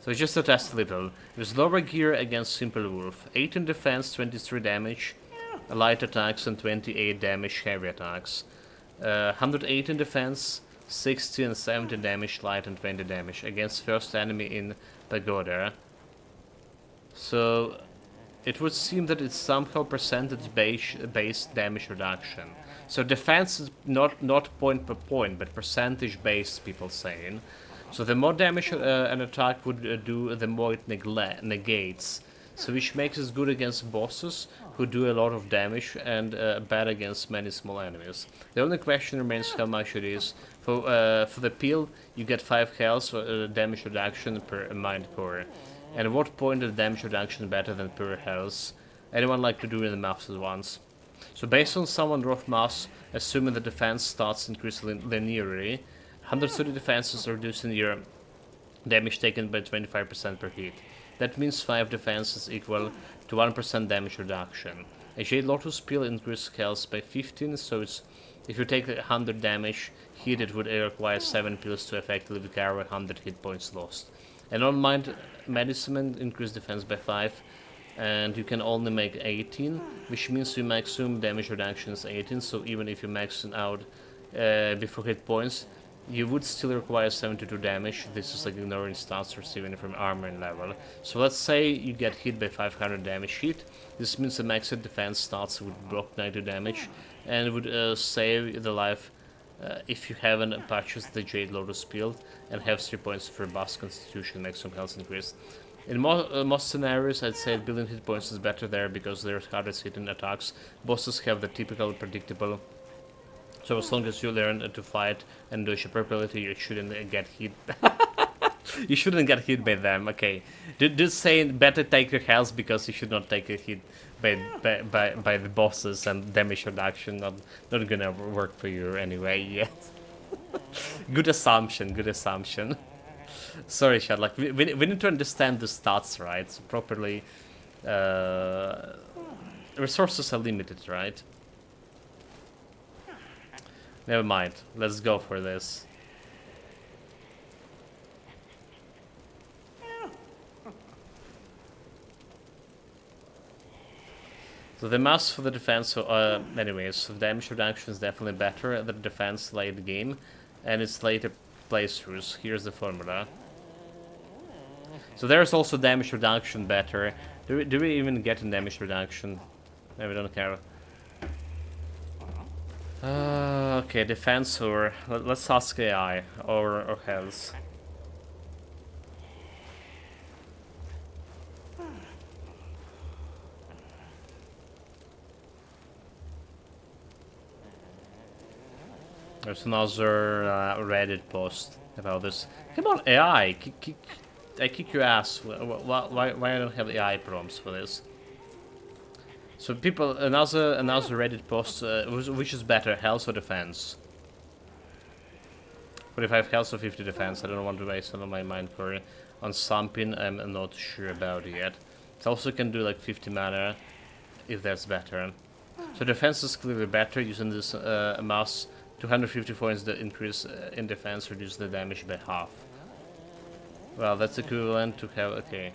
So just to test a little, with lower gear against Simple Wolf, 18 defense, 23 damage, light attacks and 28 damage heavy attacks. 118 defense, 60 and 70 damage light and 20 damage against first enemy in Pagoda. So it would seem that it's somehow percentage based damage reduction. So defense is not point per point, but percentage based, people saying. So the more damage an attack would do, the more it negates. So which makes it good against bosses who do a lot of damage and bad against many small enemies. The only question remains how much it is. For the peel, you get 5 health damage reduction per mind core. And at what point is damage reduction better than pure health? Anyone like to do the maths at once? So based on someone rough maths, assuming the defense starts increasing linearly, 130 defenses reducing your damage taken by 25% per hit. That means 5 defense is equal to 1% damage reduction. A Jade Lotus pill increases health by 15, so it's if you take 100 damage hit, it would require 7 pills to effectively recover 100 hit points lost. And on-mind medicine increase defense by 5, and you can only make 18, which means your maximum damage reduction is 18, so even if you max it out before hit points, you would still require 72 damage. This is like ignoring stats receiving from armor and level. So let's say you get hit by 500 damage hit. This means the maxed defense stats would block 90 damage and would save the life if you haven't purchased the Jade Lotus build and have 3 points of robust constitution maximum health increase. In most scenarios, I'd say building hit points is better there because there's hardest hitting attacks. Bosses have the typical predictable. So as long as you learn to fight and dodge appropriately, you shouldn't get hit. You shouldn't get hit by them. Okay, just saying better take your health because you should not take a hit by the bosses, and damage reduction not gonna work for you anyway. Yeah. Good assumption. Good assumption. Sorry, Chad. Like we need to understand the stats, right? So properly. Resources are limited, right? Never mind. Let's go for this. So the mouse for the defense. So, anyways, so damage reduction is definitely better at the defense late game, and it's later playthroughs. Here's the formula. So there's also damage reduction better. Do we even get a damage reduction? No, we don't care. Okay, defense or let's ask AI or health. There's another Reddit post about this. Come on, AI! I kick your ass. Why I don't have AI prompts for this? So people, another Reddit post, which is better, health or defense? 45 health or 50 defense. I don't want to waste all of my mind on something I'm not sure about yet. It also can do like 50 mana, if that's better. So defense is clearly better using this mouse. 250 points the increase in defense reduces the damage by half. Well, that's equivalent to have, okay.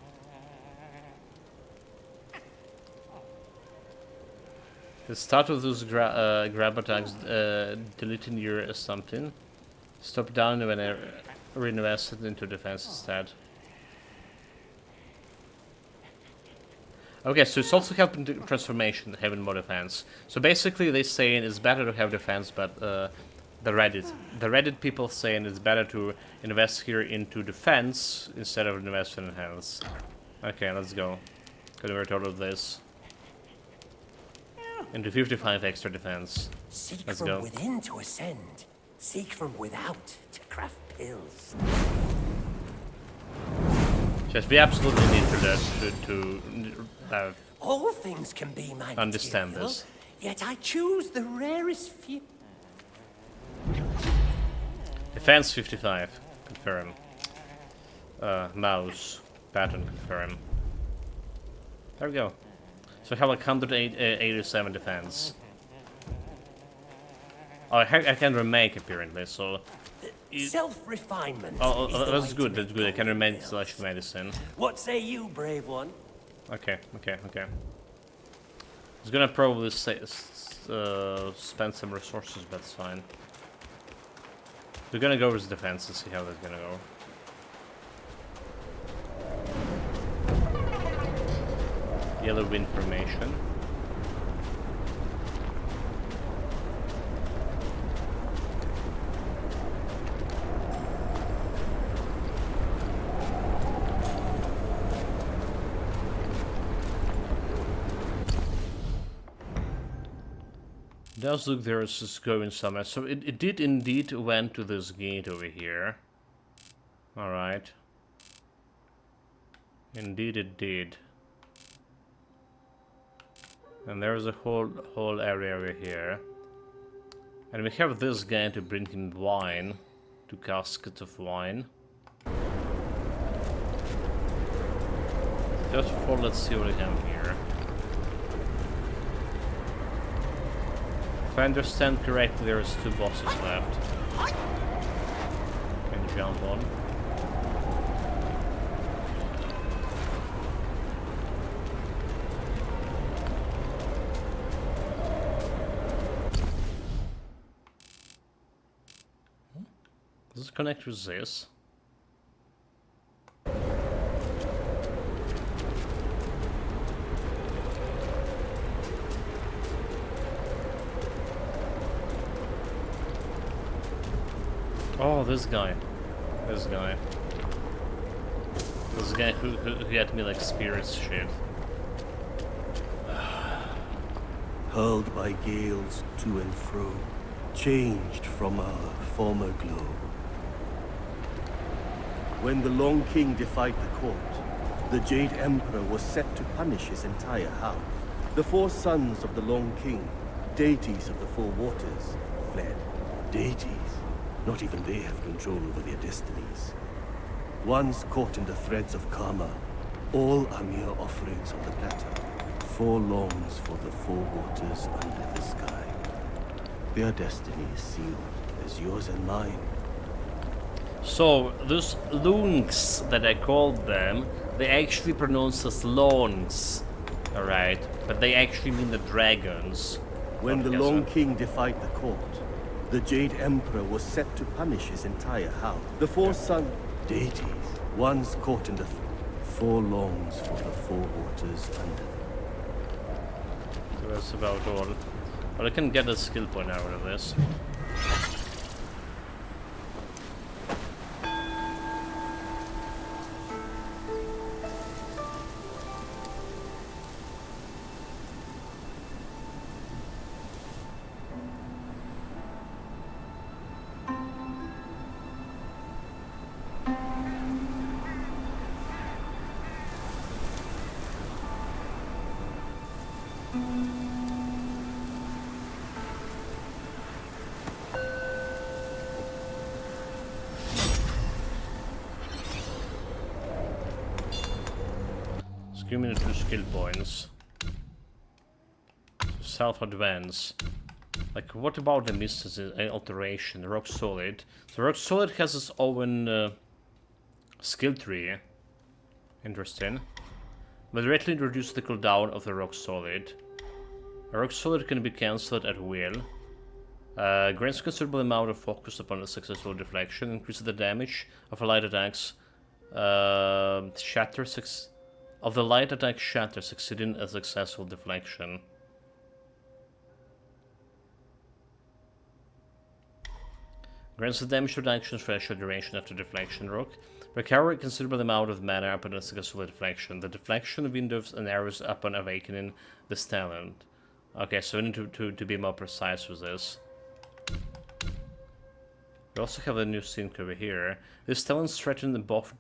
The start of those grab attacks, deleting your something. Stop down when I reinvest it into defense instead. Okay, so it's also helping the transformation, having more defense. So basically they're saying it's better to have defense, but the Reddit people saying it's better to invest here into defense instead of investing in health. Okay, let's go. Convert all of this into 55 extra defense. Seek Let's from go. within to ascend. Seek from without to craft pills. Just we absolutely need to All things can be my understand material, this. Yet I choose the rarest few. Defense 55, confirm. Mouse, pattern, confirm. There we go. So I have like 187 defense. Oh, I can remake apparently, so... Self-refinement. Oh, is the that's way good, to that's good. I can remake golden / medicine. What say you, brave one? Okay. It's gonna probably spend some resources, but it's fine. We're gonna go with defense and see how that's gonna go. Yellow wind formation. Does look there is going somewhere. So it did indeed went to this gate over here. Alright. Indeed it did. And there's a whole area over here. And we have this guy to bring him wine. 2 caskets of wine. First of all, let's see what we have here. If I understand correctly, there's 2 bosses left. Can you jump on? Does it connect with this? Oh, this guy. This guy. This guy who had me like spirits shit. Hurled by gales to and fro, changed from our former glow. When the Long King defied the court, the Jade Emperor was set to punish his entire house. The 4 sons of the Long King, deities of the 4 waters, fled. Deities? Not even they have control over their destinies. Once caught in the threads of karma, all are mere offerings on the platter. 4 longs for the 4 waters under the sky. Their destiny is sealed, as yours and mine. So, those lungs that I called them, they actually pronounce as longs. Alright, but they actually mean the dragons. When the Long King defied the court, the Jade Emperor was set to punish his entire house. The 4 sons, deities, once caught in the 4 longs for the 4 waters under. So that's about all. But I can get a skill point out of this. Give me the 2 skill points. Self-advance. Like, what about the mysticism and alteration? Rock Solid. So Rock Solid has its own skill tree. Interesting. Moderately reduce the cooldown of the Rock Solid. A Rock Solid can be cancelled at will. Grants considerable amount of focus upon a successful deflection. Increases the damage of a light attacks. Of the light attack shatter succeeding a successful deflection. Grants the damage reduction for a short duration after deflection rock. Recover a considerable amount of mana upon a successful deflection. The deflection windows and arrows upon awakening this talent. Okay, so we need to be more precise with this. We also have a new sync over here. This talent threatens both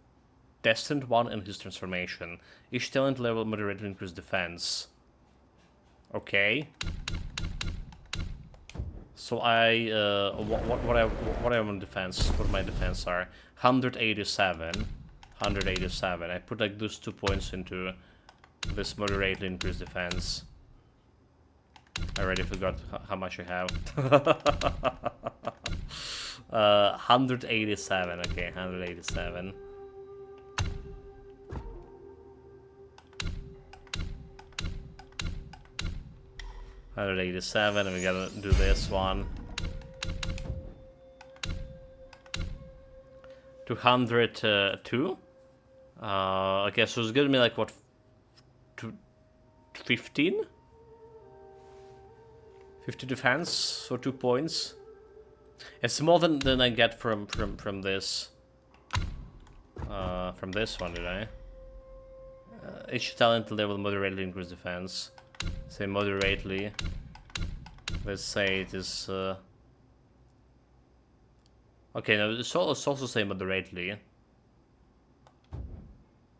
Destined 1 and his transformation. Each talent level moderately increase defense. Okay. So I what I am on defense? What my defense are? 187. 187. I put like those 2 points into this moderately increased defense. I already forgot how much I have. 187. Okay, 187. 187, and we gotta do this one. 202. Okay, so it's gonna be like what? 15? 50 defense for 2 points. It's more than I get from this. From this one, did I? Each talent level moderately increase defense. Say moderately. Let's say it is. Okay, no, it's also say moderately.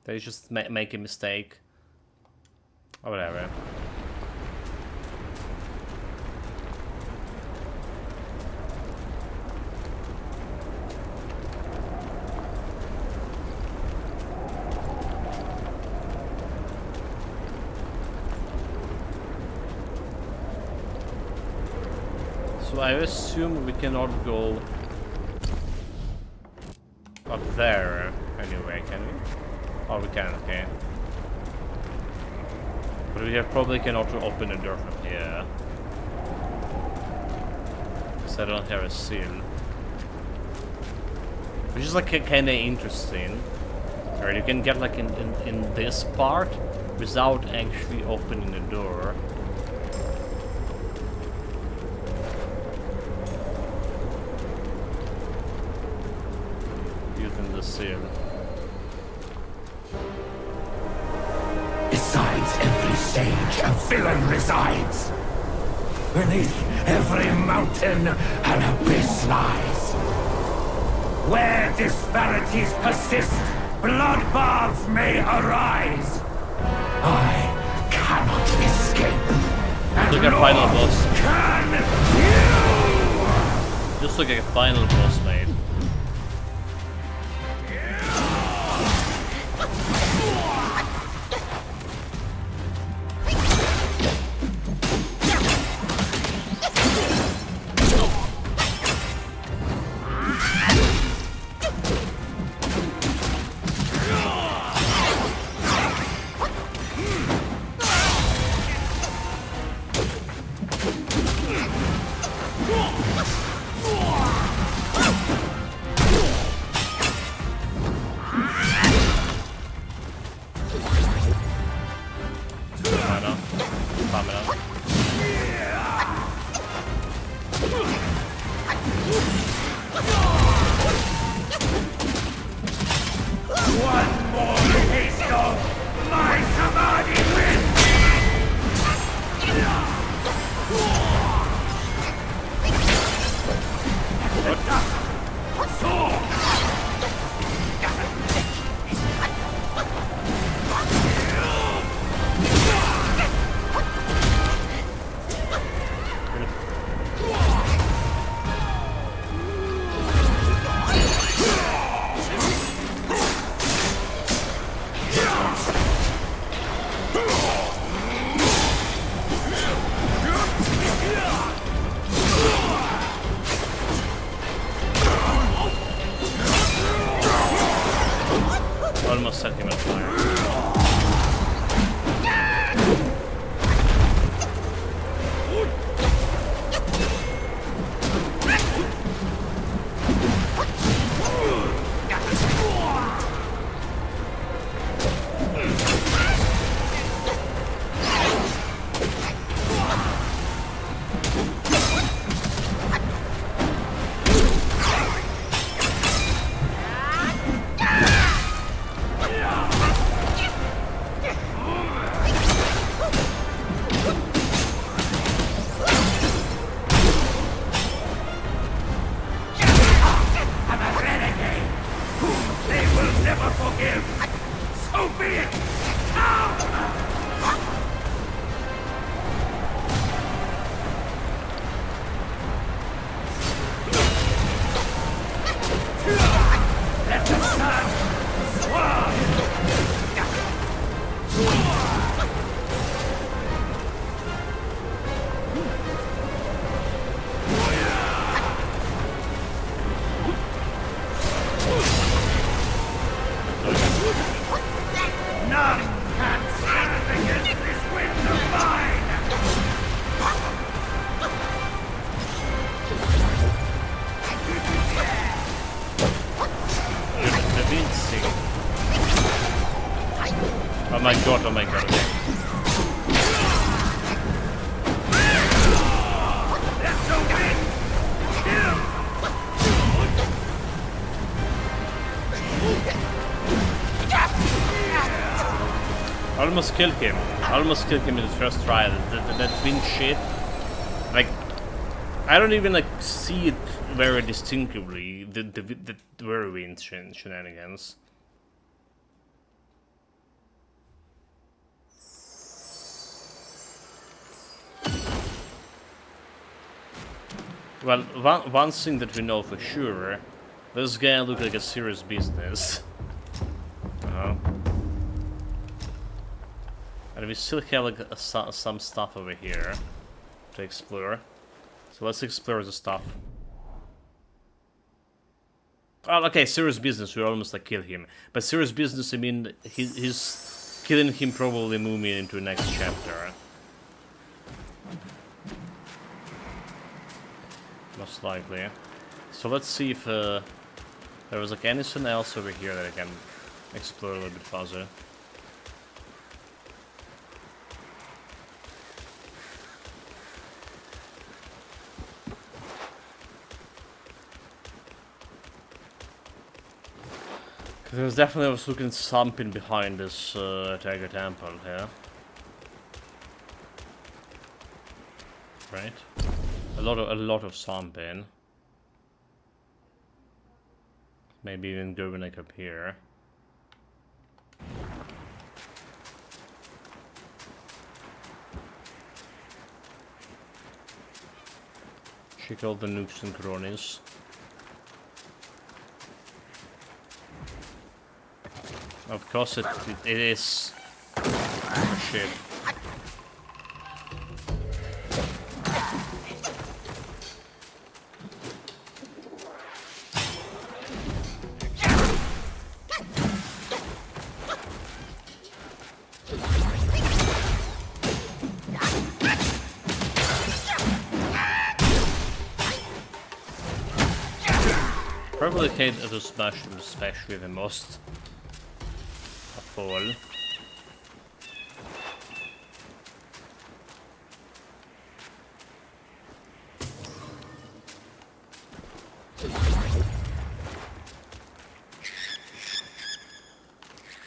They just make a mistake. Or whatever. So I assume we cannot go up there anyway, can we? Oh, we can, okay. But we probably cannot open the door from here. Because I don't have a seal. Which is like kinda interesting. Right, you can get like in this part without actually opening the door. Using the seal. Besides every sage, a villain resides. Beneath every mountain, an abyss lies. Where disparities persist, bloodbaths may arise. I cannot escape. And Look at final nor boss. can you! Just look at final boss, mate. Almost set him on fire. Oh my god, oh my god. I almost killed him. I almost killed him in the first try. That wind shit. Like, I don't even like see it very distinctively. The very wind shenanigans. Well, one thing that we know for sure, this guy looks like a serious business. And we still have like some stuff over here to explore. So So let's explore the stuff. Oh, okay, serious business. We almost like kill him, but serious business. I mean, he's killing him probably move me into the next chapter. Most likely. So let's see if there was like anything else over here that I can explore a little bit further. There's definitely, I was looking at something behind this Tiger Temple here. Right? A lot of something. Maybe even going like up here. Check all the nooks and crannies. Of course it is. Oh, shit. Probably hate to smash them, especially the most of all.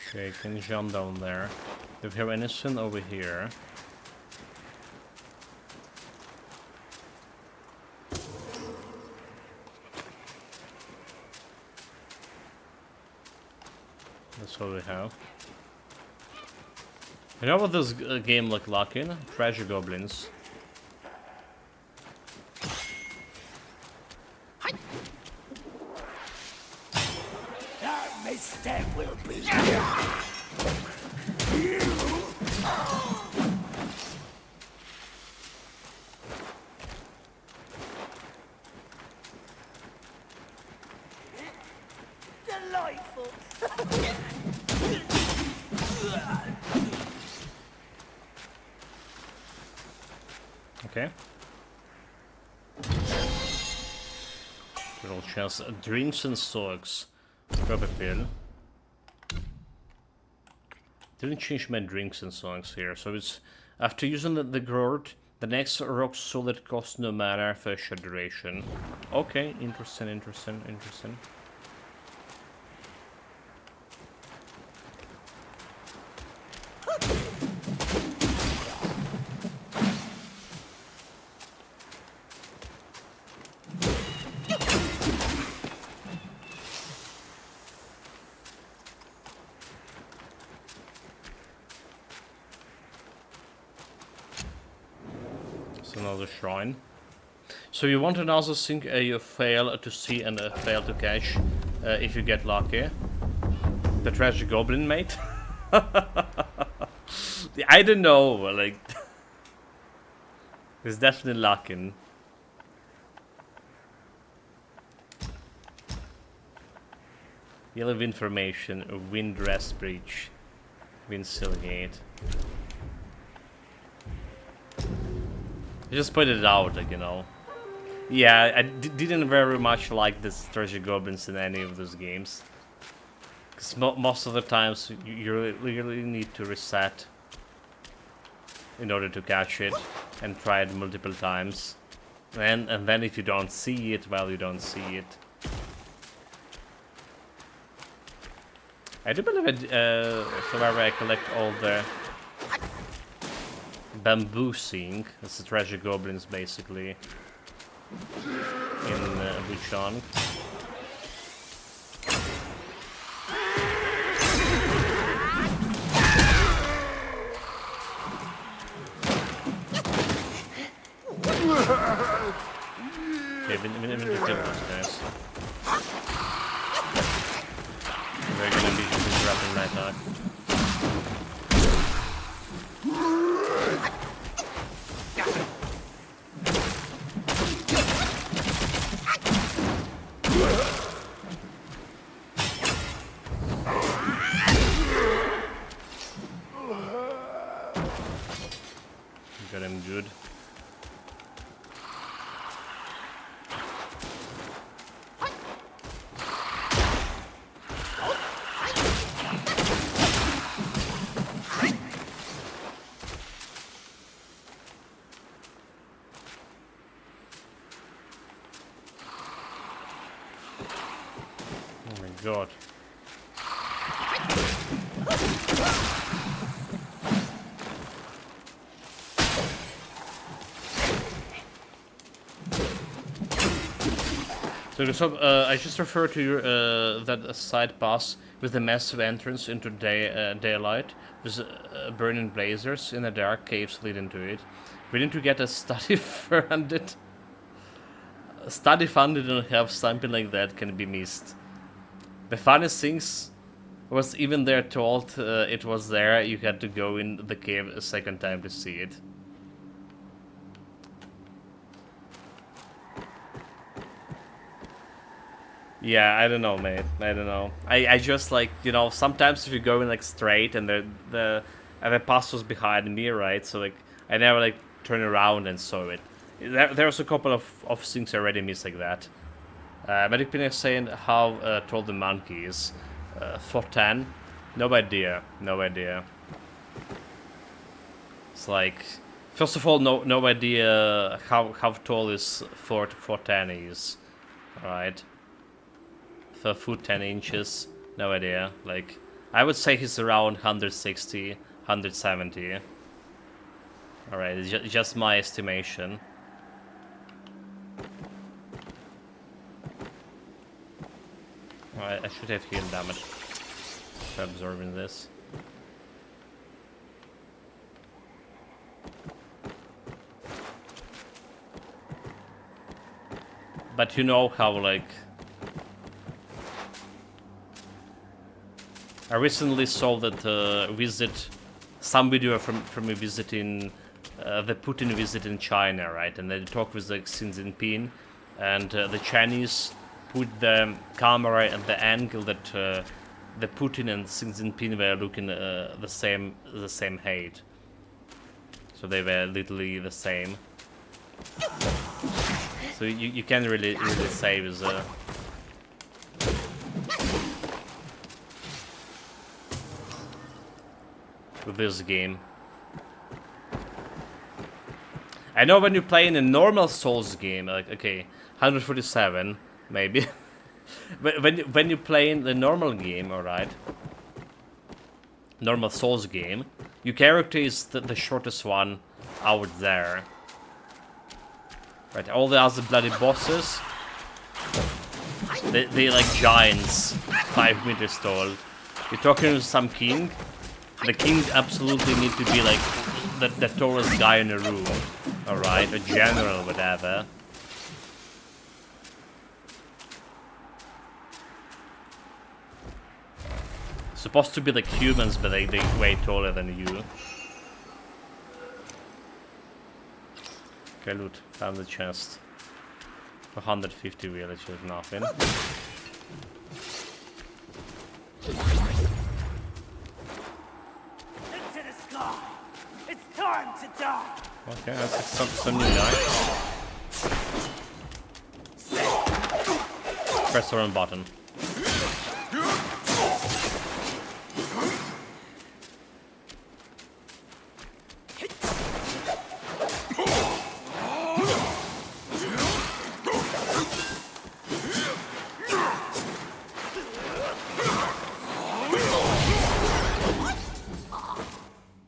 Okay, can you jump down there? Do we have anything over here? That's what we have. You know what this game looked like in? Treasure goblins. That misstep will be. Delightful. Okay. Little chance. Drinks and socks. Grab a pill. Didn't change my drinks and songs here, so it's after using the gourd, the next rock solid costs no mana for a short duration. Okay, interesting. Another shrine. So you want another thing you fail to see and fail to catch if you get lucky. The treasure goblin, mate. I don't know, like it's definitely lucky. Yellow wind formation, wind rest breach, wind silgate. I just pointed it out, like, you know. Yeah, I didn't very much like this treasure goblins in any of those games. Because most of the times you really need to reset in order to catch it and try it multiple times. And then if you don't see it, well, you don't see it. I do believe however I collect all the bamboo sing. That's the treasure goblins basically in Wukong. Okay, we need to kill those guys. They're gonna be disrupting my attack. Got him good. Oh my god. So I just referred to your, that side pass with the massive entrance into daylight with burning blazers in the dark caves leading to it. We need to get a study funded. Study funded and have something like that can be missed. The funniest things was even they're told it was there, you had to go in the cave a second time to see it. Yeah, I don't know, mate. I don't know. I just like, you know, sometimes if you're going like straight and the pass was behind me, right? So like I never like turn around and saw it. There's a couple of things I already missed like that. Medic Pin is saying how tall the monkey is. 4'10". No idea. No idea. It's like, first of all, no idea how tall is 4'10" is. Alright. 4 foot 10 inches. No idea. Like, I would say he's around 160, 170. Alright, it's just my estimation. Alright, I should have healing damage for absorbing this. But you know how, like... I recently saw that some video from a visit in the Putin visit in China, right? And they talk with like Xi Jinping, and the Chinese put the camera at the angle that the Putin and Xi Jinping were looking the same height. So they were literally the same. So you can't really say with this game. I know when you play in a normal Souls game, like, okay, 147, maybe. But when you play in the normal game, alright, normal Souls game, your character is the shortest one out there. Right, all the other bloody bosses, they like giants, 5 meters tall. You're talking to some king. The king absolutely need to be like the tallest guy in the room, alright, a general, whatever. Supposed to be like humans, but they way taller than you. Okay, loot, found the chest. For 150 really, which is nothing. It's time to die. Okay, that's some new guy. Press the run button.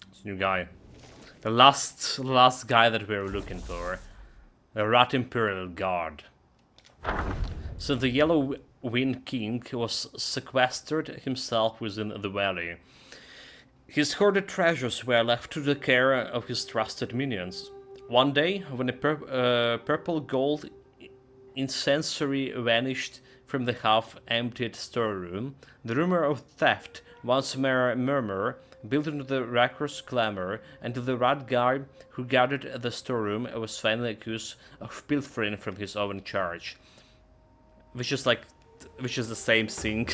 It's a new guy. The last guy that we were looking for. The Rat Imperial Guard. So the Yellow Wind King was sequestered himself within the valley. His hoarded treasures were left to the care of his trusted minions. One day, when a purple gold incensory vanished from the half-emptied storeroom, the rumor of theft, once mere murmur, built into the raucous clamor, and the rat guard who guarded the storeroom was finally accused of pilfering from his own charge. Which is the same thing.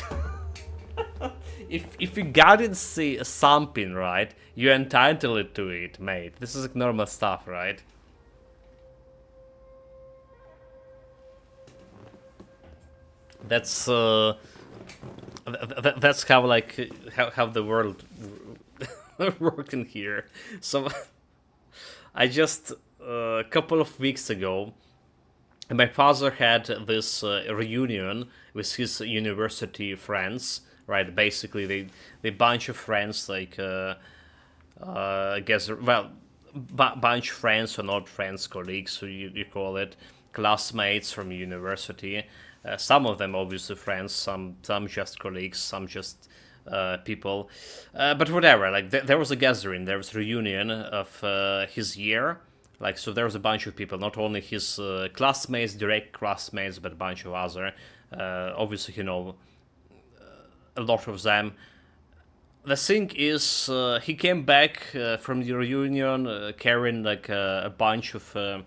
if you gotta see something, right, you're entitled to it, mate. This is like normal stuff, right? That's that's how like how the world working here. So I just a couple of weeks ago, my father had this reunion with his university friends. Right, basically they bunch of friends like I guess well bunch friends or not friends, colleagues, so you call it, classmates from university. Some of them obviously friends, some just colleagues, some just people. But whatever, like there was a gathering, there was a reunion of his year. Like, so there was a bunch of people, not only his classmates, direct classmates, but a bunch of other. Obviously, you know, a lot of them. The thing is, he came back from the reunion carrying like a bunch of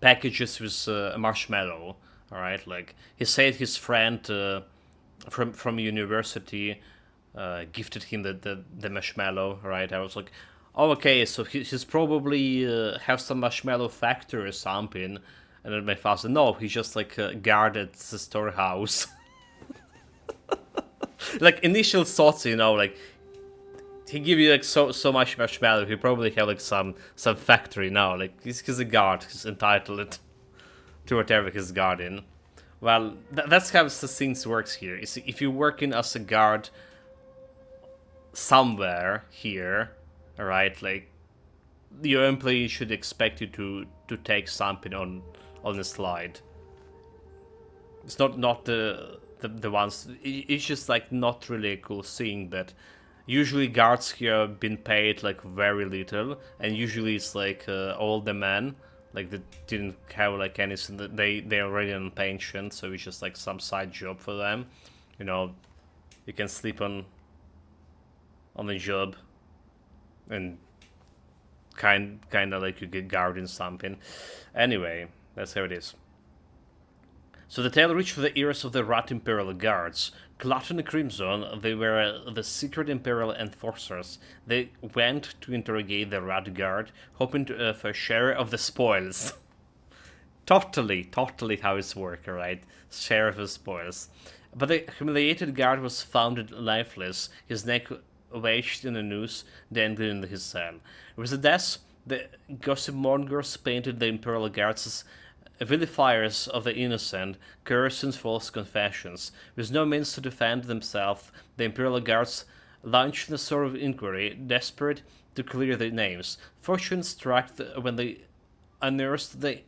packages with a marshmallow. All right, like he said, his friend from university gifted him the marshmallow. Right, I was like, oh, okay, so he's probably have some marshmallow factory or something. And then my father said, no, he just like guarded the storehouse. Like initial thoughts, you know, like he give you like so much marshmallow, he probably have like some factory now. Like he's a guard, he's entitled to whatever he's guarding. Well, that's how the things works here. Is if you're working as a guard somewhere here, alright, like your employee should expect you to take something on the slide. It's not the ones. It's just like not really a cool thing that usually guards here have been paid like very little, and usually it's like all the men like they didn't have like anything. They're already on pension, so it's just like some side job for them. You know, you can sleep on the job, and kind of like you get guarding something. Anyway, that's how it is. So the tale reached the ears of the Rat Imperial Guards. Glutton and Crimson, they were the secret Imperial enforcers. They went to interrogate the Rat Guard, hoping for a share of the spoils. totally how it's working, right? Share of the spoils. But the humiliated guard was found lifeless, his neck wedged in a noose dangling in his cell. With the death, the gossip mongers painted the Imperial Guards as vilifiers of the innocent, cursing false confessions. With no means to defend themselves, the Imperial Guards launched a sort of inquiry, desperate to clear their names. Fortune struck when they unearthed the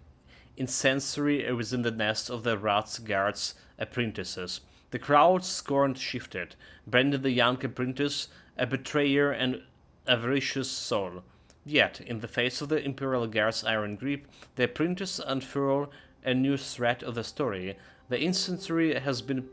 incendiary within the nest of the Rat's Guards' apprentices. The crowd's scorn shifted, branding the young apprentice a betrayer and avaricious soul. Yet, in the face of the Imperial Guard's iron grip, the apprentice unfurled a new thread of the story. The incendiary has been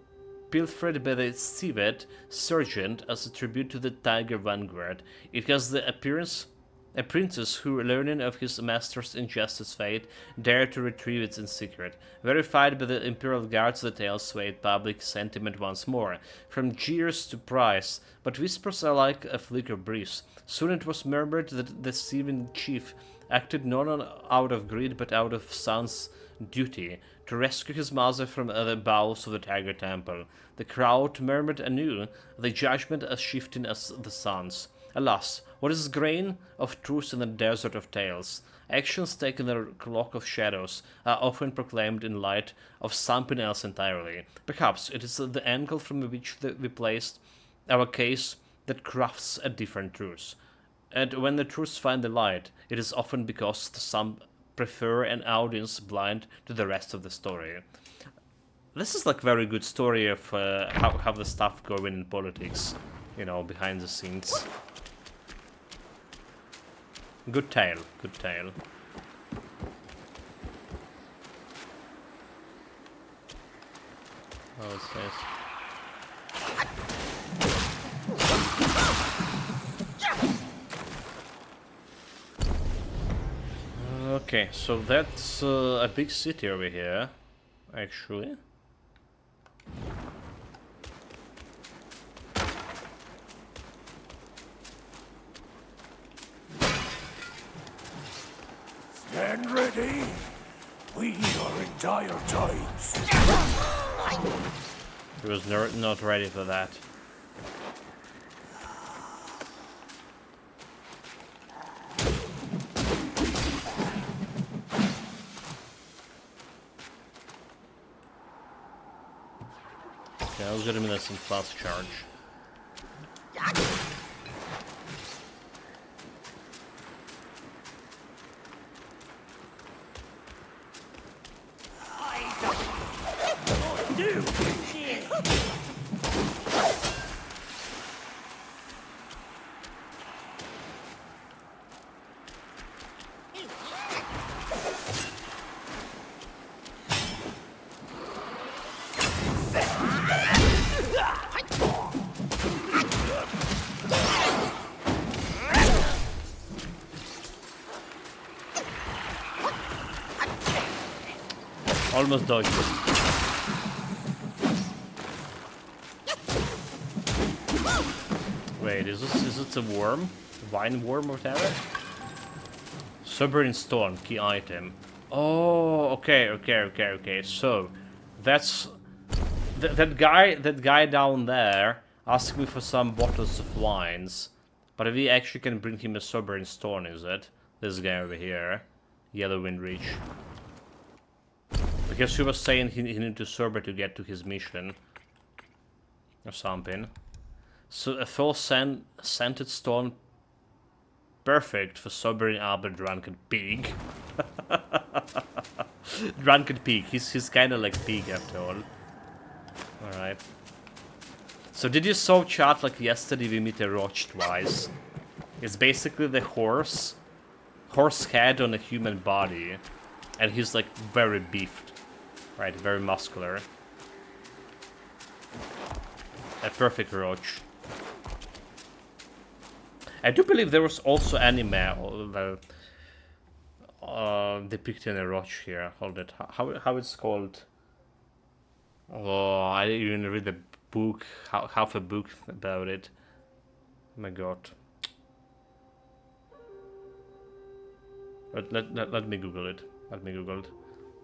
pilfered by the civet sergeant as a tribute to the Tiger Vanguard. It has the appearance a princess who, learning of his master's injustice fate, dared to retrieve it in secret. Verified by the Imperial Guards, the tale swayed public sentiment once more, from jeers to praise, but whispers are like a flicker breeze. Soon it was murmured that the Steven chief acted not out of greed but out of son's duty, to rescue his mother from the bowels of the Tiger Temple. The crowd murmured anew, the judgment as shifting as the sun's. Alas, what is grain of truth in the desert of tales? Actions taken in the cloak of shadows are often proclaimed in light of something else entirely. Perhaps it is the angle from which we placed our case that crafts a different truth. And when the truths find the light, it is often because some prefer an audience blind to the rest of the story. This is like very good story of how the stuff going in politics, you know, behind the scenes. Good tale, good tale. Oh, it's nice. Okay, so that's a big city over here, actually. Men ready? We are in dire times. He was not ready for that. Okay, I'll get him in some fast charge. Almost dodged it. Wait, is it a worm? Vine worm or whatever? Submarine Storm, key item. Oh, okay. So, that's that guy down there asked me for some bottles of wines, but we actually can bring him a Submarine Storm, is it? This guy over here, Yellow Wind Reach. Because he was saying he needed to sober to get to his mission. Or something. So a full scented stone. Perfect for sobering Albert Drunken Pig. Drunken Pig. He's kinda like Pig after all. Alright. So did you saw chat like yesterday we meet a roach twice? It's basically the horse head on a human body. And he's like very beefed. Right, very muscular. A perfect roach. I do believe there was also anime depicting a roach here. Hold it. How it's called? Oh, I didn't even read the book. Half a book about it. Oh my god. Let me Google it. Let me Google it.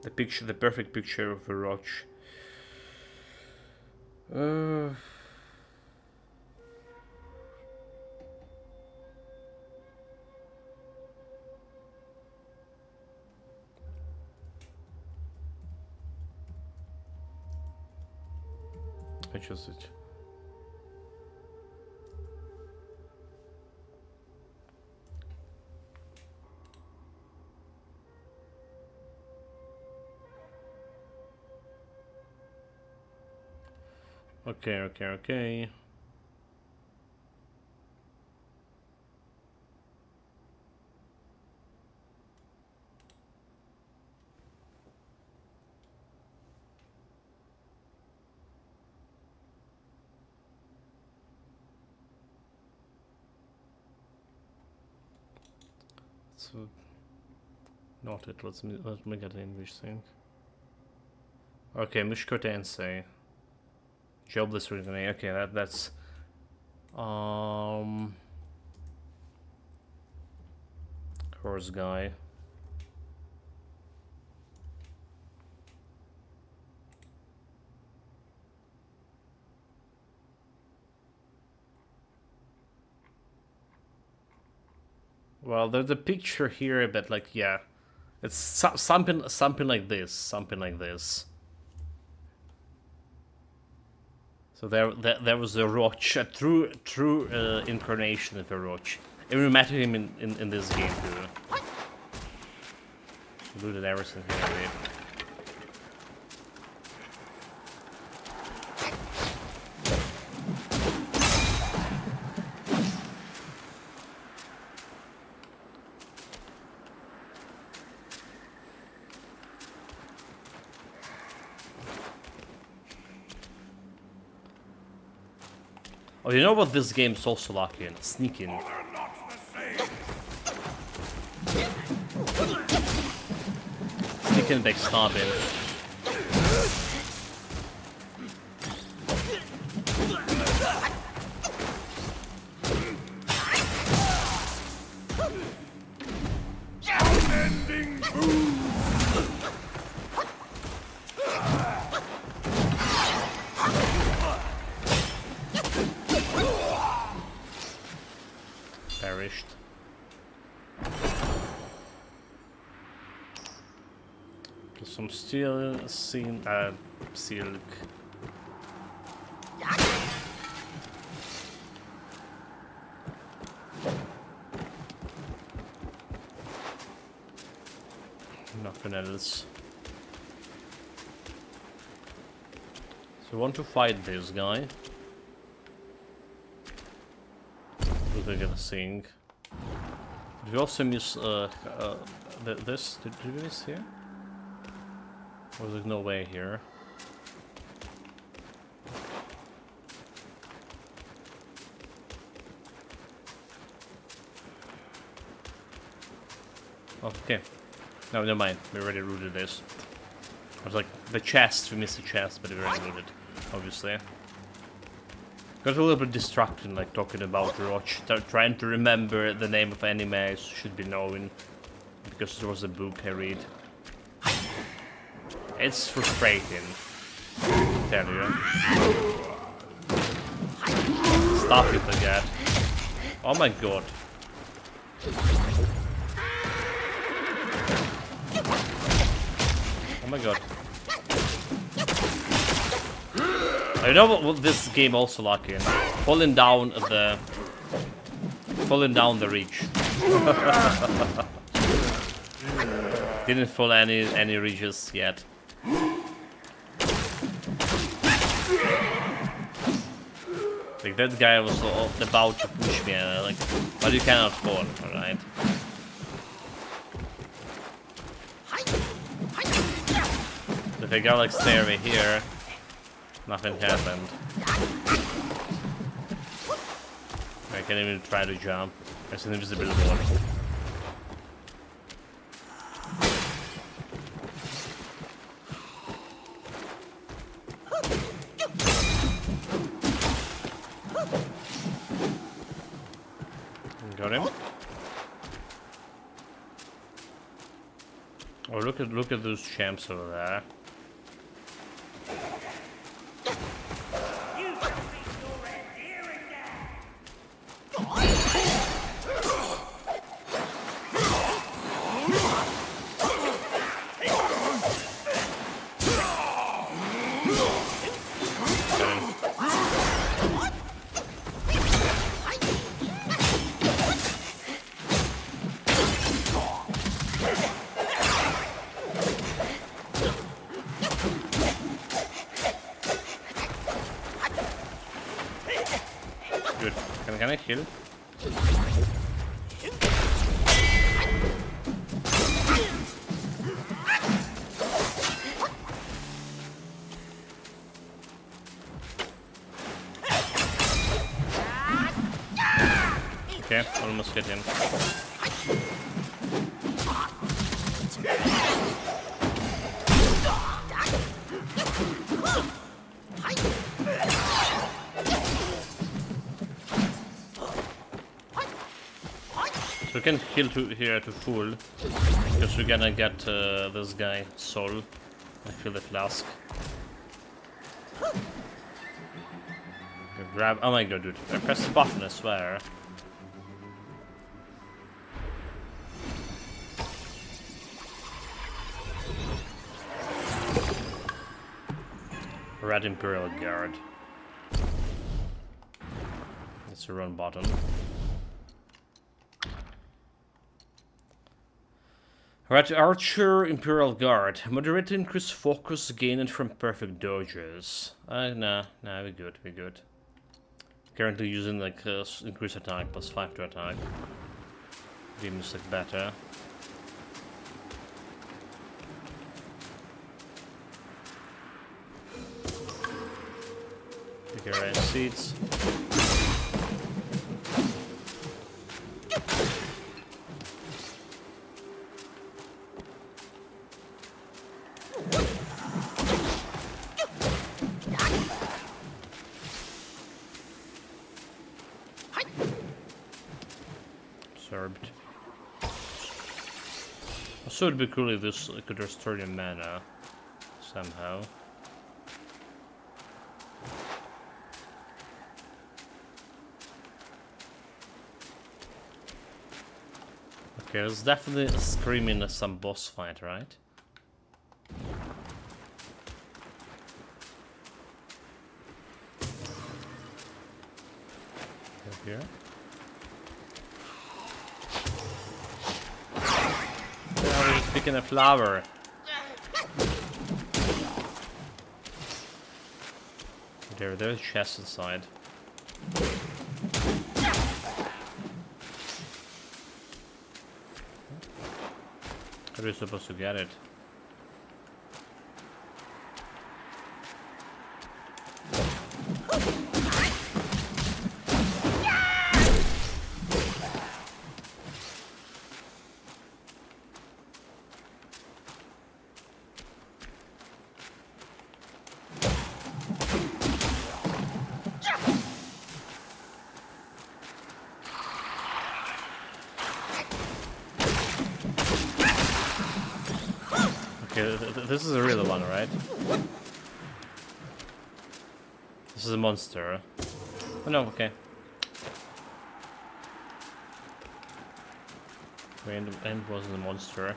The picture, the perfect picture of a roach. Which is it? Okay. So, not it. Let me get an English thing. Okay, Mushkotensei. Jobless reason. Okay, that's horse guy. Well, there's a picture here, but like, yeah, it's something like this, So there was a roach, a true incarnation of a roach. It we met him in this game too. Looted everything here, maybe. Oh, you know what this game's also lucky in? Sneaking. Sneaking backstabbing. Rolling boom! Perished. Some steel, silk. Nothing else. So I want to fight this guy. What are we gonna sing? Did we also miss this? Did we miss here? Or there's no way here? Okay. No, never mind. We already looted this. I was like, the chest, we missed the chest, but we already looted, obviously. Got a little bit distracted, like, talking about Roach. Trying to remember the name of anime I should be knowing. Because there was a book I read. It's frustrating. I tell you. Stop it again. Oh my god. Oh my god. I know what this game also lucky in. Falling down the reach. Didn't fall any reaches yet. Like that guy was about to push me, like, but you cannot fall, alright? If I got like stay over here, nothing happened. I can't even try to jump. There's an invisibility wall. Got him. Oh, look at those champs over there. Good. Can I kill? Okay, almost hit him. So we can kill here to full, because we're gonna get this guy soul. I feel the flask. Grab. Oh my god, dude! I pressed the button. I swear. Red Imperial Guard. It's a run button. Red Archer Imperial Guard. Moderate increase focus gained from perfect dodges. Nah, we're good. Currently using like increase attack +5 to attack. Game is like better. Pick your right seats. So it'd be cool if this could restore your mana somehow. Okay, there's definitely a screaming at some boss fight, right? Here. Now we're just picking a flower. There's a chest inside. How are we supposed to get it? This is a real one, right? This is a monster. Oh no, okay. And wasn't a monster.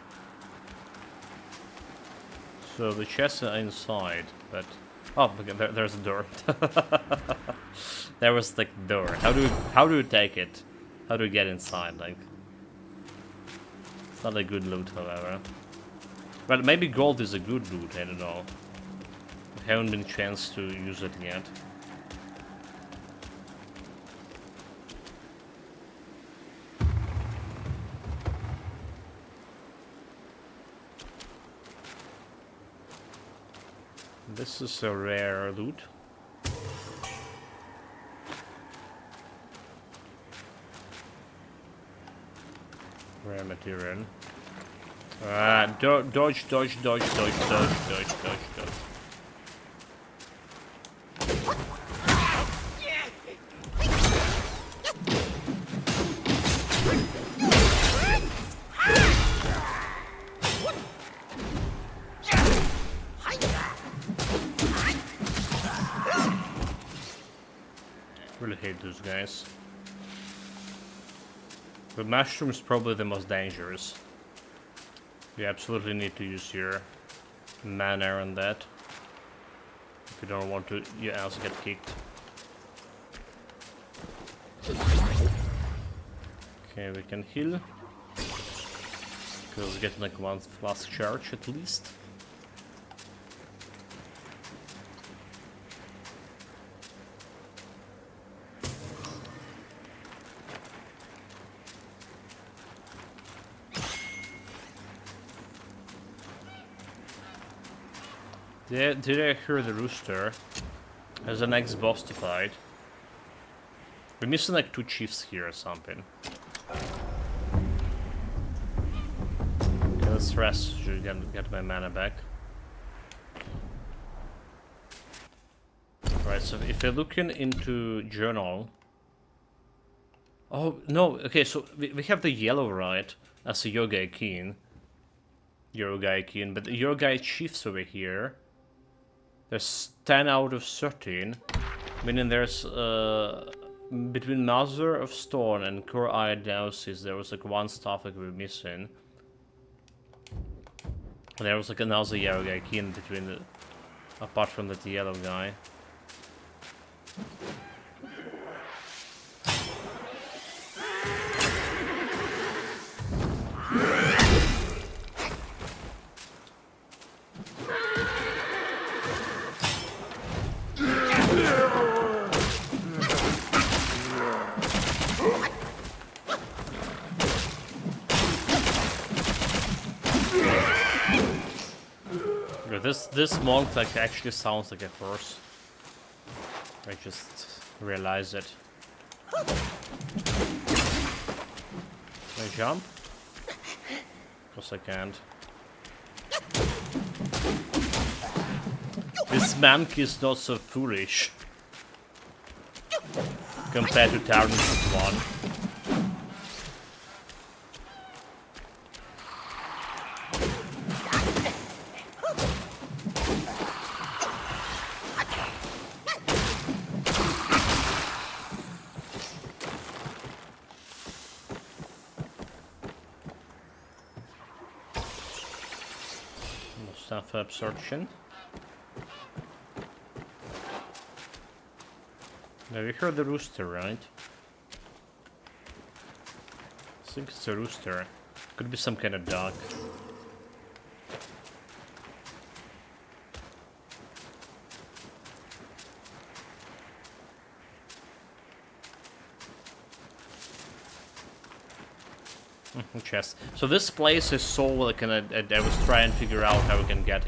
So the chests are inside, but oh, okay, there's a door. There was like a door. How do you take it? How do you get inside? Like, it's not a good loot, however. Well, maybe gold is a good loot, I don't know. I haven't been a chance to use it yet. This is a rare loot. Rare material. Dodge. Really hate those guys. The mushroom is probably the most dangerous. You absolutely need to use your mana on that. If you don't want to, your ass get kicked. Okay, we can heal. Because we get like one flask charge at least. Did I hear the rooster? There's an ex-boss to fight. We're missing like 2 chiefs here or something. Okay, let's rest to get my mana back. Right, so if you're looking into journal... Oh, no, okay, so we have the yellow right as a Yogai Keen. But the Yogai chiefs over here... There's 10 out of 13, meaning there's, between Mother of Stone and Core Iodiosis, there was like 1 staff that we were missing. And there was like another yellow guy key in between, apart from that yellow guy. This monk like actually sounds like a horse. I just realized it. Can I jump? Of course I can't. This monk is not so foolish compared to Tyrant's one. Mustafa absorption. Now you heard the rooster, right? I think it's a rooster. Could be some kind of dog. Chest. So this place is so like, and I was trying to figure out how we can get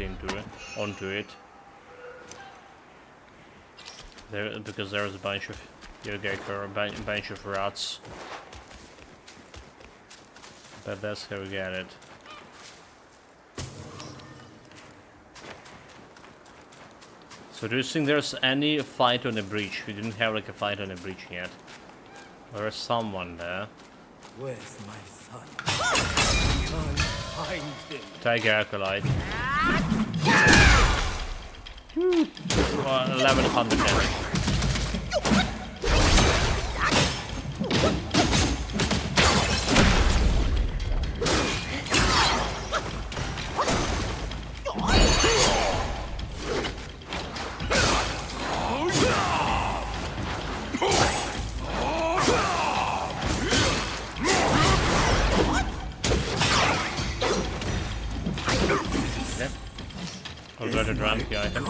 onto it. There, because there's a bunch of Yogeko, a bunch of rats. But that's how we get it. So do you think there's any fight on the breach? We didn't have like a fight on the breach yet. There's someone there. Where's my son? Can't find him. Tiger Acolyte. 1100 damage. Already drunk the item.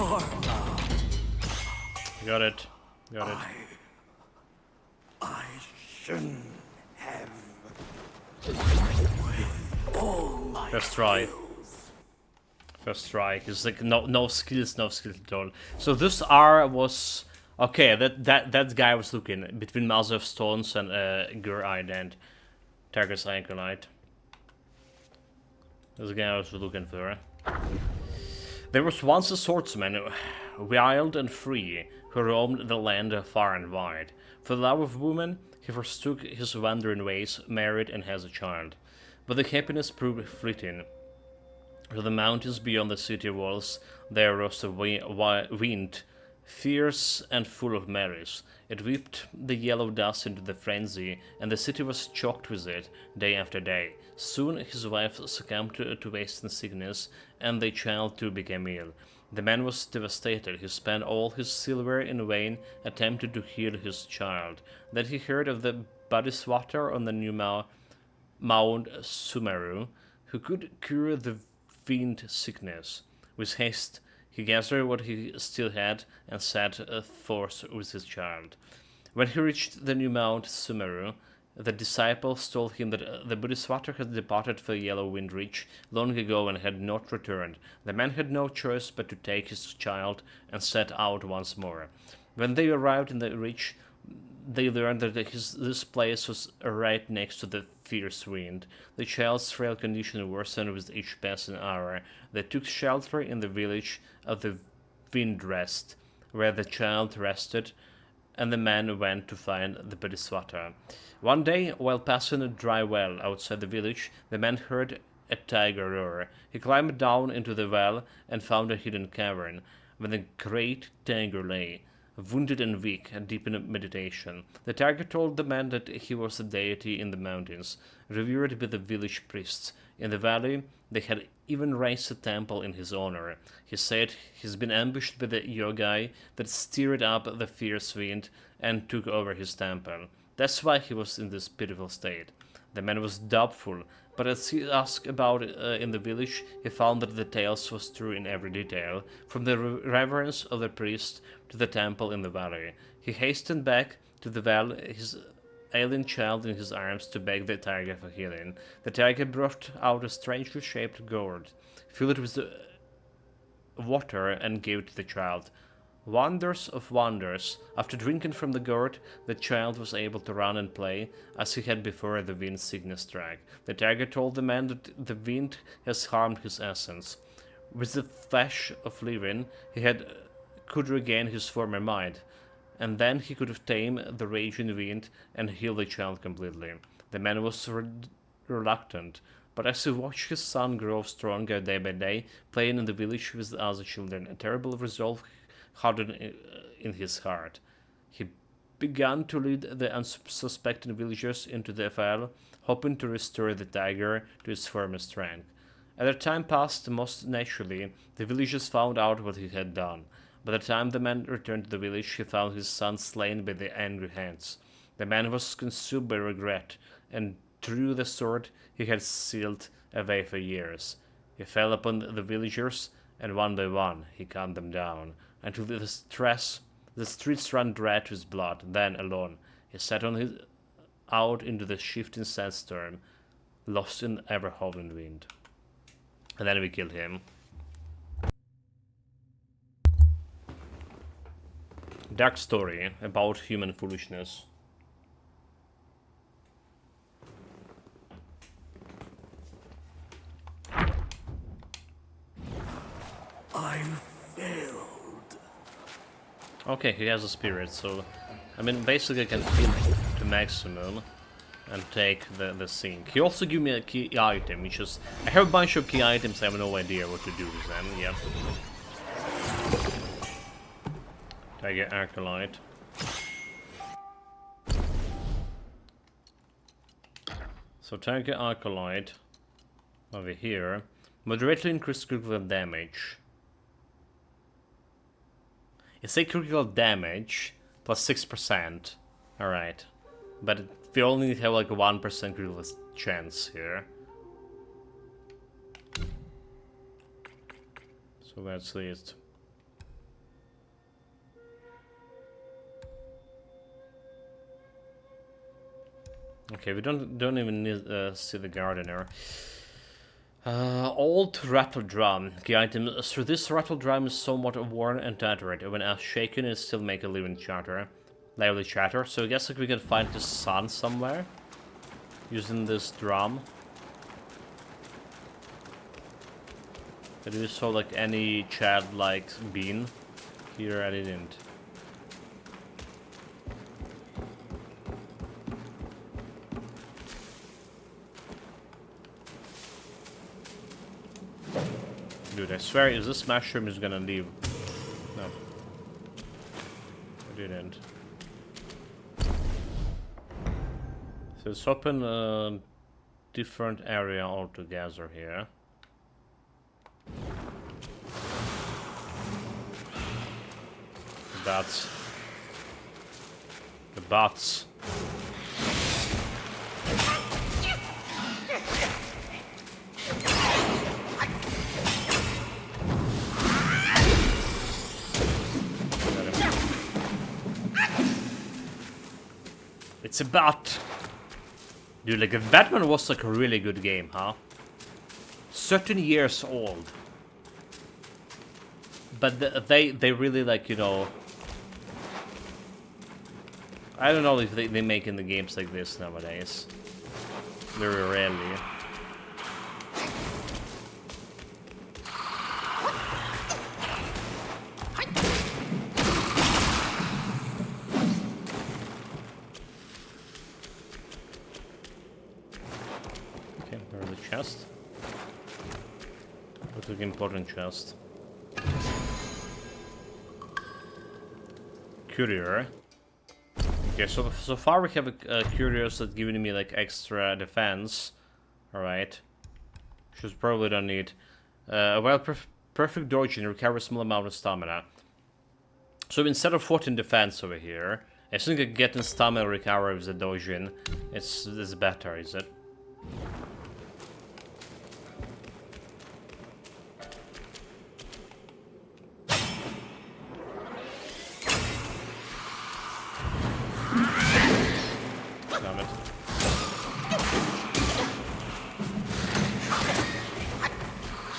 Got it. Got it. I shouldn't have. First try. First try. It's like no skills at all. So this R was okay. That guy was looking between Master of Stones and Gur Ident, Targus Anchorite. This guy I was looking for. There was once a swordsman, wild and free, who roamed the land far and wide. For the love of woman, he forsook his wandering ways, married and has a child. But the happiness proved fleeting. To the mountains beyond the city walls, there rose a wind, fierce and full of merries. It whipped the yellow dust into the frenzy, and the city was choked with it, day after day. Soon his wife succumbed to waste and sickness, and the child too became ill. The man was devastated. He spent all his silver in vain, attempting to heal his child. Then he heard of the Bodhisattva on the new Mount Sumeru, who could cure the fiend sickness. With haste, he gathered what he still had and set forth with his child. When he reached the new Mount Sumeru, the disciples told him that the Bodhisattva had departed for Yellow Wind Ridge long ago and had not returned. The man had no choice but to take his child and set out once more. When they arrived in the ridge, they learned that this place was right next to the fierce wind. The child's frail condition worsened with each passing hour. They took shelter in the village of the Wind Rest, where the child rested, and the man went to find the Bodhisattva. One day, while passing a dry well outside the village, the man heard a tiger roar. He climbed down into the well and found a hidden cavern, where the great tiger lay, wounded and weak, and deep in meditation. The tiger told the man that he was a deity in the mountains, revered by the village priests. In the valley, they had even raised a temple in his honor. He said he's been ambushed by the yogai that stirred up the fierce wind and took over his temple. That's why he was in this pitiful state. The man was doubtful, but as he asked about it in the village, he found that the tale was true in every detail, from the reverence of the priest to the temple in the valley. He hastened back to the well, his ailing child in his arms, to beg the tiger for healing. The tiger brought out a strangely shaped gourd, filled with water, and gave it to the child. Wonders of wonders! After drinking from the gourd, the child was able to run and play, as he had before the wind sickness struck. The tiger told the man that the wind has harmed his essence. With the flash of living, he could regain his former might, and then he could tame the raging wind and heal the child completely. The man was reluctant, but as he watched his son grow stronger day by day, playing in the village with the other children, a terrible resolve hardened in his heart. He began to lead the unsuspecting villagers into the well, hoping to restore the tiger to its former strength. As the time passed, most naturally, the villagers found out what he had done. By the time the man returned to the village, he found his son slain by the angry hands. The man was consumed by regret, and drew the sword he had sealed away for years. He fell upon the villagers, and one by one he cut them down, until the streets ran dry to his blood. Then, alone, he set on his out into the shifting sandstorm, lost in ever-howling wind. And then we killed him. Dark story about human foolishness. I failed. Okay, he has a spirit, so I mean basically I can fill it to maximum and take the sink. He also gave me a key item, which is I have a bunch of key items, I have no idea what to do with them, yeah. Tiger Acolyte. So Tiger Acolyte over here. Moderately increased critical damage. You say critical damage plus 6%. Alright. But we only have like a 1% critical chance here. So that's it. Okay, we don't even need see the gardener. Old rattle drum. Key item. So this rattle drum is somewhat worn and tattered. When shaken, it still make a lively chatter. So I guess like we can find the sun somewhere using this drum. Did we saw like any chat like bean? Here I didn't. Dude, I swear, is this mushroom is gonna leave? No. I didn't. So let's open a different area altogether here. That's the bats. It's a bat. Dude, like if Batman was like a really good game, huh? 13 years old. But they really like, you know, I don't know if they make in the games like this nowadays. Very rarely. Okay, there's a chest. What an important chest. Courier. Okay, so far we have a curious that's giving me like extra defense. Alright. Which probably don't need. Perfect dodging recovers small amount of stamina. So instead of 14 defense over here, I think getting stamina recovery with the dodging, it's better, is it? Damn it.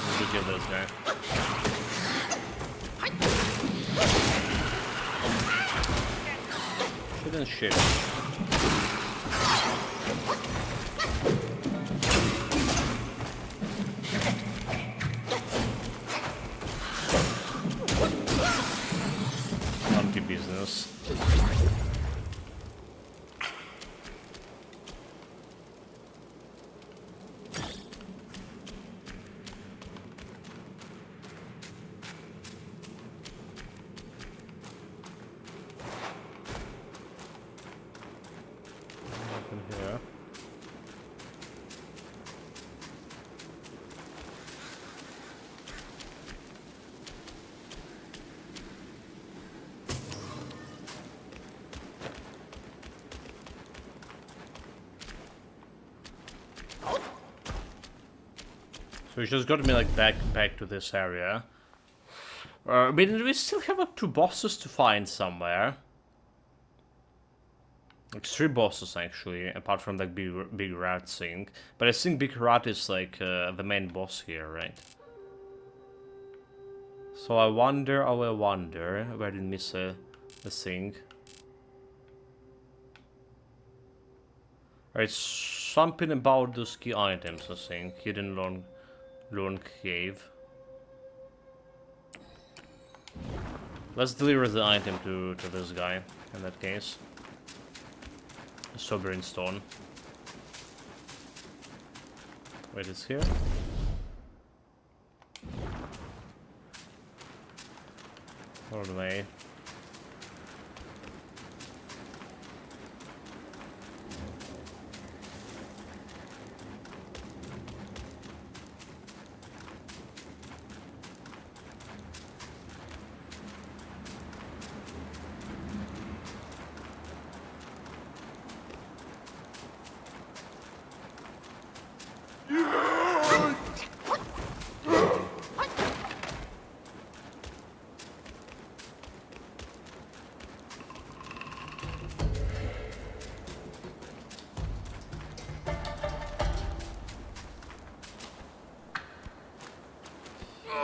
Let me kill this guy. Shit and shit. Monkey business. So it just got me like back to this area. I mean, we still have like 2 bosses to find somewhere. Like 3 bosses actually, apart from that big rat thing. But I think big rat is like the main boss here, right? So I wonder, where did I miss a thing? It's something about those key items, I think. Hidden Lorn Cave. Let's deliver the item to this guy, in that case. A Sovereign Stone. Wait, it's here? All the way.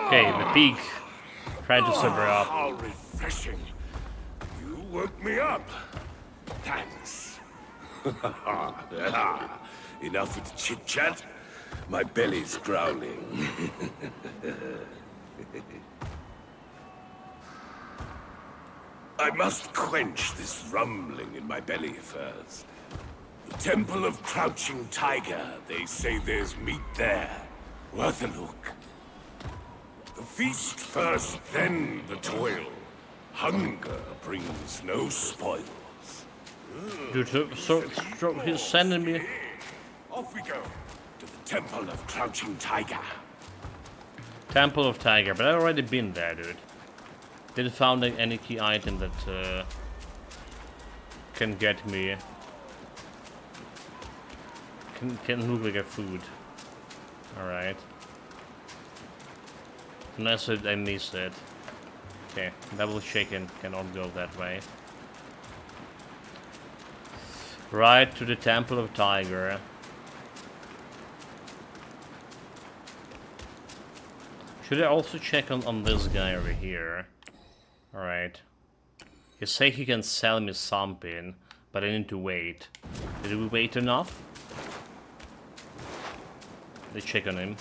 Okay, the pig tried to sober up. How refreshing. You woke me up. Thanks. Enough with the chit-chat. My belly's growling. I must quench this rumbling in my belly first. The Temple of Crouching Tiger. They say there's meat there. Worth a look. The feast first, then the toil. Hunger brings no spoils. Dude, so he's sending me. Off we go to the Temple of Crouching Tiger. Temple of Tiger, but I've already been there, dude. Didn't found any key item that can get me. Can look like a food. Alright. Unless I missed it. Okay, double chicken cannot go that way. Right to the Temple of Tiger. Should I also check on this guy over here? Alright. He say he can sell me something, but I need to wait. Did we wait enough? Let's check on him.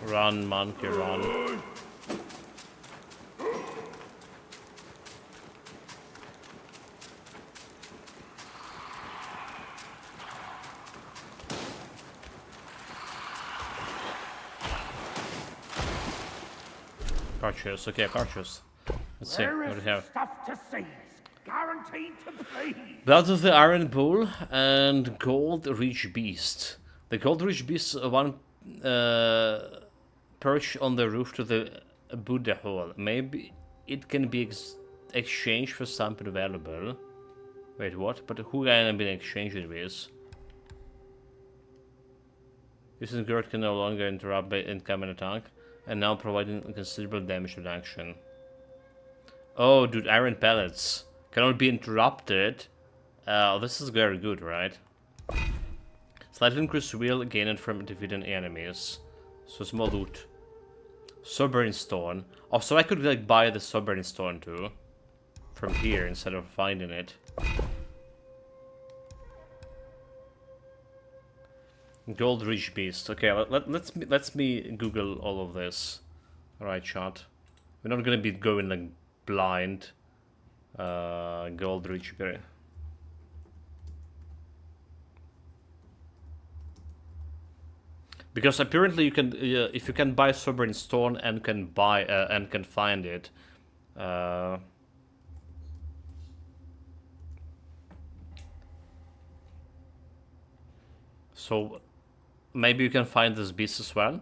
Run, monkey, run. Cartridge, okay, cartridge. Let's see what we have. Stuff to seize, guaranteed to please. Blood of the Iron Bull and Gold Rich Beast. The Gold Rich Beast one perch on the roof to the Buddha Hall. Maybe it can be exchanged for something valuable. Wait, what? But who can I be exchanged it with? This guard can no longer interrupt by incoming attack, and now providing considerable damage reduction. Oh, dude, iron pellets cannot be interrupted. This is very good, right? Slightly increased wheel gained from defeating enemies. So small loot. Sovereign Stone. Oh, so I could like buy the Sovereign Stone too. From here instead of finding it. Gold Rich Beast. Okay, let's me Google all of this. Alright, chat. We're not gonna be going like blind. Gold Rich Beast. Because apparently you can, if you can buy Sovereign Stone and can buy and can find it, So maybe you can find this beast as well.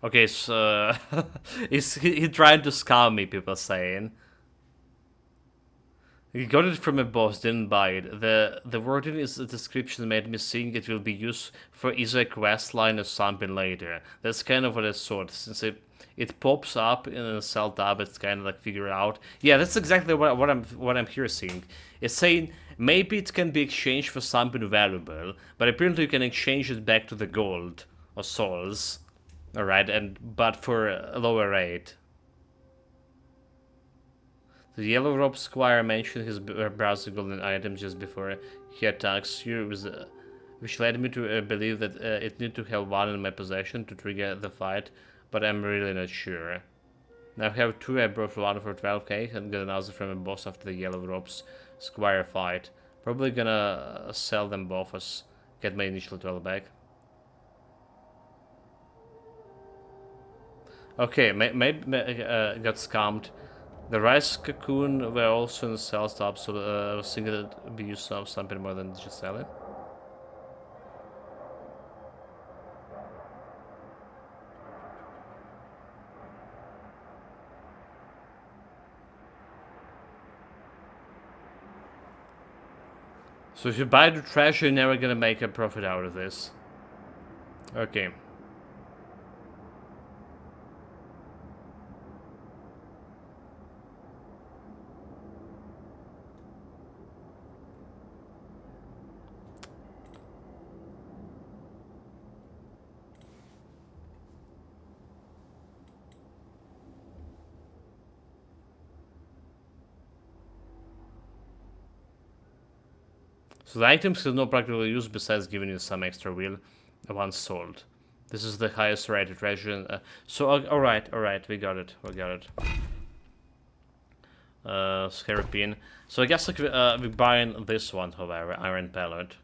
Okay, so he trying to scam me, people saying. He got it from a boss, didn't buy it. The wording is the description made me think it will be used for either a quest line or something later. That's kind of what I thought, since it pops up in a cell tab, it's kind of like figure out. Yeah, that's exactly what I'm here seeing. It's saying maybe it can be exchanged for something valuable, but apparently you can exchange it back to the gold or souls. Alright, but for a lower rate. The Yellow Robe Squire mentioned his browsing golden item just before he attacks you, which led me to believe that it need to have one in my possession to trigger the fight, but I'm really not sure. Now I have two. I brought one for 12k and got another from a boss after the Yellow Robes Squire fight. Probably gonna sell them both as get my initial 12 back. Okay, maybe got scammed. The rice cocoon were also in the sales tab, so I was thinking that would be used of something more than just selling. So if you buy the treasure, you're never gonna make a profit out of this. Okay. So the items have no practical use besides giving you some extra wheel once sold. This is the highest rated treasure. So alright, we got it. Scarabin. So I guess like we're buying this one, however, Iron Pellet.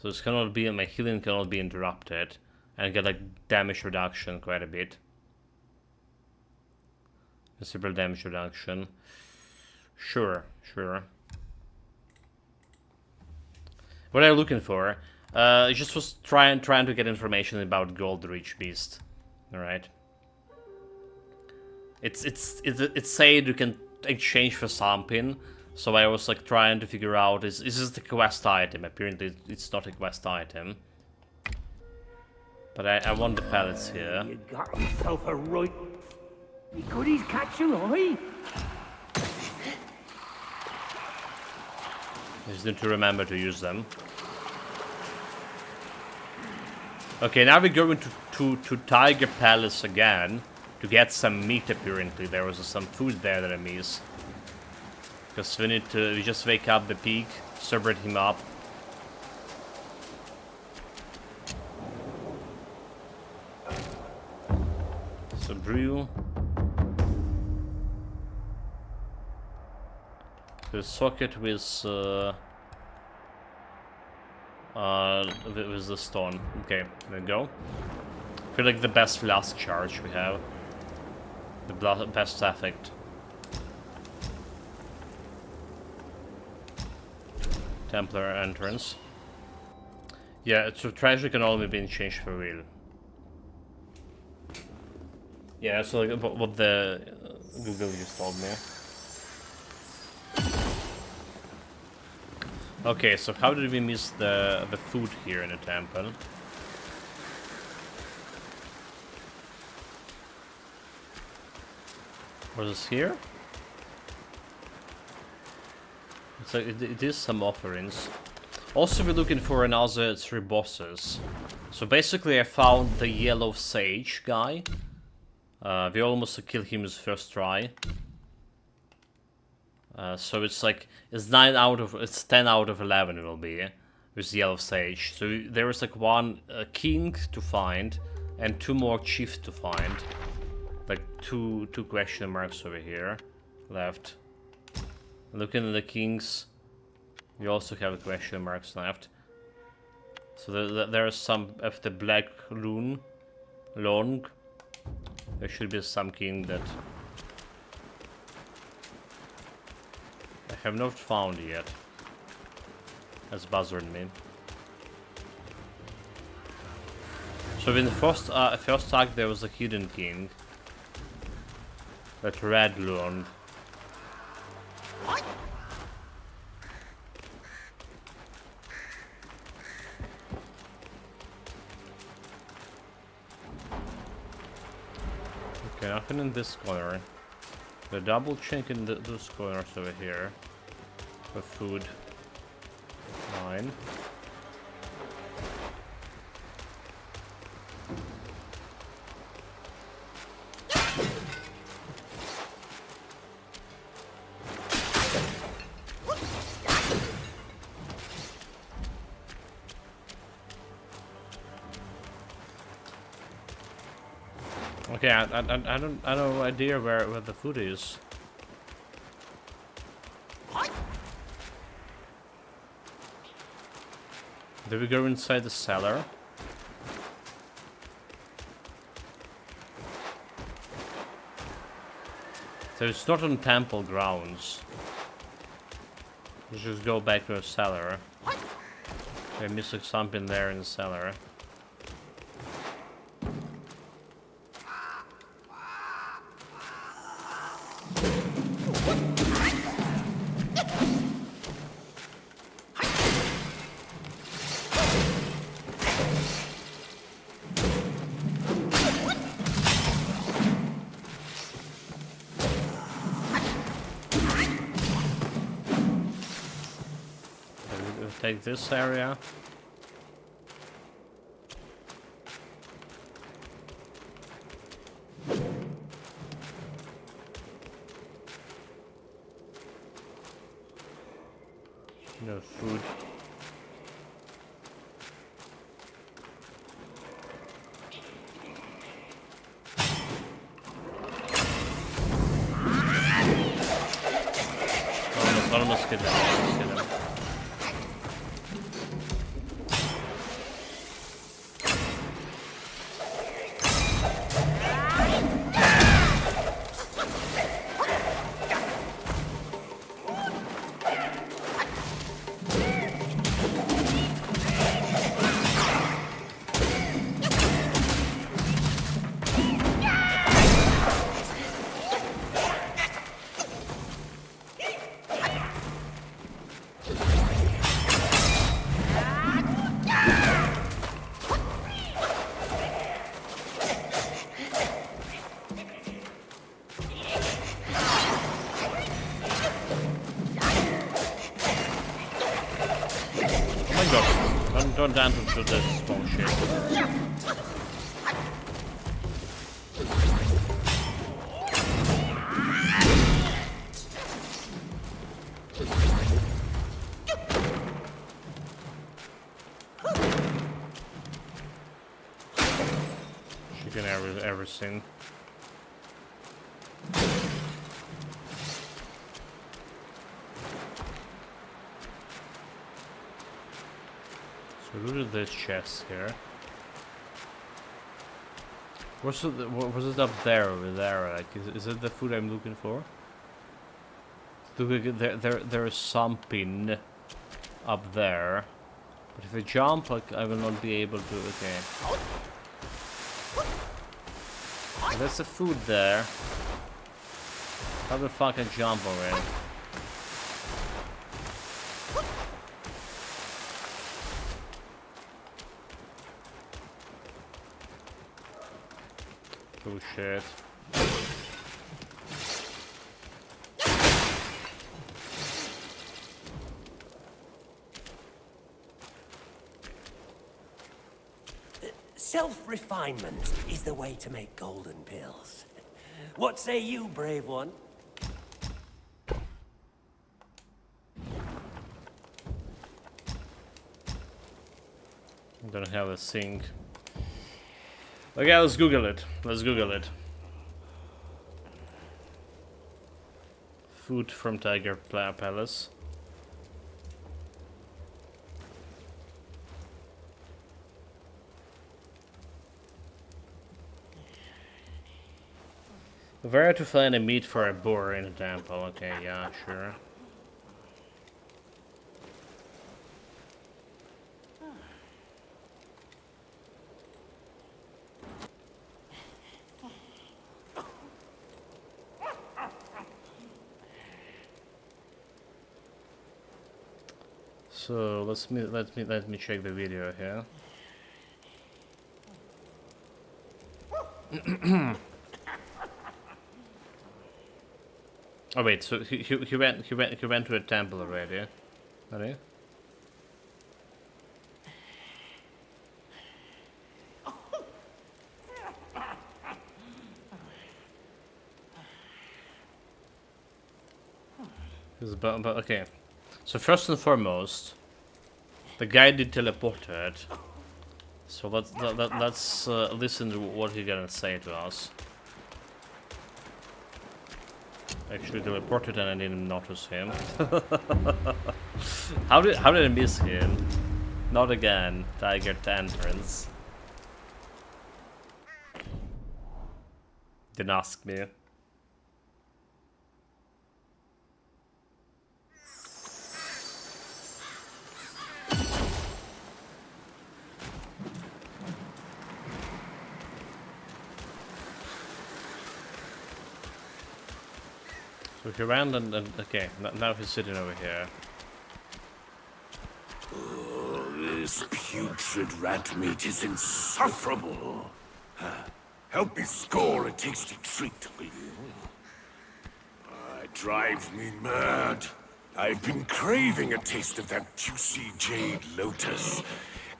So this cannot be, my healing cannot be interrupted, and get like damage reduction quite a bit. Considerable damage reduction. Sure. What I'm looking for, I just was trying to get information about Gold Reach Beast. All right. It's said you can exchange for something, so I was like trying to figure out is this the quest item? Apparently it's not a quest item. But I want the pellets here. You got yourself a right. You goodies catch your eye. I just need to remember to use them. Okay, now we're going to Tiger Palace again to get some meat. Apparently, there was some food there that I missed. Because we just wake up the pig, sobered him up. So brew. The socket with the stone. Okay, there we go. I feel like the best flask charge we have. The best effect. Templar entrance. Yeah, so treasure can only be changed for real. Yeah, that's like what the Google just told me. Okay, so how did we miss the food here in the temple? Was this here? It's like it is some offerings. Also, we're looking for another 3 bosses. So basically, I found the yellow sage guy. We almost killed him his first try. So it's like it's 10 out of 11 it will be with the yellow sage. So there is like 1 king to find and 2 more chiefs to find. Like two question marks over here left. Looking at the kings, we also have question marks left. So there are some of the black rune long. There should be some king that I have not found yet. That's bothering me. So in the first act there was a hidden king that Red learned. Okay, nothing in this corner. The double check in those corners over here. For food. 9. Okay, I don't I have no idea where the food is. Do we go inside the cellar? So it's not on temple grounds. Let's just go back to the cellar. We're missing something there in the cellar. Take this area. No food. Almost get him. Don't dance into this bullshit. Chicken everything. So go to this chest here. What was it up there over there? Like, is it the food I'm looking for? There is something up there, but if I jump, like, I will not be able to. Okay, there's the food there. How the fuck I jump over it? Oh shit. Self-refinement is the way to make golden pills. What say you, brave one? Don't have a sink. Okay, let's Google it. Let's Google it. Food from Tiger Palace. Where to find a meat for a boar in a temple? Okay, yeah, sure. So let me check the video here. Oh wait, so he went to a temple already, already? But okay. So first and foremost, the guy did teleported. So let's listen to what he's gonna say to us. Actually teleported and I didn't notice him. How did I miss him? Not again. Tiger entrance. Didn't ask me. So he ran and okay, now he's sitting over here. Oh, this putrid rat meat is insufferable. Help me score a tasty treat, will you? It drives me mad. I've been craving a taste of that juicy jade lotus.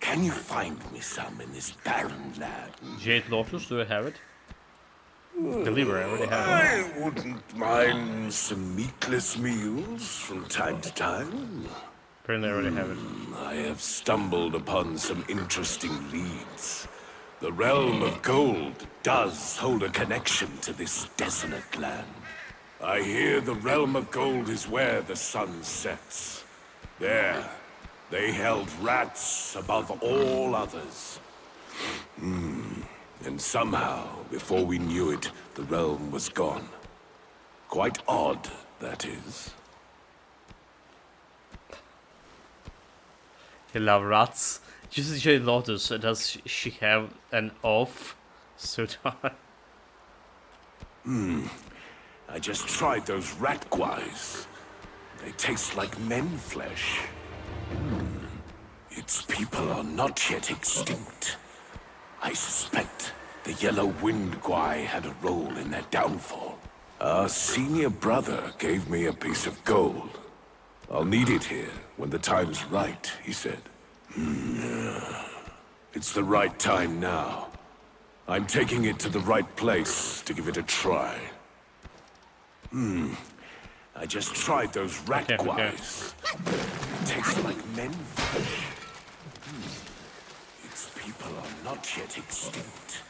Can you find me some in this barren land? Jade Lotus, do I have it? Deliver, I already have it. I wouldn't mind some meatless meals from time to time. Apparently I already have it. I have stumbled upon some interesting leads. The realm of gold does hold a connection to this desolate land. I hear the realm of gold is where the sun sets. There, they held rats above all others. And somehow, before we knew it, the realm was gone. Quite odd, that is. You love rats. Just Jade Lotus, does she have an off? So I just tried those rat guys. They taste like men flesh. Its people are not yet extinct. I suspect the Yellow Wind Guai had a role in their downfall. Our senior brother gave me a piece of gold. I'll need it here when the time's right, he said. It's the right time now. I'm taking it to the right place to give it a try. I just tried those rat guys. They taste like men flesh. Its people are not yet extinct.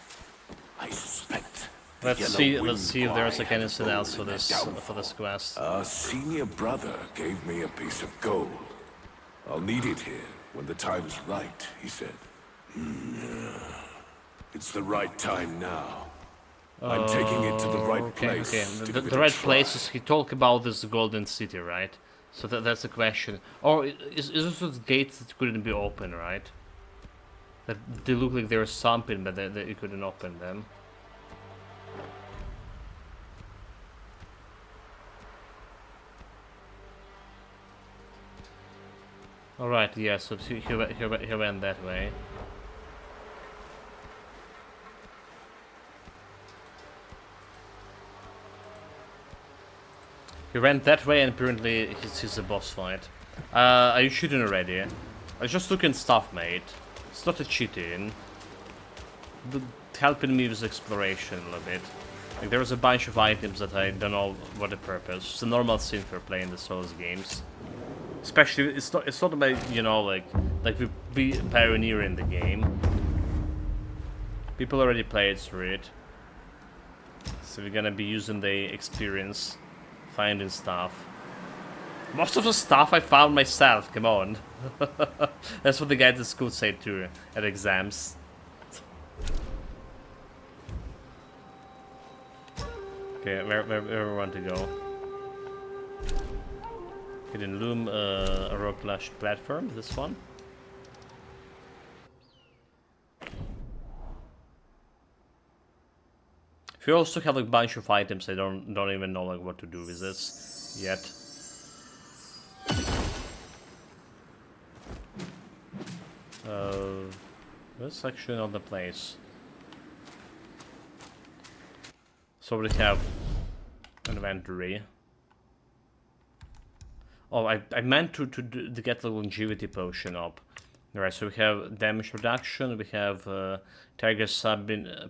I suspect. let's see if there's like anything else for this quest. Our senior brother gave me a piece of gold. I'll need it here when the time's right, he said. It's the right time now. I'm taking it to the right place. Okay. to give it The a right try. place is he talk about this golden city, right? So that's the question. Or is this those gates that couldn't be opened, right? That they look like they were something, but that you couldn't open them. Alright, yeah, so he went that way. He went that way and apparently he's a boss fight. Are you shooting already? I was just looking stuff, mate. It's not a cheating. Helping me with exploration a little bit. Like there was a bunch of items that I don't know what the purpose. It's a normal thing for playing the Souls games. Especially, it's not about, you know, like we pioneering the game. People already played through it. So we're gonna be using the experience, finding stuff. Most of the stuff I found myself, come on. That's what the guys at school say too, at exams. Okay, where we want to go? Hidden loom, a rock-lashed platform. This one. If you also have like a bunch of items, I don't even know like what to do with this yet. That's actually not the place. So we have inventory. Oh, I meant to get the longevity potion up. Alright, so we have damage reduction, we have Tiger Sabin,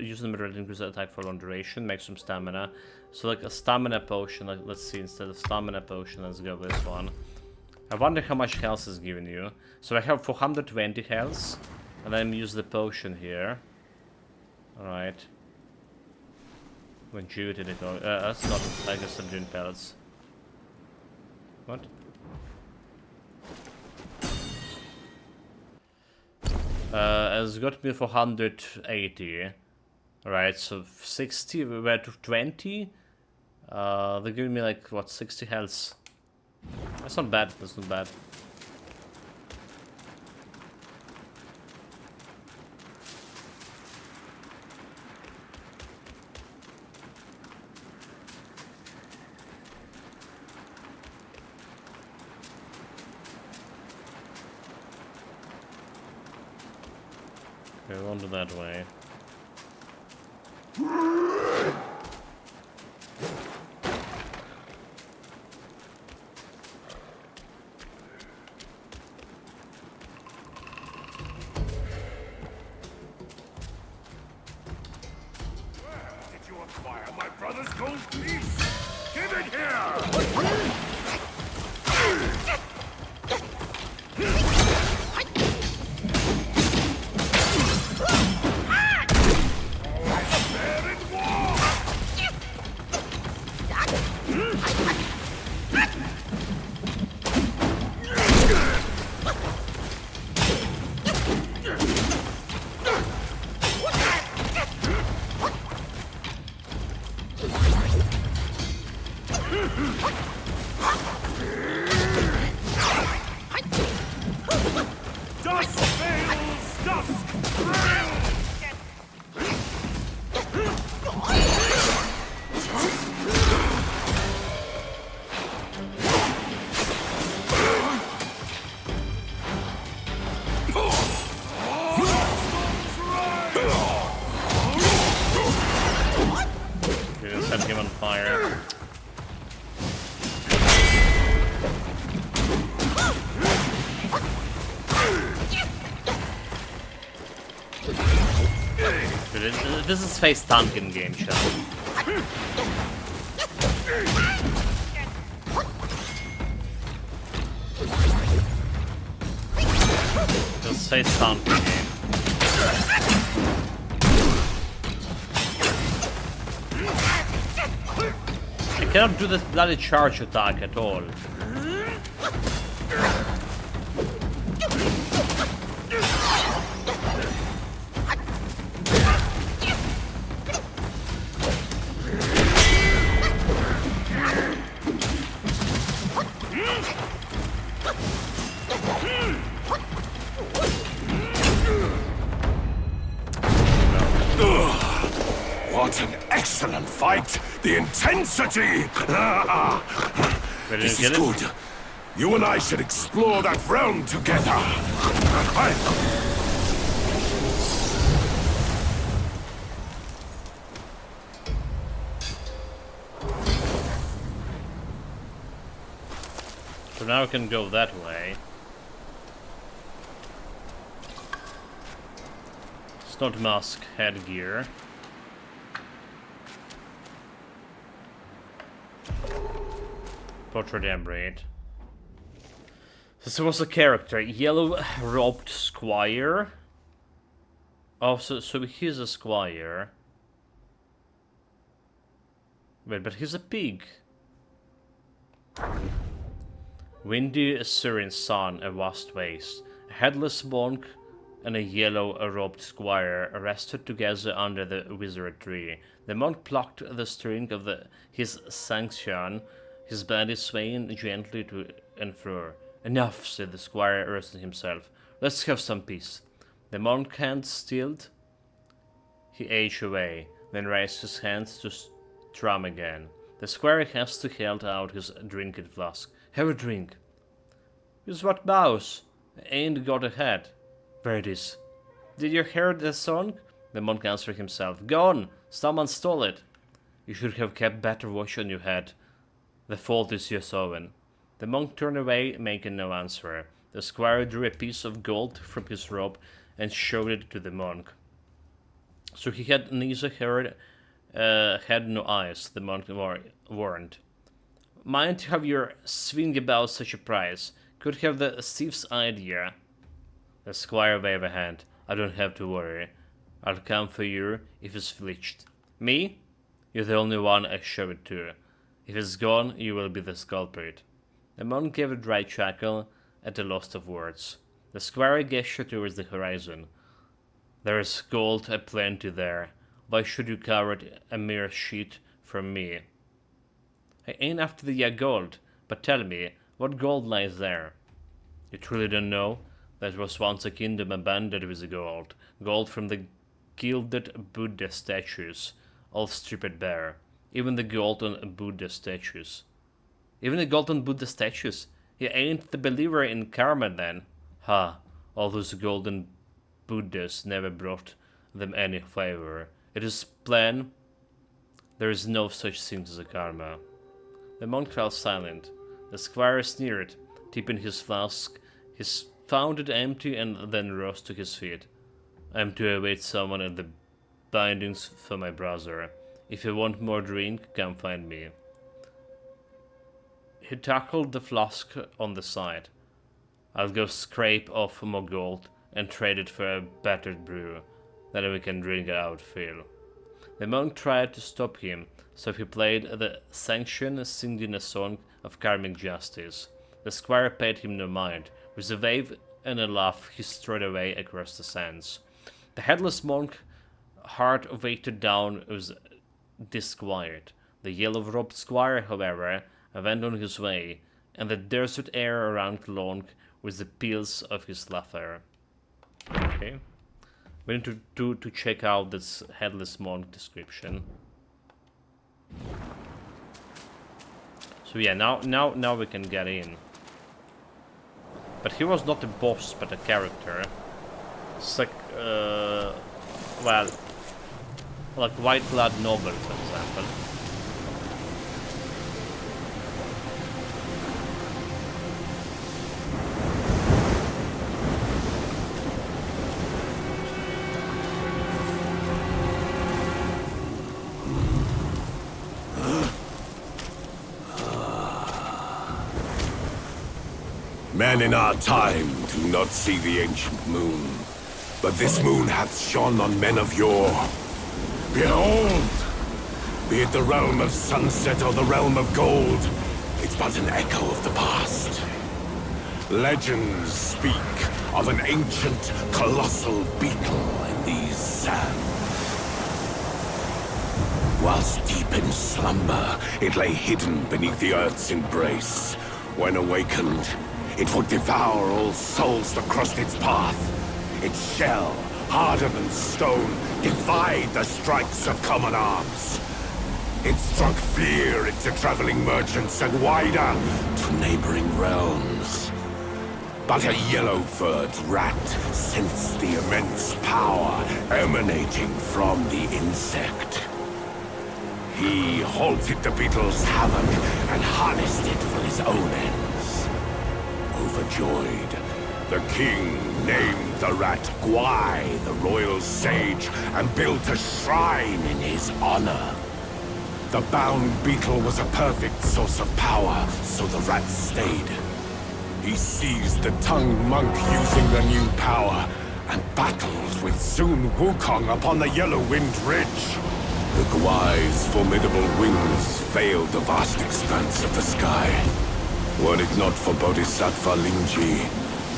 use the mirror to increase the attack for long duration, make some stamina. So like a stamina potion, like let's see, instead of stamina potion, let's go with this one. I wonder how much health is given you. So I have 420 health, and then use the potion here. Alright. Longevity, that's not Tiger Sabin pellets. What? It's got me 480. Alright, so 60, we were to 20. They're giving me like, what, 60 health. That's not bad, that's not bad. Okay, we'll do that way. Did you acquire my brother's gold piece? Give it here! Bear in war! Dust fails, dusk thrills! We just set him on fire. Dude, this is face tanking game, chat. This is face tanking game. I cannot do this bloody charge attack at all. What an excellent fight! The intensity! Ready This to is get it? good. You and I should explore that realm together. So now we can go that way. Snot mask headgear. Portrait embrace. This was a character, yellow-robed squire. Oh, so he's a squire. Wait, but he's a pig. Windy Assyrian sun, a vast waste. A headless monk and a yellow-robed squire rested together under the wizard tree. The monk plucked the string of his sanction, his body swaying gently to and fro. "Enough," said the squire, rousing himself. "Let's have some peace." The monk hand stilled. He edged away, then raised his hands to strum again. The squire hastily held out his drinking flask. "Have a drink." "With what bows? I ain't got a head." "There it is." "Did you hear the song?" The monk answered himself. "Gone! Someone stole it." "You should have kept better watch on your head. The fault is your own." The monk turned away, making no answer. The squire drew a piece of gold from his robe and showed it to the monk. "So he had neither heard, had no eyes," the monk warned. "Mind you have your swing about such a prize. Could have the thief's idea." The squire waved a hand. "I don't have to worry. I'll come for you if it's fletched." "Me? You're the only one I show it to. If it's gone, you will be the culprit." The monk gave a dry chuckle at the loss of words. The squire gestured towards the horizon. "There is gold aplenty there. Why should you covet a mere sheet from me?" "I ain't after the gold, but tell me, what gold lies there?" "You truly don't know? That was once a kingdom abandoned with gold. Gold from the gilded Buddha statues, all stripped bare. Even the golden Buddha statues." "Even the golden Buddha statues? You ain't the believer in karma then?" "Ha, all those golden Buddhas never brought them any favor. It is plain there is no such thing as a karma." The monk fell silent. The squire sneered, tipping his flask. He found it empty and then rose to his feet. "I am to await someone at the bindings for my brother. If you want more drink, come find me." He tackled the flask on the side. "I'll go scrape off more gold and trade it for a better brew. Then we can drink out fill." The monk tried to stop him, so he played the sanction, singing a song of karmic justice. The squire paid him no mind. With a wave and a laugh, he strode away across the sands. The headless monk, heart weighted down, was disquiet. The yellow-robed squire, however, went on his way, and the desert air around Long with the peals of his laughter. Okay. We need to check out this headless monk description. So yeah, now we can get in. But he was not a boss, but a character. It's like, well, like White Blood Noble, for example. Men in our time do not see the ancient moon, but this moon hath shone on men of yore. Behold! Be it the realm of sunset or the realm of gold, it's but an echo of the past. Legends speak of an ancient, colossal beetle in these sands. Whilst deep in slumber, it lay hidden beneath the earth's embrace. When awakened, it would devour all souls that crossed its path. Its shell, harder than stone, defied the strikes of common arms. It struck fear into traveling merchants and wider to neighboring realms. But a yellow-furred rat sensed the immense power emanating from the insect. He halted the beetle's havoc and harnessed it for his own ends. Overjoyed, the king named the rat Gwai, the royal sage, and built a shrine in his honor. The bound beetle was a perfect source of power, so the rat stayed. He seized the tongue monk using the new power, and battled with soon Wukong upon the Yellow-Wind Ridge. The Gwai's formidable wings veiled the vast expanse of the sky. Were it not for Bodhisattva Lingji,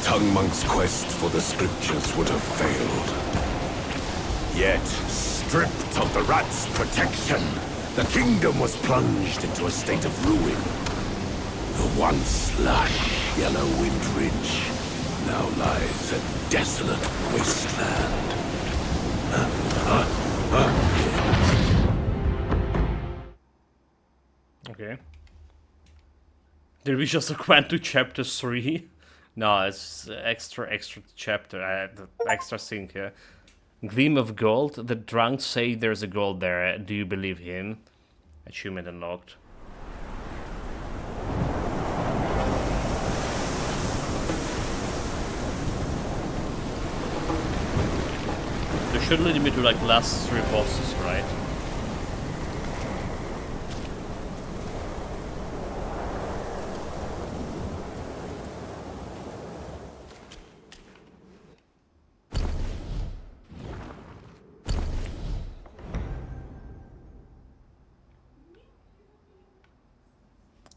Tongue Monk's quest for the scriptures would have failed. Yet, stripped of the rat's protection, the kingdom was plunged into a state of ruin. The once lush yellow wind ridge now lies a desolate wasteland. Okay. Did we just went to chapter 3? No, it's extra chapter, extra thing here. Gleam of gold. The drunks say there's a gold there. Do you believe him? Achievement unlocked. They should lead me to like last 3 bosses, right?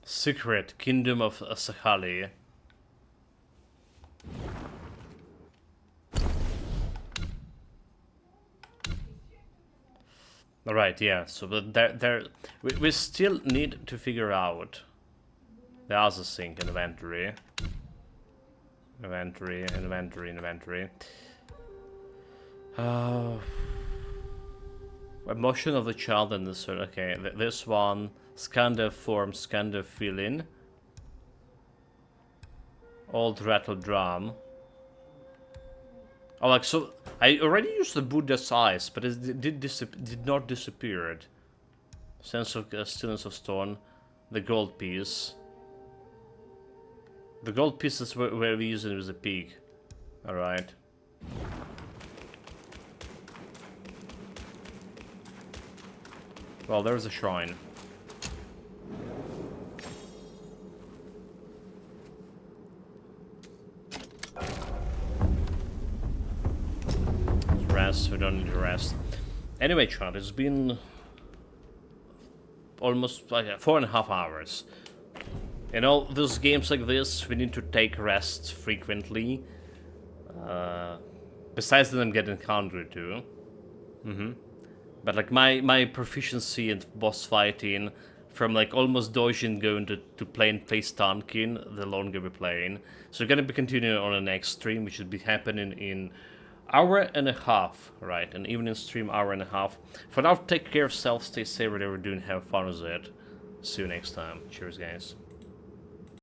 Secret Kingdom of Sahali. Alright, yeah, so but we still need to figure out the other thing. Inventory. Emotion of the child and this one. Okay, this one. Scan their form, scan their feeling. Old rattle drum. Oh, like, so I already used the Buddha's eyes, but it did not disappear. Sense of stillness of stone. The gold piece. The gold piece is where we use it with the pig. Alright. Well, there's a shrine. Rest, we don't need to rest. Anyway, chat, it's been almost like 4.5 hours. You know, those games like this, we need to take rest frequently. Besides them getting hungry too. But like my proficiency in boss fighting, from like almost dodging going to plain face tanking, the longer we're playing. So we're gonna be continuing on the next stream, which should be happening in hour and a half, right? An evening stream, hour and a half. For now, take care of yourself, stay safe, whatever you're doing, have fun with it. See you next time. Cheers, guys.